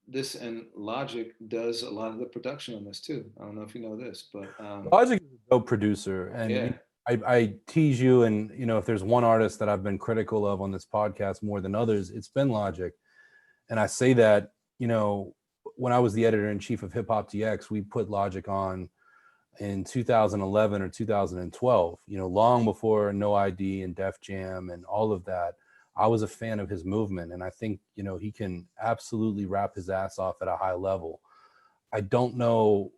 this and Logic does a lot of the production on this too. I don't know if you know this, but Logic is a dope producer, and yeah, I tease you, and if there's one artist that I've been critical of on this podcast more than others, it's been Logic, and I say that when I was the editor in chief of Hip Hop DX, we put Logic on in 2011 or 2012. Long before No ID and Def Jam and all of that. I was a fan of his movement, and I think he can absolutely rap his ass off at a high level. I don't know,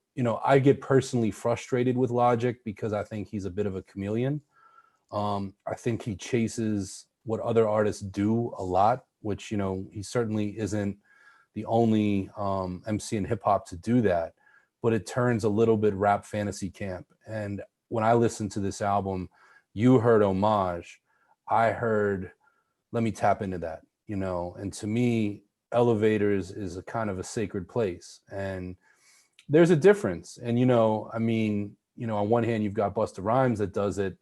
I get personally frustrated with Logic because I think he's a bit of a chameleon. I think he chases what other artists do a lot, which, he certainly isn't the only MC in hip hop to do that, but it turns a little bit rap fantasy camp. And when I listened to this album, you heard Homage, I heard, let me tap into that, and to me, Elevators is a kind of a sacred place. And there's a difference. And, on one hand, you've got Busta Rhymes that does it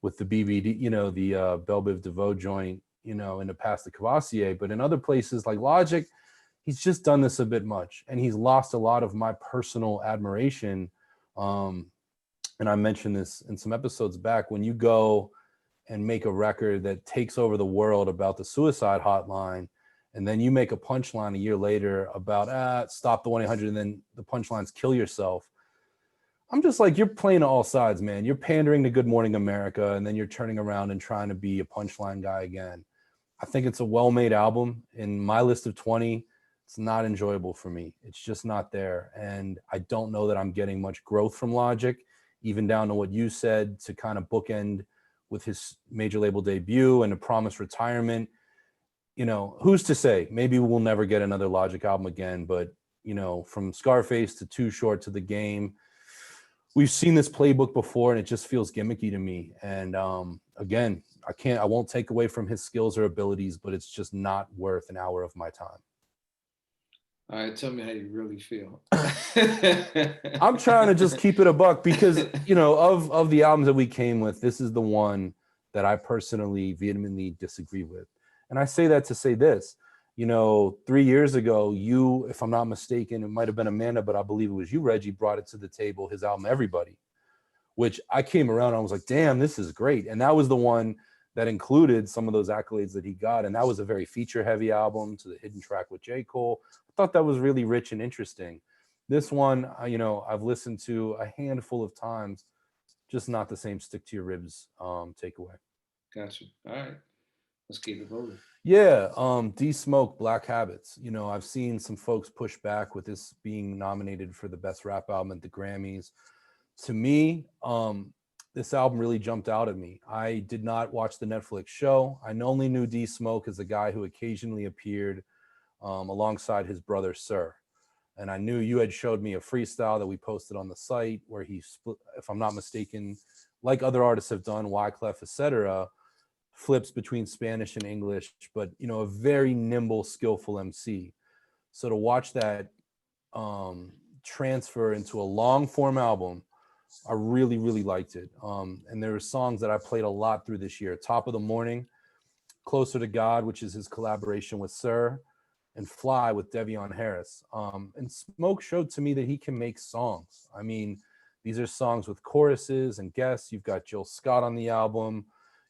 with the BBD, the Belle Biv DeVoe joint, in the past the Cavassier, but in other places like Logic, he's just done this a bit much, and he's lost a lot of my personal admiration. And I mentioned this in some episodes back, when you go and make a record that takes over the world about the suicide hotline, and then you make a punchline a year later about stop the 1-800, and then the punchlines kill yourself. I'm just like, you're playing all sides, man. You're pandering to Good Morning America, and then you're turning around and trying to be a punchline guy again. I think it's a well-made album. In my list of 20, it's not enjoyable for me. It's just not there. And I don't know that I'm getting much growth from Logic, even down to what you said, to kind of bookend with his major label debut and a promised retirement. Who's to say? Maybe we'll never get another Logic album again, but from Scarface to Too Short to The Game, we've seen this playbook before, and it just feels gimmicky to me. And again, I won't take away from his skills or abilities, but it's just not worth an hour of my time. All right, tell me how you really feel. I'm trying to just keep it a buck because, of the albums that we came with, this is the one that I personally vehemently disagree with. And I say that to say this, 3 years ago, you, if I'm not mistaken, it might have been Amanda, but I believe it was you, Reggie, brought it to the table, his album, Everybody, which I came around and I was like, damn, this is great. And that was the one that included some of those accolades that he got. And that was a very feature heavy album, to the hidden track with J. Cole. I thought that was really rich and interesting. This one, I've listened to a handful of times, just not the same stick to your ribs takeaway. Gotcha. All right, let's keep it moving. Yeah, D Smoke, Black Habits. I've seen some folks push back with this being nominated for the best rap album at the Grammys. To me, this album really jumped out at me. I did not watch the Netflix show. I only knew D Smoke as a guy who occasionally appeared alongside his brother Sir. And I knew you had showed me a freestyle that we posted on the site where he split, if I'm not mistaken, like other artists have done, Wyclef, etc., flips between Spanish and English, but a very nimble, skillful MC. So to watch that transfer into a long form album, I really, really liked it. And there were songs that I played a lot through this year. Top of the Morning, Closer to God, which is his collaboration with Sir, and Fly with Devion Harris. And Smoke showed to me that he can make songs. I mean, these are songs with choruses and guests. You've got Jill Scott on the album.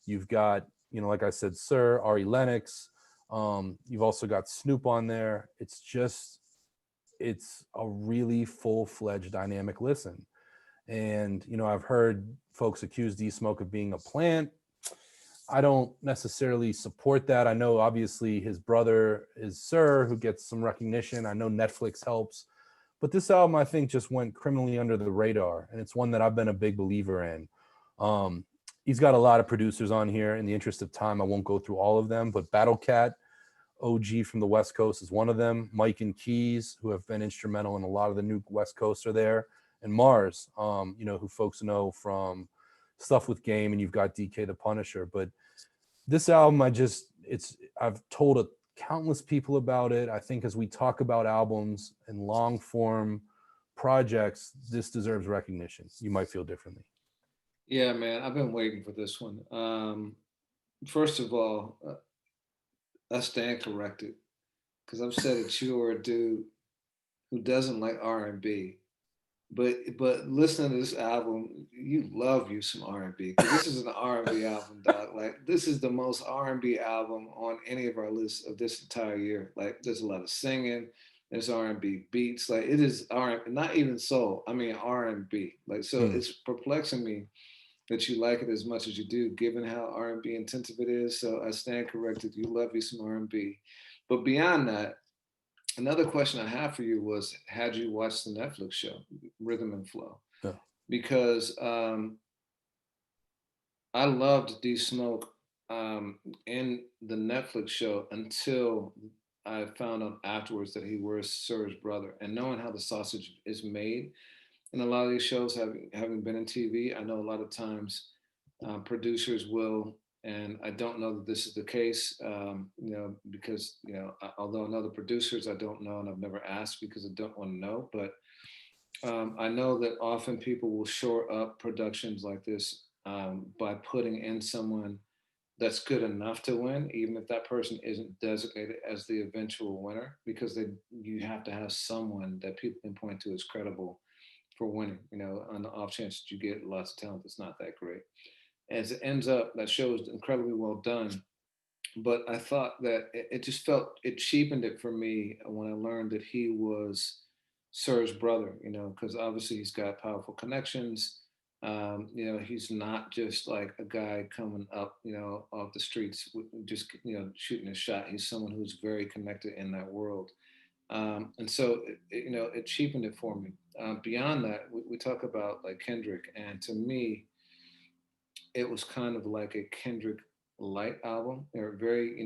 You've got, like I said, Sir, Ari Lennox. You've also got Snoop on there. It's a really full-fledged dynamic listen. And, I've heard folks accuse D Smoke of being a plant. I don't necessarily support that. I know obviously his brother is Sir, who gets some recognition. I know Netflix helps. But this album, I think, just went criminally under the radar. And it's one that I've been a big believer in. He's got a lot of producers on here. In the interest of time, I won't go through all of them. But Battle Cat, OG from the West Coast, is one of them. Mike and Keys, who have been instrumental in a lot of the new West Coast, are there. And Mars, who folks know from stuff with Game, and you've got DK the Punisher. But this album, I've told countless people about it. I think as we talk about albums and long form projects, this deserves recognition. You might feel differently. Yeah, man, I've been waiting for this one. First of all, I stand corrected because I've said that you are a dude who doesn't like R&B, but listening to this album, you love you some R&B because this is an R&B album, dog. Like this is the most R&B album on any of our lists of this entire year. Like there's a lot of singing, there's R&B beats. Like it is R, not even soul. I mean R&B. Like so, it's perplexing me that you like it as much as you do, given how R&B intensive it is. So I stand corrected. You love you some R&B, but beyond that, another question I have for you was, had you watched the Netflix show Rhythm and Flow? Yeah. Because I loved D Smoke in the Netflix show until I found out afterwards that he was Sir's brother. And knowing how the sausage is made in a lot of these shows, having been in TV, I know a lot of times producers will, and I don't know that this is the case, because although I know the producers, I don't know, and I've never asked because I don't want to know. But I know that often people will shore up productions like this by putting in someone that's good enough to win, even if that person isn't designated as the eventual winner, because you have to have someone that people can point to as credible for winning. On the off chance that you get lots of talent that's not that great. As it ends up, that show is incredibly well done. But I thought that it just felt it cheapened it for me when I learned that he was Sir's brother. Because obviously he's got powerful connections. He's not just like a guy coming up, off the streets, just shooting a shot. He's someone who's very connected in that world. And so, it cheapened it for me. Beyond that, we talk about like Kendrick, and to me, it was kind of like a Kendrick light album. They're very,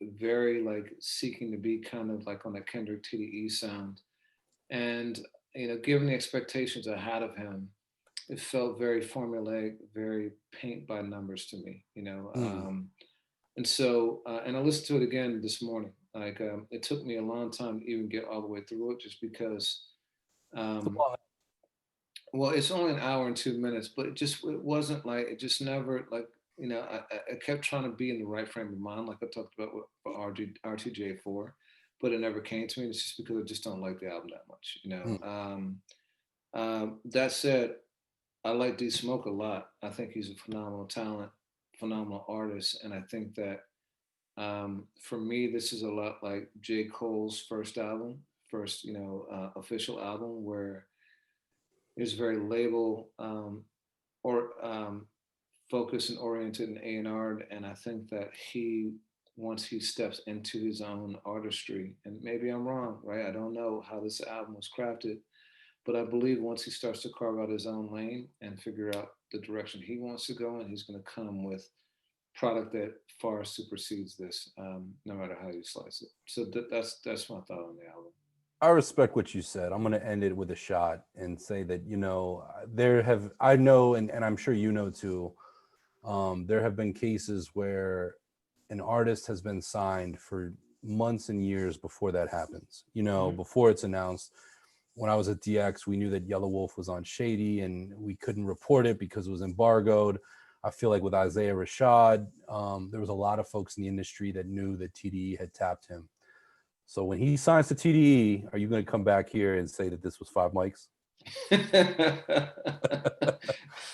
very like seeking to be kind of like on a Kendrick TDE sound. And given the expectations I had of him, it felt very formulaic, very paint by numbers to me. Mm. And so, and I listened to it again this morning, Like it took me a long time to even get all the way through it, just because. Um, Well, well, it's only an hour and 2 minutes, but it wasn't like it just never like I kept trying to be in the right frame of mind, like I talked about for R2J4, but it never came to me. It's just because I just don't like the album that much, you know. mm, That said, I like D Smoke a lot. I think he's a phenomenal talent, phenomenal artist, and I think that for me, this is a lot like J. Cole's first album, first official album, where it was very label or focused and oriented and A&R, and I think that he once he steps into his own artistry, and maybe I'm wrong, right? I don't know how this album was crafted, but I believe once he starts to carve out his own lane and figure out the direction he wants to go in, he's going to come with product that far supersedes this, no matter how you slice it. So that's my thought on the album. I respect what you said. I'm going to end it with a shot and say that, there have, I know, and I'm sure you know too, there have been cases where an artist has been signed for months and years before that happens, Mm-hmm. before it's announced. When I was at DX, we knew that Yellow Wolf was on Shady and we couldn't report it because it was embargoed. I feel like with Isaiah Rashad, there was a lot of folks in the industry that knew that TDE had tapped him. So when he signs to TDE, are you going to come back here and say that this was Five Mics?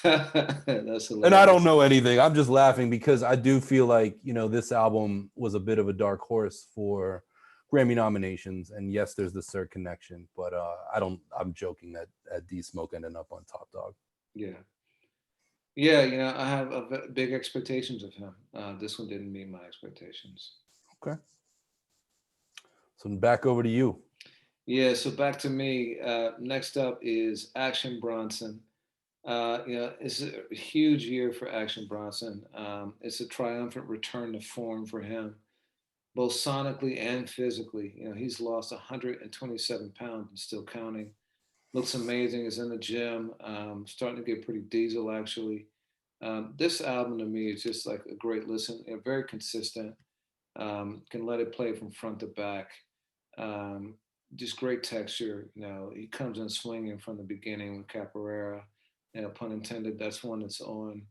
That's And I don't hilarious. know anything. I'm just laughing because I do feel like, this album was a bit of a dark horse for Grammy nominations. And yes, there's the Sir connection, but I'm joking that D Smoke ended up on Top Dog. Yeah. Yeah, I have big expectations of him. This one didn't meet my expectations. Okay. So back over to you. Yeah, so back to me. Next up is Action Bronson. It's a huge year for Action Bronson. It's a triumphant return to form for him, both sonically and physically. He's lost 127 pounds and still counting. Looks amazing. Is in the gym. Starting to get pretty diesel actually. This album to me is just like a great listen. Very consistent. Can let it play from front to back. Um, just great texture. He comes in swinging from the beginning with Capoeira. Pun intended. That's one that's on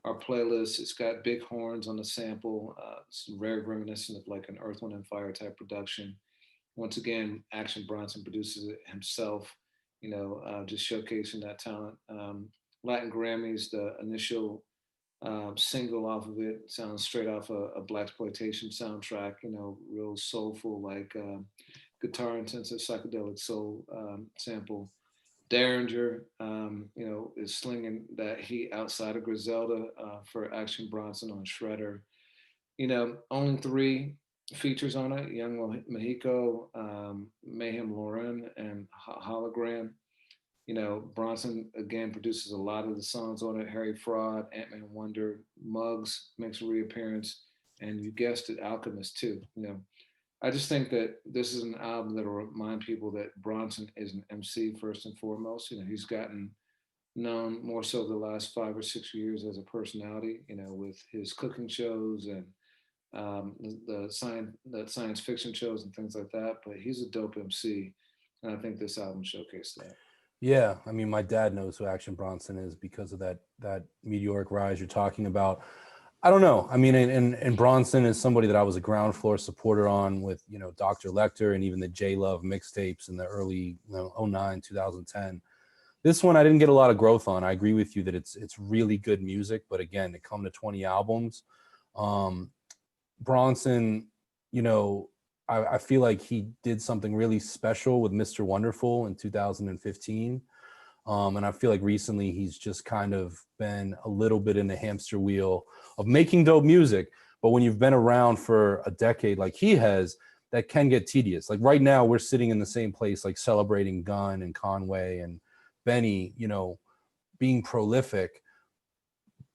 our playlist. It's got big horns on the sample. It's very reminiscent of like an Earth, Wind, and Fire type production. Once again, Action Bronson produces it himself. Just showcasing that talent. Latin Grammys, the initial single off of it sounds straight off a black exploitation soundtrack. Real soulful, like guitar intensive psychedelic soul sample. Derringer, is slinging that heat outside of Griselda for Action Bronson on Shredder. Only three features on it: Young Mexico, Mayhem Lauren, and Hologram. Bronson again produces a lot of the songs on it. Harry Fraud, Ant-Man Wonder, Muggs makes a reappearance, and you guessed it, Alchemist too. I just think that this is an album that'll remind people that Bronson is an MC first and foremost. He's gotten known more so the last 5 or 6 years as a personality. With his cooking shows and the science fiction shows and things like that. But he's a dope MC, and I think this album showcased that. Yeah, I mean, my dad knows who Action Bronson is because of that meteoric rise you're talking about. I don't know. I mean, and Bronson is somebody that I was a ground floor supporter on with, Dr. Lecter and even the J Love mixtapes in the early 09, 2010. This one I didn't get a lot of growth on. I agree with you that it's really good music, but again, to come to 20 albums, Bronson, I feel like he did something really special with Mr. Wonderful in 2015. And I feel like recently he's just kind of been a little bit in the hamster wheel of making dope music. But when you've been around for a decade like he has, that can get tedious. Like right now, we're sitting in the same place, like celebrating Gunn and Conway and Benny, being prolific.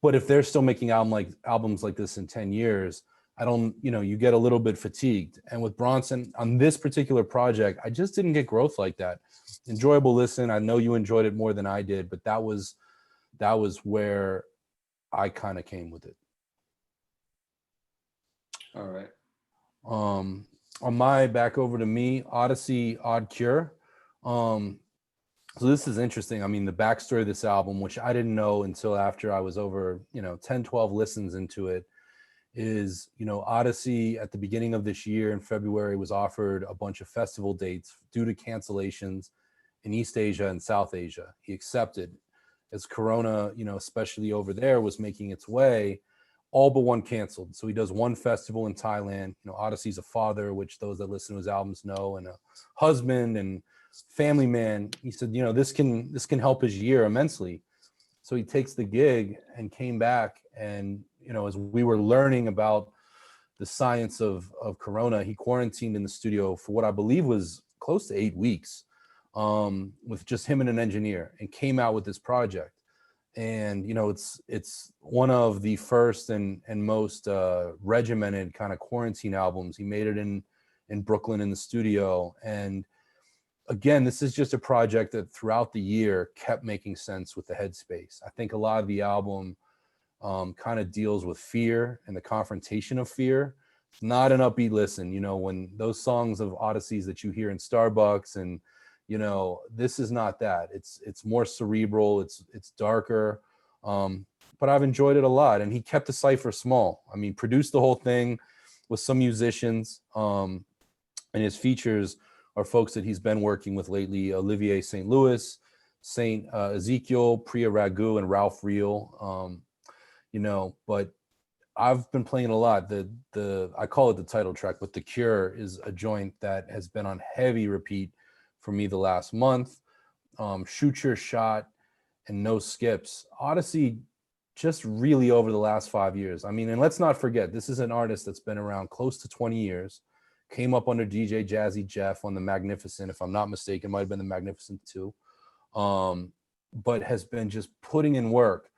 But if they're still making albums like this in 10 years, I don't, you get a little bit fatigued. And with Bronson on this particular project, I just didn't get growth like that. Enjoyable listen. I know you enjoyed it more than I did, but that was where I kind of came with it. All right. On my back over to me, Odyssey, Odd Cure. Um, so this is interesting. I mean, the backstory of this album, which I didn't know until after I was over, 10, 12 listens into it, is, Odyssey at the beginning of this year in February was offered a bunch of festival dates due to cancellations in East Asia and South Asia. He accepted as Corona, especially over there, was making its way. All but one canceled. So he does one festival in Thailand. Odyssey's a father, which those that listen to his albums know, and a husband and family man. He said, this can help his year immensely. So he takes the gig and came back, and as we were learning about the science of Corona, he quarantined in the studio for what I believe was close to 8 weeks, with just him and an engineer, and came out with this project. And it's one of the first and most regimented kind of quarantine albums. He made it in Brooklyn in the studio. And again, this is just a project that throughout the year kept making sense with the headspace. I think a lot of the album kind of deals with fear and the confrontation of fear. It's not an upbeat listen. When those songs of Odysseys that you hear in Starbucks, and this is not that. It's more cerebral. It's darker. But I've enjoyed it a lot. And he kept the cipher small. I mean, produced the whole thing with some musicians. And his features are folks that he's been working with lately: Olivier St. Louis, Saint Ezekiel, Priya Ragu, and Ralph Reel. But I've been playing a lot. I call it the title track, but The Cure is a joint that has been on heavy repeat for me the last month. Shoot Your Shot and No Skips. Odyssey, just really over the last 5 years. I mean, and let's not forget, this is an artist that's been around close to 20 years. Came up under DJ Jazzy Jeff on the Magnificent, if I'm not mistaken, might have been the Magnificent 2. But has been just putting in work.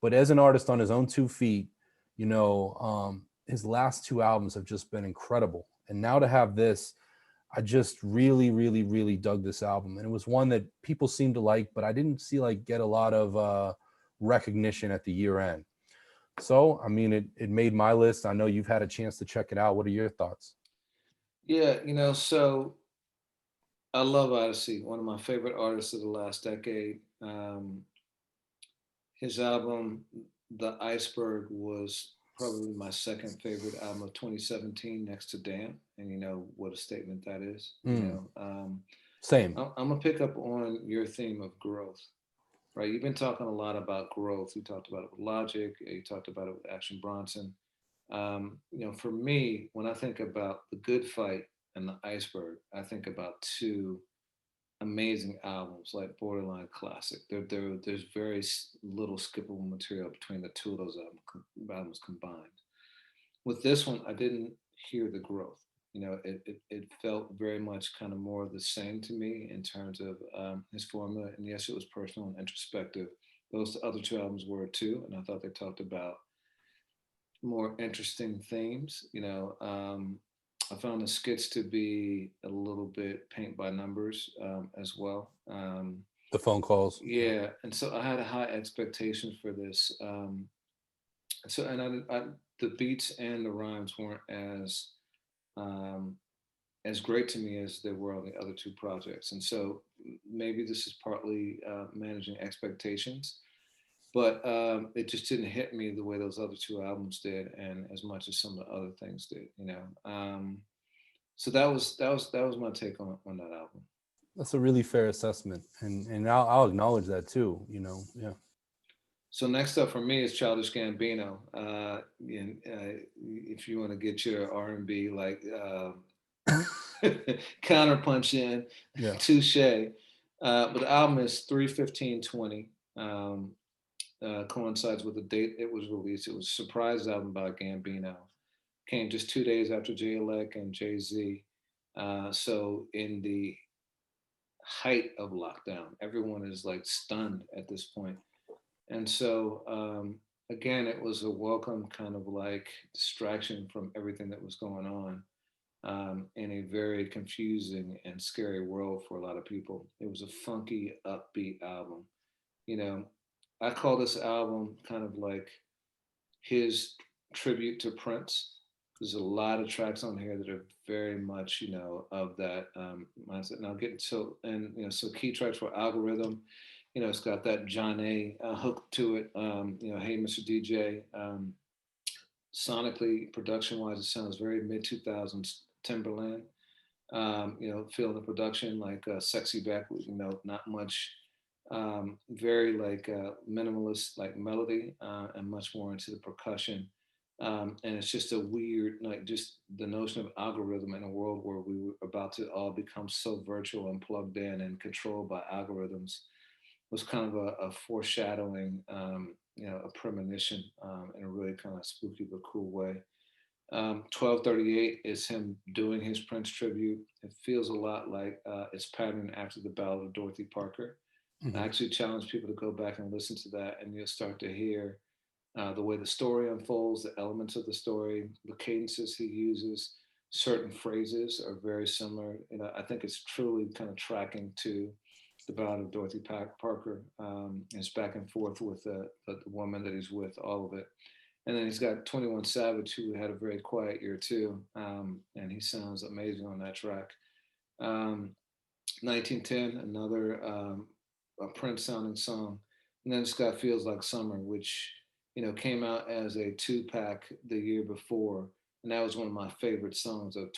But as an artist on his own 2 feet, his last 2 albums have just been incredible. And now to have this, I just really, really, really dug this album. And it was one that people seemed to like, but I didn't see get a lot of recognition at the year end. So, I mean, it made my list. I know you've had a chance to check it out. What are your thoughts? Yeah, so I love Odyssey, one of my favorite artists of the last decade. His album, The Iceberg, was probably my second favorite album of 2017, next to Damn. And what a statement that is. Same. I'm gonna pick up on your theme of growth, right? You've been talking a lot about growth. You talked about it with Logic. You talked about it with Action Bronson. For me, when I think about The Good Fight and The Iceberg, I think about two amazing albums, like borderline classic. There's very little skippable material between the two of those albums combined. With this one, I didn't hear the growth. It felt very much kind of more of the same to me in terms of his formula. And yes, it was personal and introspective. Those other two albums were too, and I thought they talked about more interesting themes. I found the skits to be a little bit paint by numbers as well. The phone calls. Yeah, and so I had a high expectation for this. The beats and the rhymes weren't um, as great to me as they were on the other two projects, and so maybe this is partly managing expectations, but it just didn't hit me the way those other two albums did, and as much as some of the other things did. So that was my take on that album. That's a really fair assessment, and I'll acknowledge that too. Yeah. So next up for me is Childish Gambino. If you want to get your R&B counterpunch in, Yeah. touche. But the album is 3/15/20. Coincides with the date it was released. It was a surprise album by Gambino. Came just 2 days after J-Elec and Jay-Z. So in the height of lockdown, everyone is stunned at this point. And so again, it was a welcome kind of distraction from everything that was going on in a very confusing and scary world for a lot of people. It was a funky, upbeat album. You know, I call this album kind of like his tribute to Prince. There's a lot of tracks on here that are very much, of that mindset. And I'll get so, and so key tracks for Algorithm. It's got that John A hook to it. Hey Mr. DJ. Sonically, production wise, it sounds very mid 2000s Timberland. Feeling the production like Sexy Back, not much, very like minimalist like melody, and much more into the percussion. And it's just a weird, like just the notion of algorithm in a world where we were about to all become so virtual and plugged in and controlled by algorithms was kind of a foreshadowing, a premonition, in a really kind of spooky but cool way. 1238 is him doing his Prince tribute. It feels a lot like it's patterned after the Ballad of Dorothy Parker. I Hmm. actually challenge people to go back and listen to that, and you'll start to hear the way the story unfolds, the elements of the story, the cadences he uses. Certain phrases are very similar. I think it's truly kind of tracking to the Ballad of Dorothy Parker. It's back and forth with the woman that he's with, all of it. And then he's got 21 Savage, who had a very quiet year too, and he sounds amazing on that track. Um, 1910, another a Prince sounding song. And then it's got Feels Like Summer, which came out as a 2-pack the year before, and that was one of my favorite songs of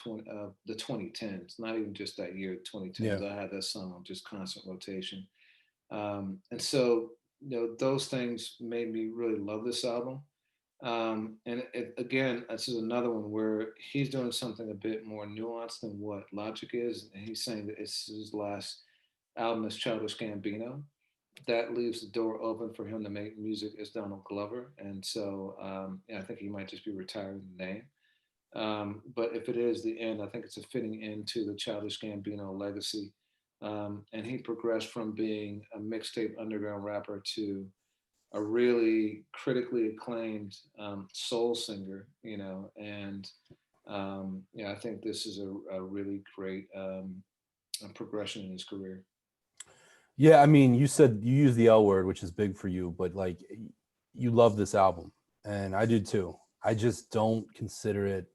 the 2010s. Not even just that year, 2010s. Yeah. I had that song on just constant rotation, and so those things made me really love this album. And again, this is another one where he's doing something a bit more nuanced than what Logic is. And he's saying that it's his last album as Childish Gambino. That leaves the door open for him to make music as Donald Glover. And so yeah, I think he might just be retiring the name. But if it is the end, I think it's a fitting end to the Childish Gambino legacy. And he progressed from being a mixtape underground rapper to a really critically acclaimed soul singer, and yeah, I think this is a really great progression in his career. Yeah, I mean, you said you use the L word, which is big for you, but like you love this album, and I do too. I just don't consider it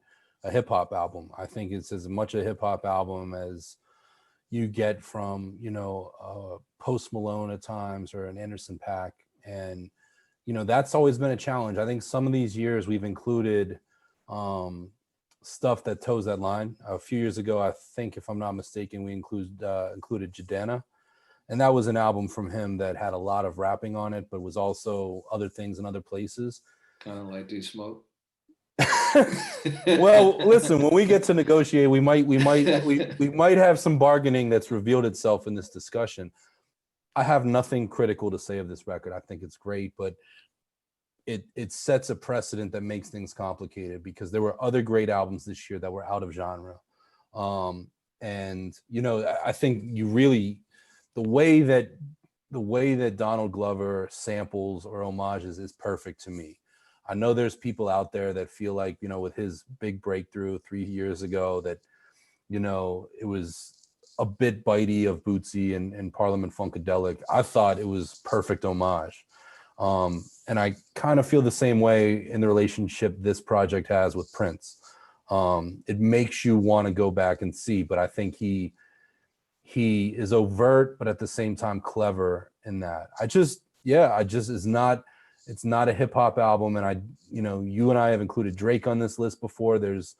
a hip hop album. I think it's as much a hip hop album as you get from, Post Malone at times or an Anderson Paak. And, that's always been a challenge. I think some of these years we've included stuff that toes that line. A few years ago, I think, if I'm not mistaken, we included Jadana. And that was an album from him that had a lot of rapping on it, but was also other things in other places. Kind of like Do Smoke. Well, listen, when we get to negotiate, we might have some bargaining that's revealed itself in this discussion. I have nothing critical to say of this record. I think it's great, but it sets a precedent that makes things complicated because there were other great albums this year that were out of genre. And I think you really the way that Donald Glover samples or homages is perfect to me. I know there's people out there that feel like, with his big breakthrough 3 years ago that, it was a bit bitey of Bootsy and Parliament Funkadelic. I thought it was perfect homage. And I kind of feel the same way in the relationship this project has with Prince. It makes you want to go back and see, but I think he is overt, but at the same time clever in that. It's not a hip hop album. And you and I have included Drake on this list before. There's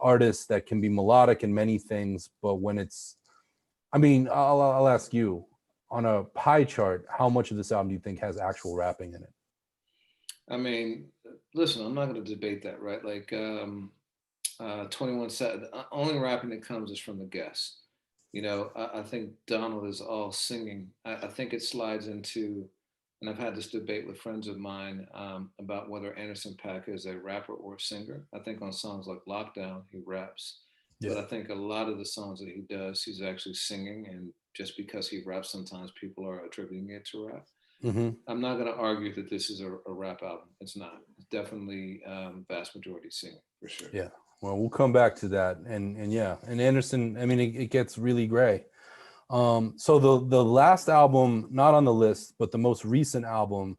artists that can be melodic in many things, but when I'll ask you, on a pie chart, how much of this album do you think has actual rapping in it? I mean, listen, I'm not going to debate that, right? Like 21 said, the only rapping that comes is from the guests. I think Donald is all singing. I think it slides into, and I've had this debate with friends of mine about whether Anderson Paak is a rapper or a singer. I think on songs like Lockdown, he raps. But Yeah. I think a lot of the songs that he does, he's actually singing. And just because he raps, sometimes people are attributing it to rap. Mm-hmm. I'm not going to argue that this is a rap album. It's not. It's definitely vast majority singing for sure. Yeah. Well, we'll come back to that. And yeah, and Anderson, it gets really gray. So the last album, not on the list, but the most recent album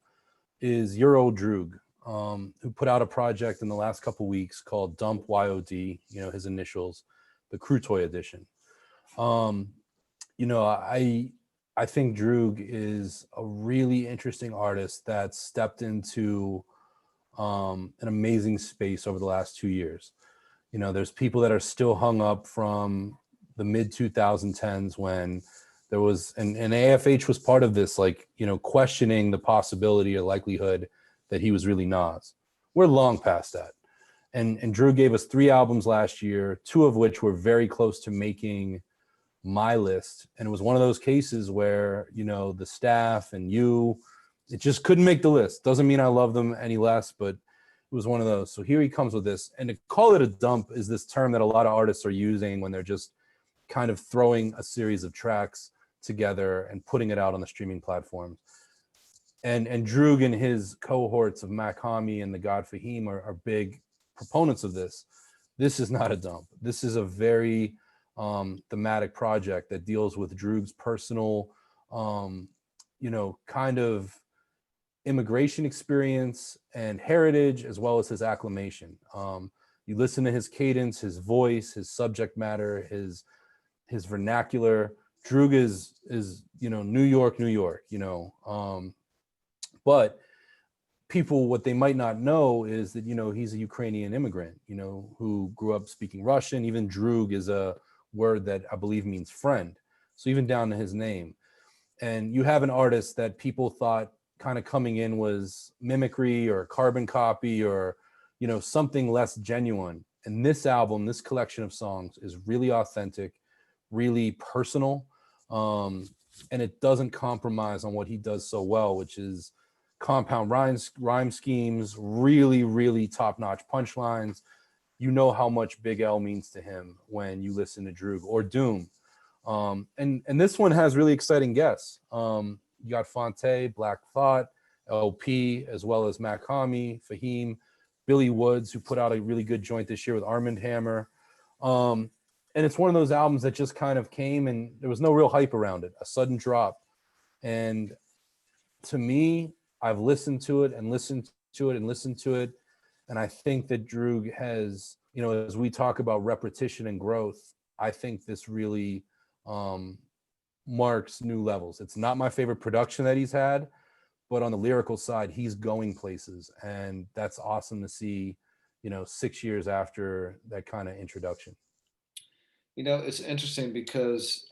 is Your Old Droog. who put out a project in the last couple weeks called Dump YOD, his initials, the Crutoy edition. I think Droog is a really interesting artist that stepped into an amazing space over the last 2 years. There's people that are still hung up from the mid 2010s when there was, and AFH was part of this, questioning the possibility or likelihood that he was really Nas. We're long past that. And Drew gave us 3 albums last year, 2 of which were very close to making my list. And it was one of those cases where, the staff and it just couldn't make the list. Doesn't mean I love them any less, but it was one of those. So here he comes with this. And to call it a dump is this term that a lot of artists are using when they're just kind of throwing a series of tracks together and putting it out on the streaming platforms. And Droog and his cohorts of Mac Hami and the God Fahim are big proponents of this. This is not a dump. This is a very thematic project that deals with Droog's personal, kind of immigration experience and heritage, as well as his acclamation. You listen to his cadence, his voice, his subject matter, his vernacular. Droog is New York, but people, what they might not know is that, he's a Ukrainian immigrant, who grew up speaking Russian. Even Droog is a word that I believe means friend. So even down to his name. And you have an artist that people thought kind of coming in was mimicry or carbon copy or, something less genuine. And this album, this collection of songs is really authentic, really personal. And it doesn't compromise on what he does so well, which is compound rhyme schemes, really, really top-notch punchlines. You know how much Big L means to him when you listen to Droog or Doom. And this one has really exciting guests. You got Fonte, Black Thought, LP, as well as Mac Hami, Fahim, Billy Woods, who put out a really good joint this year with Armand Hammer. And it's one of those albums that just kind of came and there was no real hype around it, a sudden drop. And to me, I've listened to it and listened to it and listened to it. And I think that Droog has, as we talk about repetition and growth, I think this really marks new levels. It's not my favorite production that he's had, but on the lyrical side, he's going places. And that's awesome to see, 6 years after that kind of introduction. It's interesting because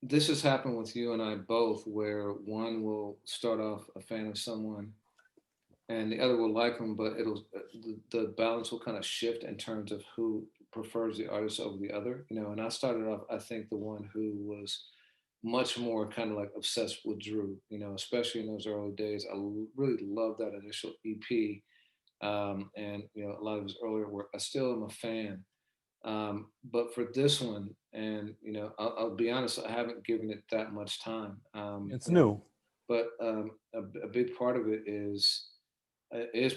this has happened with you and I both, where one will start off a fan of someone and the other will like them, but the balance will kind of shift in terms of who prefers the artist over the other, and I started off, I think, the one who was much more kind of like obsessed with Drew, especially in those early days. I really loved that initial EP. And a lot of his earlier work. I still am a fan. But for this one, and I'll be honest, I haven't given it that much time. It's new, but a big part of it is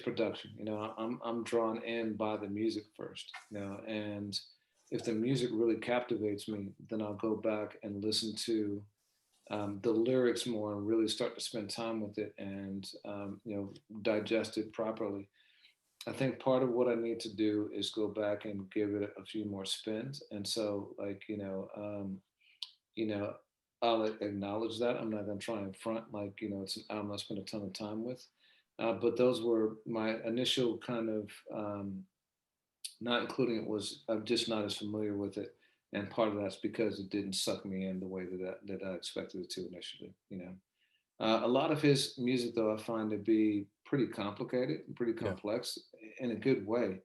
production. I'm drawn in by the music first. And if the music really captivates me, then I'll go back and listen to the lyrics more and really start to spend time with it and digest it properly. I think part of what I need to do is go back and give it a few more spins. And so, I'll acknowledge that. I'm not going to try and front it's an album I spent a ton of time with. But those were my initial kind of not including it was I'm just not as familiar with it, and part of that's because it didn't suck me in the way that I expected it to initially. A lot of his music, though, I find to be pretty complicated, pretty complex in a good way.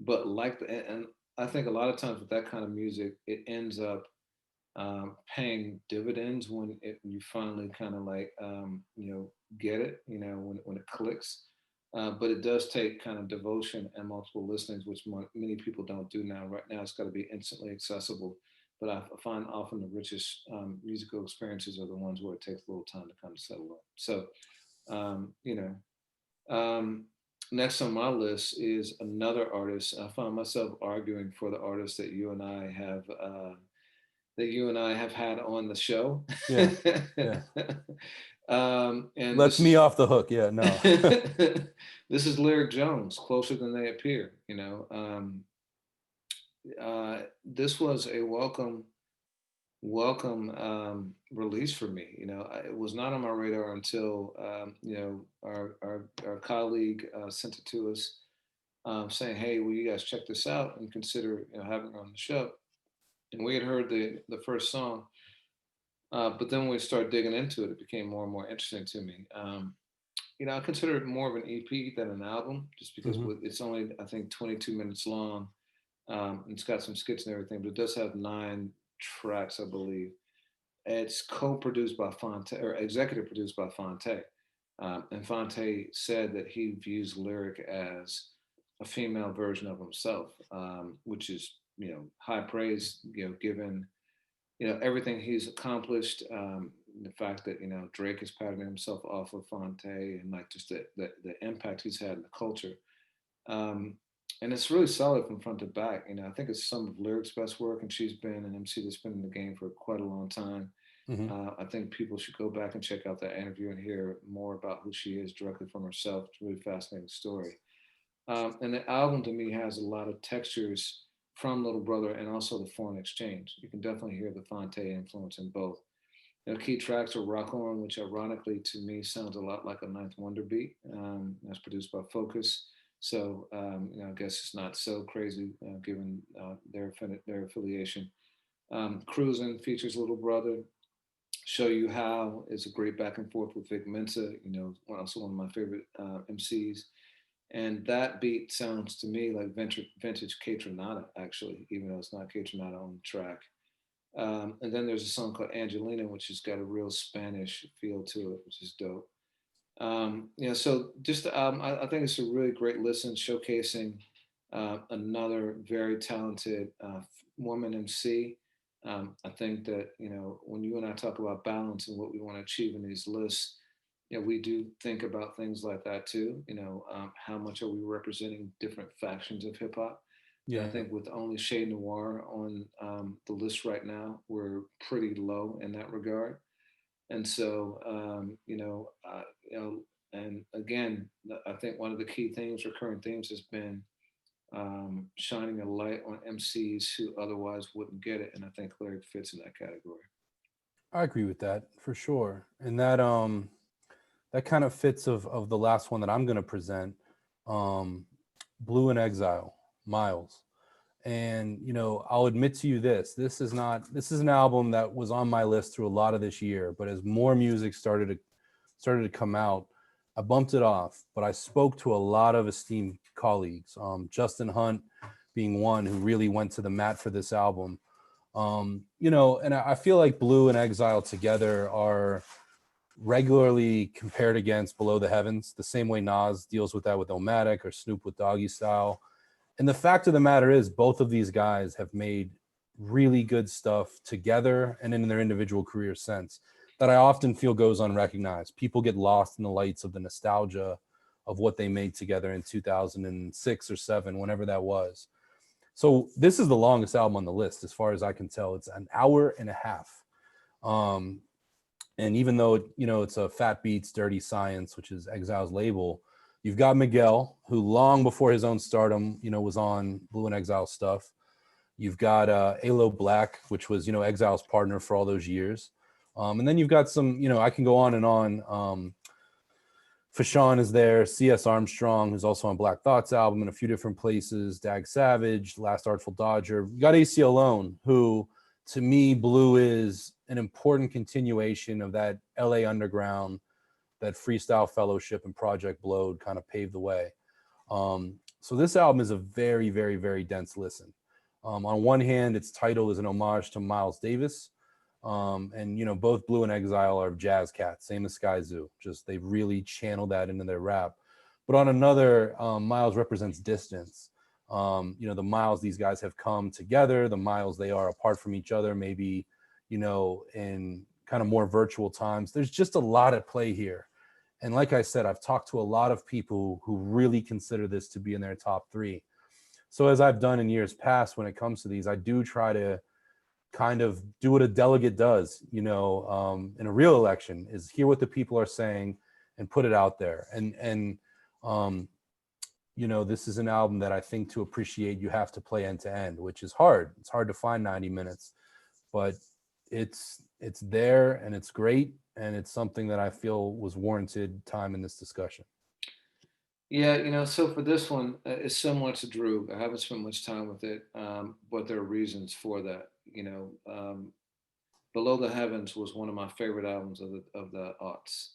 But and I think a lot of times with that kind of music, it ends up paying dividends when you finally kind of get it, when it clicks. But it does take kind of devotion and multiple listenings, which many people don't do now. Right now, it's got to be instantly accessible. But I find often the richest musical experiences are the ones where it takes a little time to kind of settle up. So, next on my list is another artist. I find myself arguing for the artist that you and I have had on the show. Yeah. Yeah. And Lets me off the hook. Yeah, no. This is Lyric Jones, Closer Than They Appear. This was a welcome release for me. It was not on my radar until our colleague sent it to us, saying, "Hey, will you guys check this out and consider having her on the show?" And we had heard the first song, but then when we started digging into it, it became more and more interesting to me. I consider it more of an EP than an album, just because Hmm. it's only, I think, 22 minutes long. It's got some skits and everything, but it does have 9 tracks, I believe. It's co-produced by Fonte, or executive produced by Fonte. And Fonte said that he views Lyric as a female version of himself, which is, high praise, given, everything he's accomplished. The fact that, Drake is patterning himself off of Fonte, and like just the impact he's had in the culture. Um, and it's really solid from front to back. I think it's some of Lyric's best work, and she's been an MC that's been in the game for quite a long time. Hmm. I think people should go back and check out that interview and hear more about who she is directly from herself. It's a really fascinating story. And the album to me has a lot of textures from Little Brother and also the Foreign Exchange. You can definitely hear the Fonte influence in both. Key tracks are Rock On, which ironically to me sounds a lot like a Ninth Wonder beat. That's produced by Focus. So, I guess it's not so crazy given their affiliation. Cruising features Little Brother. Show You How is a great back and forth with Vic Mensa, also one of my favorite MCs. And that beat sounds to me like vintage Kaytranada, actually, even though it's not Kaytranada on the track. And then there's a song called Angelina, which has got a real Spanish feel to it, which is dope. So just the album, I think it's a really great listen, showcasing another very talented woman MC. I think that when you and I talk about balance and what we want to achieve in these lists, we do think about things like that too. How much are we representing different factions of hip hop? And I Yeah. think with only Shade Noir on the list right now, we're pretty low in that regard. And so, and again, I think one of the key themes, recurring themes, has been shining a light on MCs who otherwise wouldn't get it. And I think Lyric fits in that category. I agree with that for sure. And that kind of fits of the last one that I'm going to present, um, Blue in Exile, Miles. And I'll admit to you this is an album that was on my list through a lot of this year, but as more music started to come out, I bumped it off. But I spoke to a lot of esteemed colleagues, Justin Hunt being one who really went to the mat for this album. And I feel like Blue and Exile together are regularly compared against Below the Heavens, the same way Nas deals with that with Omatic or Snoop with Doggy Style. And the fact of the matter is, both of these guys have made really good stuff together and in their individual careers since, that I often feel goes unrecognized. People get lost in the lights of the nostalgia of what they made together in 2006 or 7, whenever that was. So this is the longest album on the list, as far as I can tell. It's an hour and a half. Um, and even though it's a Fat Beats Dirty Science, which is Exile's label, you've got Miguel, who long before his own stardom, was on Blue and Exile stuff. You've got Alo Black, which was Exile's partner for all those years. And then you've got some, I can go on and on. Fashawn is there, C.S. Armstrong, who's also on Black Thought's album in a few different places, Dag Savage, Last Artful Dodger. You got AC Alone, who, to me, Blue is an important continuation of that LA Underground, that Freestyle Fellowship and Project Blowed kind of paved the way. So this album is a very, very, very dense listen. On one hand, its title is an homage to Miles Davis. And both Blue and Exile are jazz cats, same as Sky Zoo. Just they've really channeled that into their rap. But on another, Miles represents distance. The Miles these guys have come together, the Miles they are apart from each other, maybe, in kind of more virtual times. There's just a lot at play here. And like I said, I've talked to a lot of people who really consider this to be in their top 3. So as I've done in years past, when it comes to these, I do try to kind of do what a delegate does, in a real election, is hear what the people are saying and put it out there. And this is an album that I think to appreciate, you have to play end to end, which is hard. It's hard to find 90 minutes, but it's there and it's great. And it's something that I feel was warranted time in this discussion. Yeah, so for this one, it's similar to Drew. I haven't spent much time with it, but there are reasons for that. Below the Heavens was one of my favorite albums of the aughts.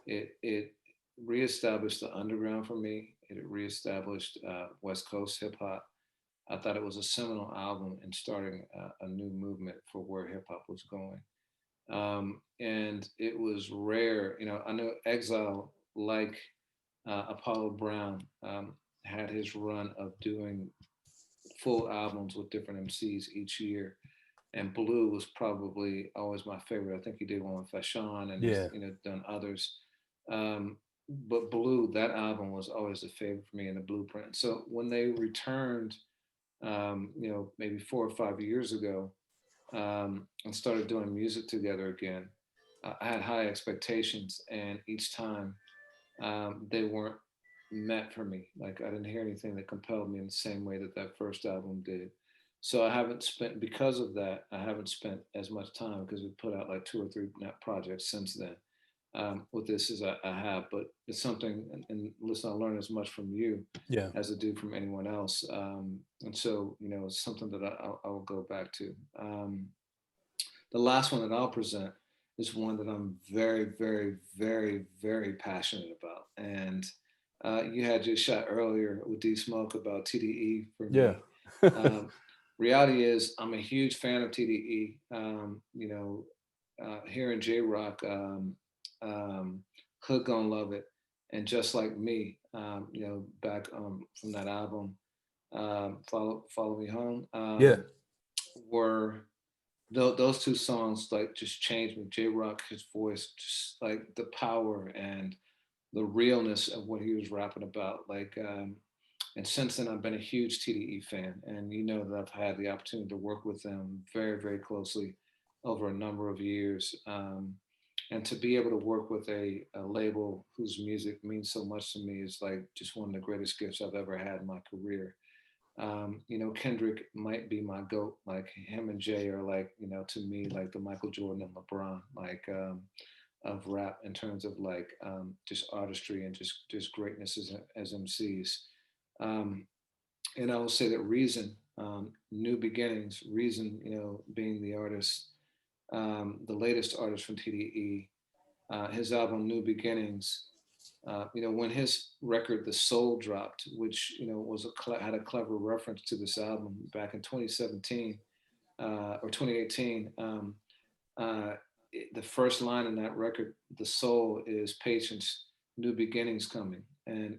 It reestablished the underground for me. It reestablished West Coast hip hop. I thought it was a seminal album in starting a new movement for where hip hop was going. And it was rare. I know Exile, like Apollo Brown, had his run of doing full albums with different MCs each year. And Blue was probably always my favorite. I think he did one with Fashawn, and he's Yeah. done others. But Blue, that album was always a favorite for me in the Blueprint. So when they returned, maybe 4 or 5 years ago, and started doing music together again, I had high expectations, and each time they weren't met for me. Like I didn't hear anything that compelled me in the same way that that first album did. So I haven't spent because of that. I haven't spent as much time because we put out like two or three projects since then. With this as I have, but it's something. And listen, I learn as much from you Yeah. as I do from anyone else. And so it's something that I will go back to. The last one that I'll present is one that I'm very, very, very, very passionate about. And you had your shot earlier with D Smoke about TDE for Yeah. me. Um, Reality is, I'm a huge fan of TDE. Hearing J Rock, Hood Gonna Love It, and Just Like Me, back from that album, Follow Me Home, Yeah. were those two songs like just changed me. J Rock, his voice, just like the power and the realness of what he was rapping about. And since then, I've been a huge TDE fan, and that I've had the opportunity to work with them very, very closely over a number of years. And to be able to work with a label whose music means so much to me is like just one of the greatest gifts I've ever had in my career. Kendrick might be my goat. Like him and Jay are like, to me, like the Michael Jordan and LeBron, like of rap in terms of like just artistry and just greatness as MCs. Um, and I will say that Reason, New Beginnings, Reason, being the artist, the latest artist from TDE, his album New Beginnings. When his record The Soul dropped, which had a clever reference to this album back in 2017 or 2018. Uh, the first line in that record, The Soul, is patience, new beginnings coming, and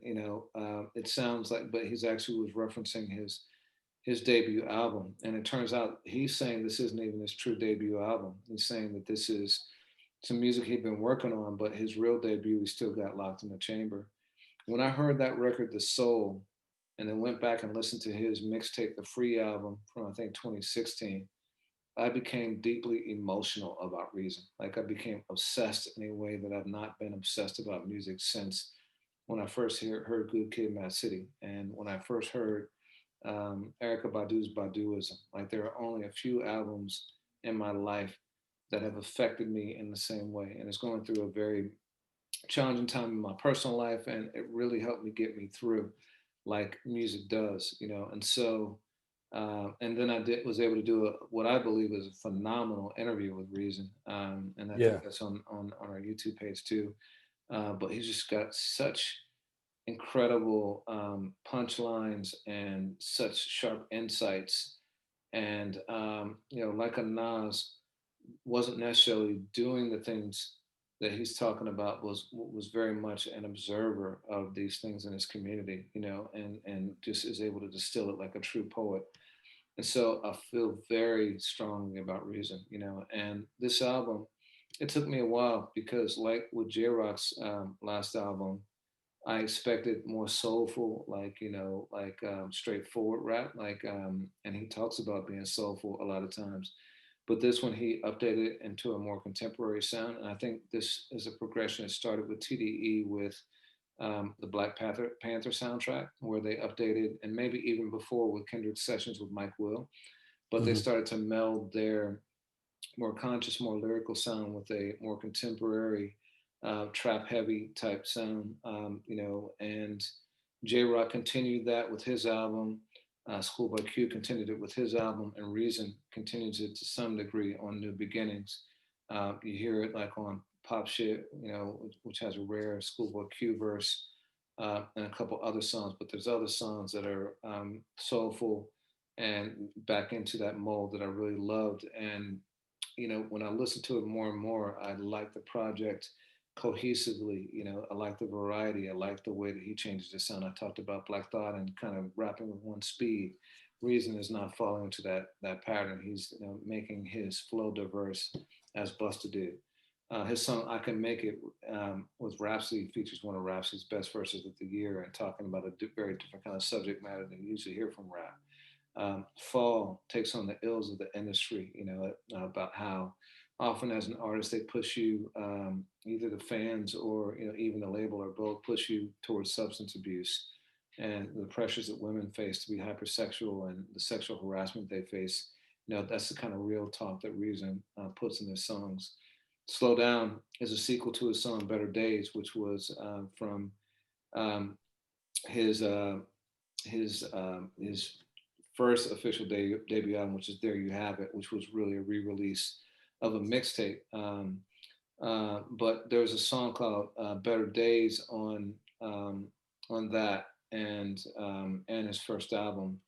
it sounds like, but he's actually was referencing his debut album, and it turns out he's saying this isn't even his true debut album. He's saying that this is some music he'd been working on, but his real debut he still got locked in the chamber. When I heard that record, The Soul, and then went back and listened to his mixtape, The Free album from I think 2016, I became deeply emotional about Reason. Like I became obsessed in a way that I've not been obsessed about music since when I first heard Good Kid, Mad City, and when I first heard Erica Badu's Baduism. Like there are only a few albums in my life that have affected me in the same way, and it's going through a very challenging time in my personal life, and it really helped me get me through, like music does, And so, and then was able to do what I believe is a phenomenal interview with Reason, and I Yeah. think that's on our YouTube page too. But he's just got such incredible punchlines and such sharp insights, and like a Nas, wasn't necessarily doing the things that he's talking about, was very much an observer of these things in his community, and just is able to distill it like a true poet. And so I feel very strongly about Reason, and this album, it took me a while because like with J Rock's last album, I expected more soulful, like straightforward rap, and he talks about being soulful a lot of times. But this one he updated it into a more contemporary sound, and I think this is a progression. It started with TDE with the Black Panther soundtrack, where they updated, and maybe even before with Kendrick's sessions with Mike Will, but they Hmm. started to meld their more conscious, more lyrical sound with a more contemporary, trap heavy type sound, and J Rock continued that with his album. Schoolboy Q continued it with his album, and Reason continues it to some degree on New Beginnings. You hear it like on Pop Shit, which has a rare Schoolboy Q verse, and a couple other songs, but there's other songs that are soulful and back into that mold that I really loved. And when I listen to it more and more, I like the project cohesively. I like the variety. I like the way that he changes the sound. I talked about Black Thought and kind of rapping with one speed. Reason is not falling into that pattern. He's making his flow diverse, as Busta did. His song "I Can Make It" with Rhapsody features one of Rhapsody's best verses of the year, and talking about a very different kind of subject matter than you usually hear from rap. Fall takes on the ills of the industry, about how often as an artist they push you, either the fans or even the label or both push you towards substance abuse and the pressures that women face to be hypersexual and the sexual harassment they face. That's the kind of real talk that Reason puts in his songs. Slow Down is a sequel to his song Better Days, which was from um, his his first official debut album, which is There You Have It, which was really a re-release of a mixtape. But there was a song called Better Days on that and his first album,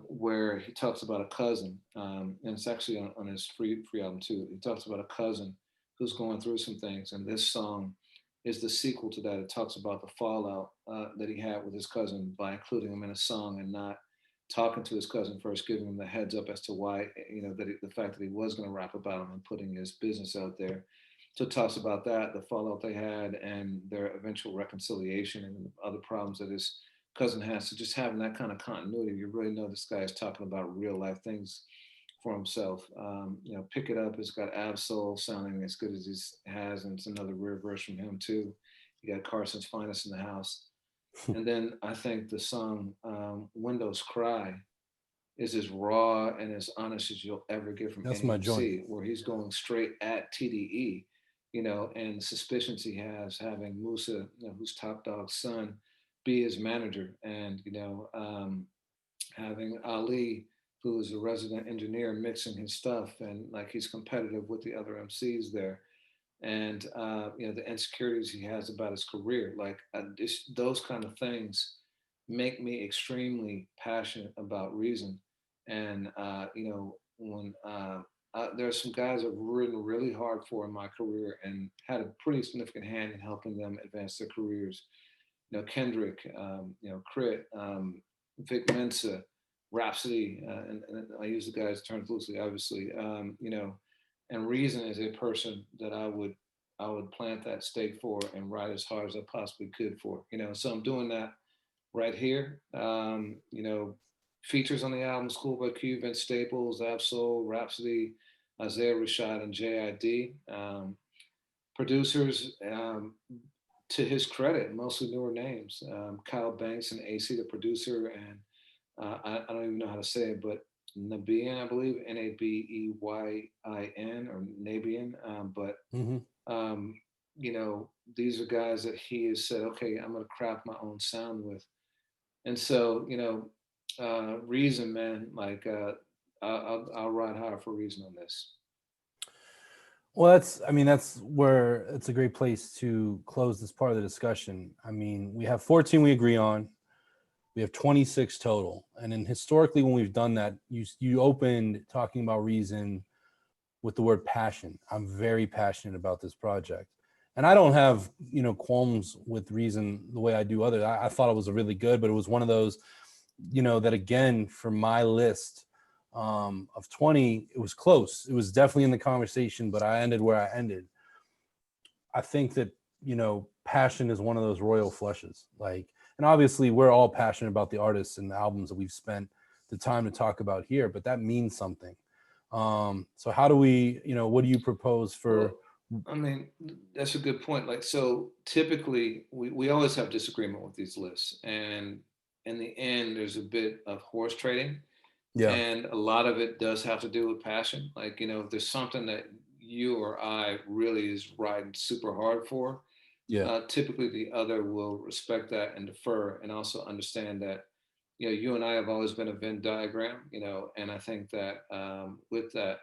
where he talks about a cousin, and it's actually on his free album too. He talks about a cousin who's going through some things, and this song is the sequel to that. It talks about the fallout that he had with his cousin by including him in a song and not talking to his cousin first, giving him the heads up as to why, the fact that he was going to rap about him and putting his business out there. So it talks about that, the fallout they had, and their eventual reconciliation and other problems that his cousin has. So just having that kind of continuity, you really know this guy is talking about real life things for himself. Pick It Up has got Absol sounding as good as he has, and it's another rare verse from him too. You got Carson's Finest in the house. And then I think the song Windows Cry is as raw and as honest as you'll ever get from That's any my joint. MC, where he's going straight at TDE, and the suspicions he has having Musa, who's Top Dog's son, be his manager, and having Ali, who is a resident engineer, mixing his stuff, and like he's competitive with the other MCs there, and the insecurities he has about his career. Like those kind of things make me extremely passionate about Reason. And when there's some guys I've written really hard for in my career and had a pretty significant hand in helping them advance their careers. Kendrick, Crit, Vic Mensa, Rhapsody, and I use the guys' terms loosely, obviously. And Reason is a person that I would plant that stake for and ride as hard as I possibly could for. So I'm doing that right here. Features on the album: Schoolboy Q, Vince Staples, Absol, Rhapsody, Isaiah Rashad, and JID. Producers, to his credit, mostly newer names. Kyle Banks and AC, the producer, and I don't even know how to say it, but Nabeyan, I believe, Nabeyin, or Nabeyan. But Hmm. um, these are guys that he has said, okay, I'm going to craft my own sound with. And so, Reason, man, like I'll ride hard for Reason on this. Well, that's where it's a great place to close this part of the discussion. I mean, we have 14 we agree on. We have 26 total. And then historically, when we've done that, you opened talking about Reason with the word passion. I'm very passionate about this project. And I don't have, qualms with Reason the way I do others. I thought it was a really good, but it was one of those, that again, for my list of 20, it was close. It was definitely in the conversation, but I ended where I ended. I think that, passion is one of those royal flushes. Like, and obviously we're all passionate about the artists and the albums that we've spent the time to talk about here, but that means something. So how do we, what do you propose for I mean, that's a good point. Like, so typically we always have disagreement with these lists, and in the end, there's a bit of horse trading, Yeah, and a lot of it does have to do with passion. Like, if there's something that you or I really is riding super hard for, yeah, typically the other will respect that and defer, and also understand that, you and I have always been a Venn diagram, and I think that with that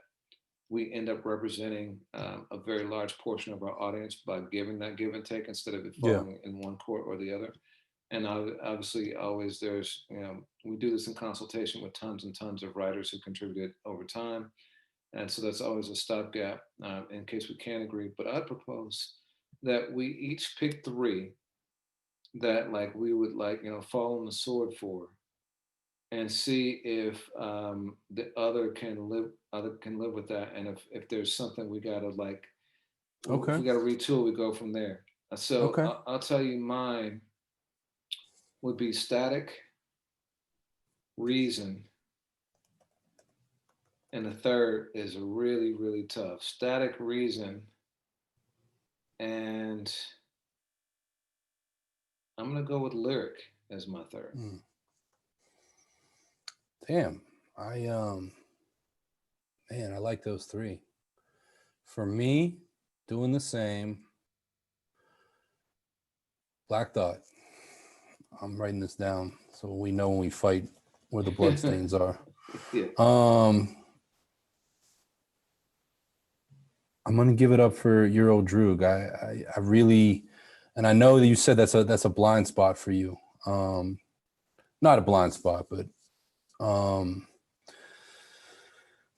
we end up representing a very large portion of our audience by giving that give and take instead of it yeah. falling in one court or the other. And obviously, always there's, we do this in consultation with tons and tons of writers who contributed over time. And so that's always a stopgap in case we can't agree. But I propose that we each pick three that like we would like, fall on the sword for, and see if the other can live with that, and if there's something we gotta like, if Okay, we gotta retool, we go from there. So okay. I'll tell you, mine would be Static, Reason, and the third is really really tough. Static, Reason, and I'm gonna go with Lyric as my third. Mm. Damn, I man, I like those three. For me, doing the same. Black Thought. I'm writing this down so we know when we fight where the bloodstains are. Yeah. Um, I'm gonna give it up for Euro Droog. I really, and I know that you said that's a blind spot for you. Not a blind spot, but um,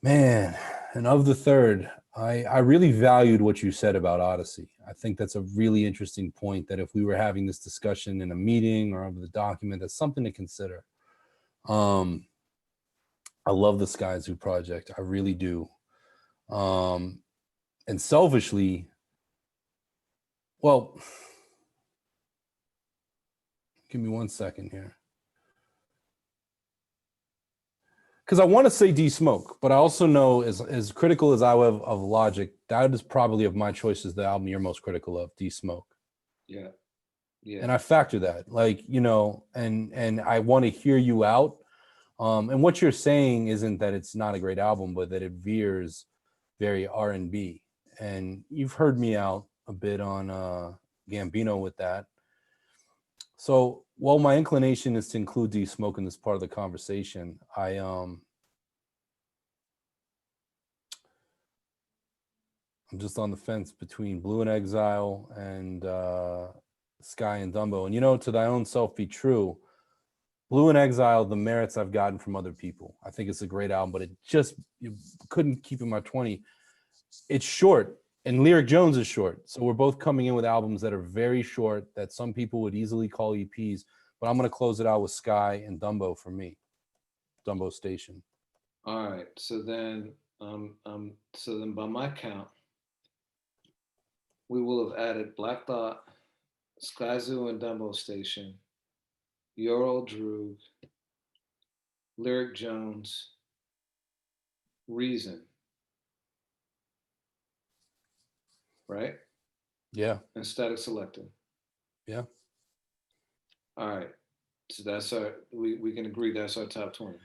man, and of the third, I really valued what you said about Odyssey. I think that's a really interesting point, that if we were having this discussion in a meeting or over the document, that's something to consider. Um, I love the Sky Zoo project. I really do. And selfishly, well, give me 1 second here. Because I want to say D Smoke, but I also know, as critical as I am of Logic, that is probably of my choices the album you're most critical of, D Smoke. Yeah. Yeah. And I factor that, like, and I want to hear you out. And what you're saying isn't that it's not a great album, but that it veers very R&B. And you've heard me out a bit on Gambino with that. So while my inclination is to include D Smoke in this part of the conversation, I'm just on the fence between Blue in Exile and Sky and Dumbo. And to thy own self be true. Blue in Exile, the merits I've gotten from other people. I think it's a great album, but you couldn't keep in my 20. It's short, and Lyric Jones is short. So we're both coming in with albums that are very short, that some people would easily call EPs. But I'm going to close it out with Sky and Dumbo for me. Dumbo Station. All right. So then by my count, we will have added Black Thought, Sky Zoo and Dumbo Station, Euro Droog, Lyric Jones, Reason, right? Yeah. And Static Selector. Yeah. All right. So that's we can agree that's our top 20.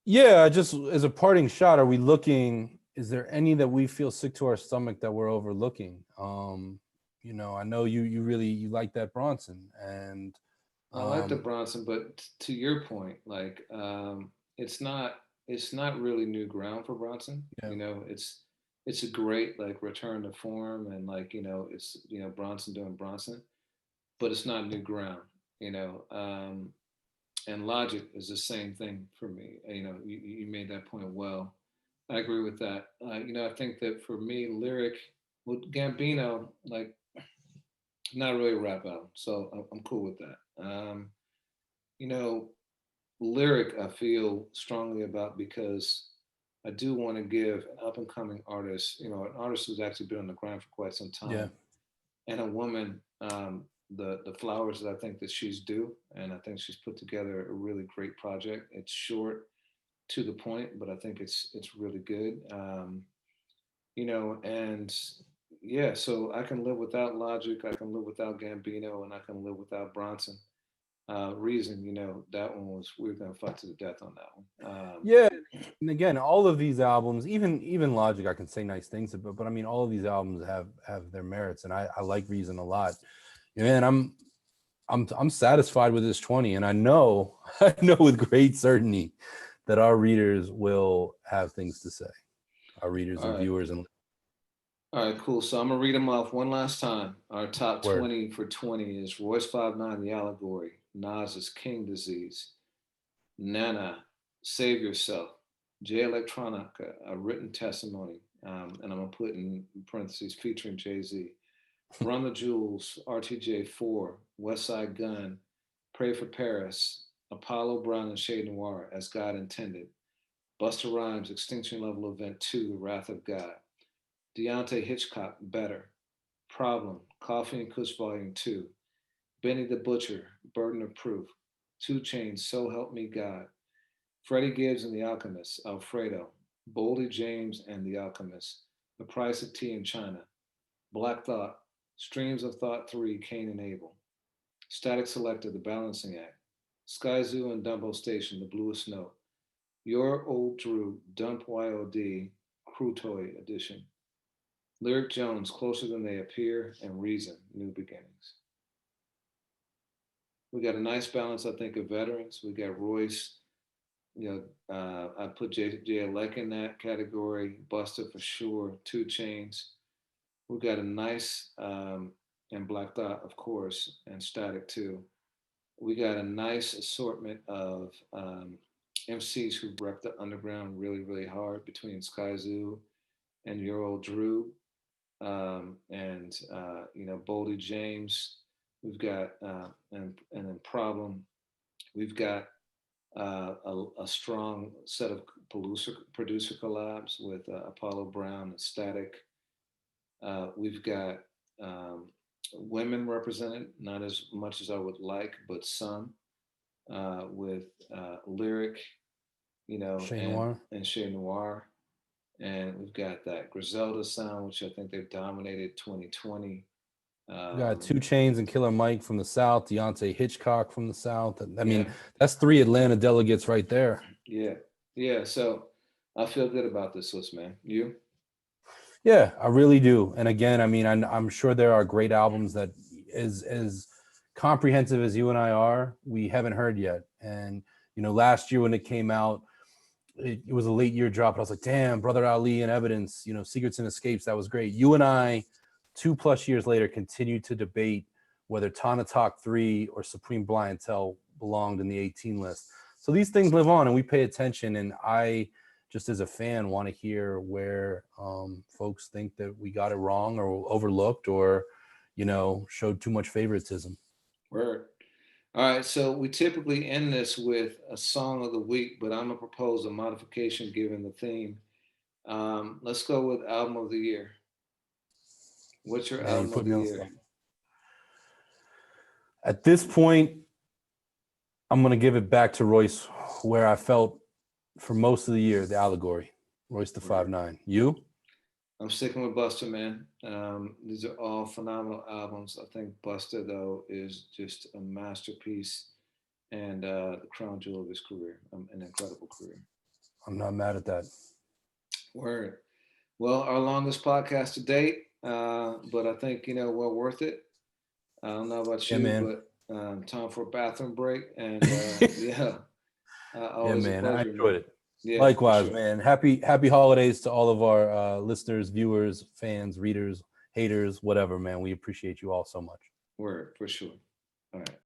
Yeah. Just as a parting shot, are we looking, is there any that we feel sick to our stomach that we're overlooking? I know you really like that Bronson, and I like the Bronson, but to your point, like it's not really new ground for Bronson. yeah, It's a great like return to form, and like it's Bronson doing Bronson, but it's not new ground. You know, um, and Logic is the same thing for me. You made that point well. I agree with that. I think that for me, Lyric with Gambino, like not really a rap album, so I'm cool with that. You know, Lyric I feel strongly about because I do want to give an up and coming artist, an artist who's actually been on the grind for quite some yeah, time, and a woman, the flowers that I think that she's due, and I think she's put together a really great project. It's short, to the point, but I think it's really good. And Yeah, so I can live without Logic, I can live without Gambino, and I can live without Bronson. Reason, that one was we were gonna fight to the death on that one. Yeah, and again, all of these albums, even Logic, I can say nice things about, but I mean, all of these albums have their merits, and I like Reason a lot. Man, I'm satisfied with this 20, and I know I know with great certainty that our readers will have things to say. Our readers All and right, viewers and all right, cool. So I'm gonna read them off one last time. Our top word. 20 for 20 is Royce 5'9", The Allegory, Nas's King Disease, Nana, Save Yourself, Jay Electronica, A Written Testimony, and I'm gonna put in parentheses featuring Jay-Z, Run the Jewels, RTJ 4, Westside Gunn, Pray for Paris, Apollo Brown and Shade Noir, As God Intended, Busta Rhymes, Extinction Level Event 2, The Wrath of God, Deontay Hitchcock, Better, Problem, Coffee and Kush Volume 2, Benny the Butcher, Burden of Proof, 2 Chainz, So Help Me God, Freddie Gibbs and the Alchemist, Alfredo, Boldy James and the Alchemist, The Price of Tea in China, Black Thought, Streams of Thought 3, Cain and Abel, Static Selector, The Balancing Act, Sky Zoo and Dumbo Station, The Bluest Note, Your Old Drew, Dump YOD, Crutoy Edition, Lyric Jones, Closer Than They Appear, and Reason, New Beginnings. We got a nice balance, I think, of veterans. We got Royce, I put J. Alec in that category, Buster for sure, 2 Chainz. We got a nice, and Black Thought, of course, and Static too. We got a nice assortment of MCs who rep the underground really, really hard between Sky Zoo and Your Old Drew, and Boldy James. We've got and then Problem. We've got a strong set of producer collabs with Apollo Brown and Static. We've got women represented, not as much as I would like, but some with Lyric, Shane Noir. and Chez Noir. And we've got that Griselda sound, which I think they've dominated 2020. We got 2 Chainz and Killer Mike from the South, Deontay Hitchcock from the South. I mean, Yeah, that's 3 Atlanta delegates right there. yeah, yeah. So I feel good about this list, man. You? Yeah, I really do. And again, I mean, I'm sure there are great albums that as comprehensive as you and I are, we haven't heard yet. And last year when it came out, it was a late year drop. I was like, damn, Brother Ali and Evidence, Secrets and Escapes, that was great. You and I, 2+ years later, continued to debate whether Tana Talk 3 or Supreme Blientele belonged in the 18 list. So these things live on and we pay attention. And I, just as a fan, want to hear where folks think that we got it wrong or overlooked or, showed too much favoritism. Word. All right, so we typically end this with a song of the week, but I'm gonna propose a modification given the theme. Let's go with album of the year. What's your Man, you album of put the me on year? stuff. At this point, I'm going to give it back to Royce, where I felt for most of the year, the Allegory. Royce the Word. 5'9". You? I'm sticking with Busta, man. These are all phenomenal albums. I think Busta, though, is just a masterpiece and the crown jewel of his career. An incredible career. I'm not mad at that. Word. Well, our longest podcast to date, but I think well worth it. I don't know about Yeah, you, man. but time for a bathroom break, and yeah, Yeah, always a man. I pleasure, enjoyed man. it. Yeah, for Likewise, sure. man. Happy holidays to all of our listeners, viewers, fans, readers, haters, whatever, man. We appreciate you all so much. Word, for sure. All right.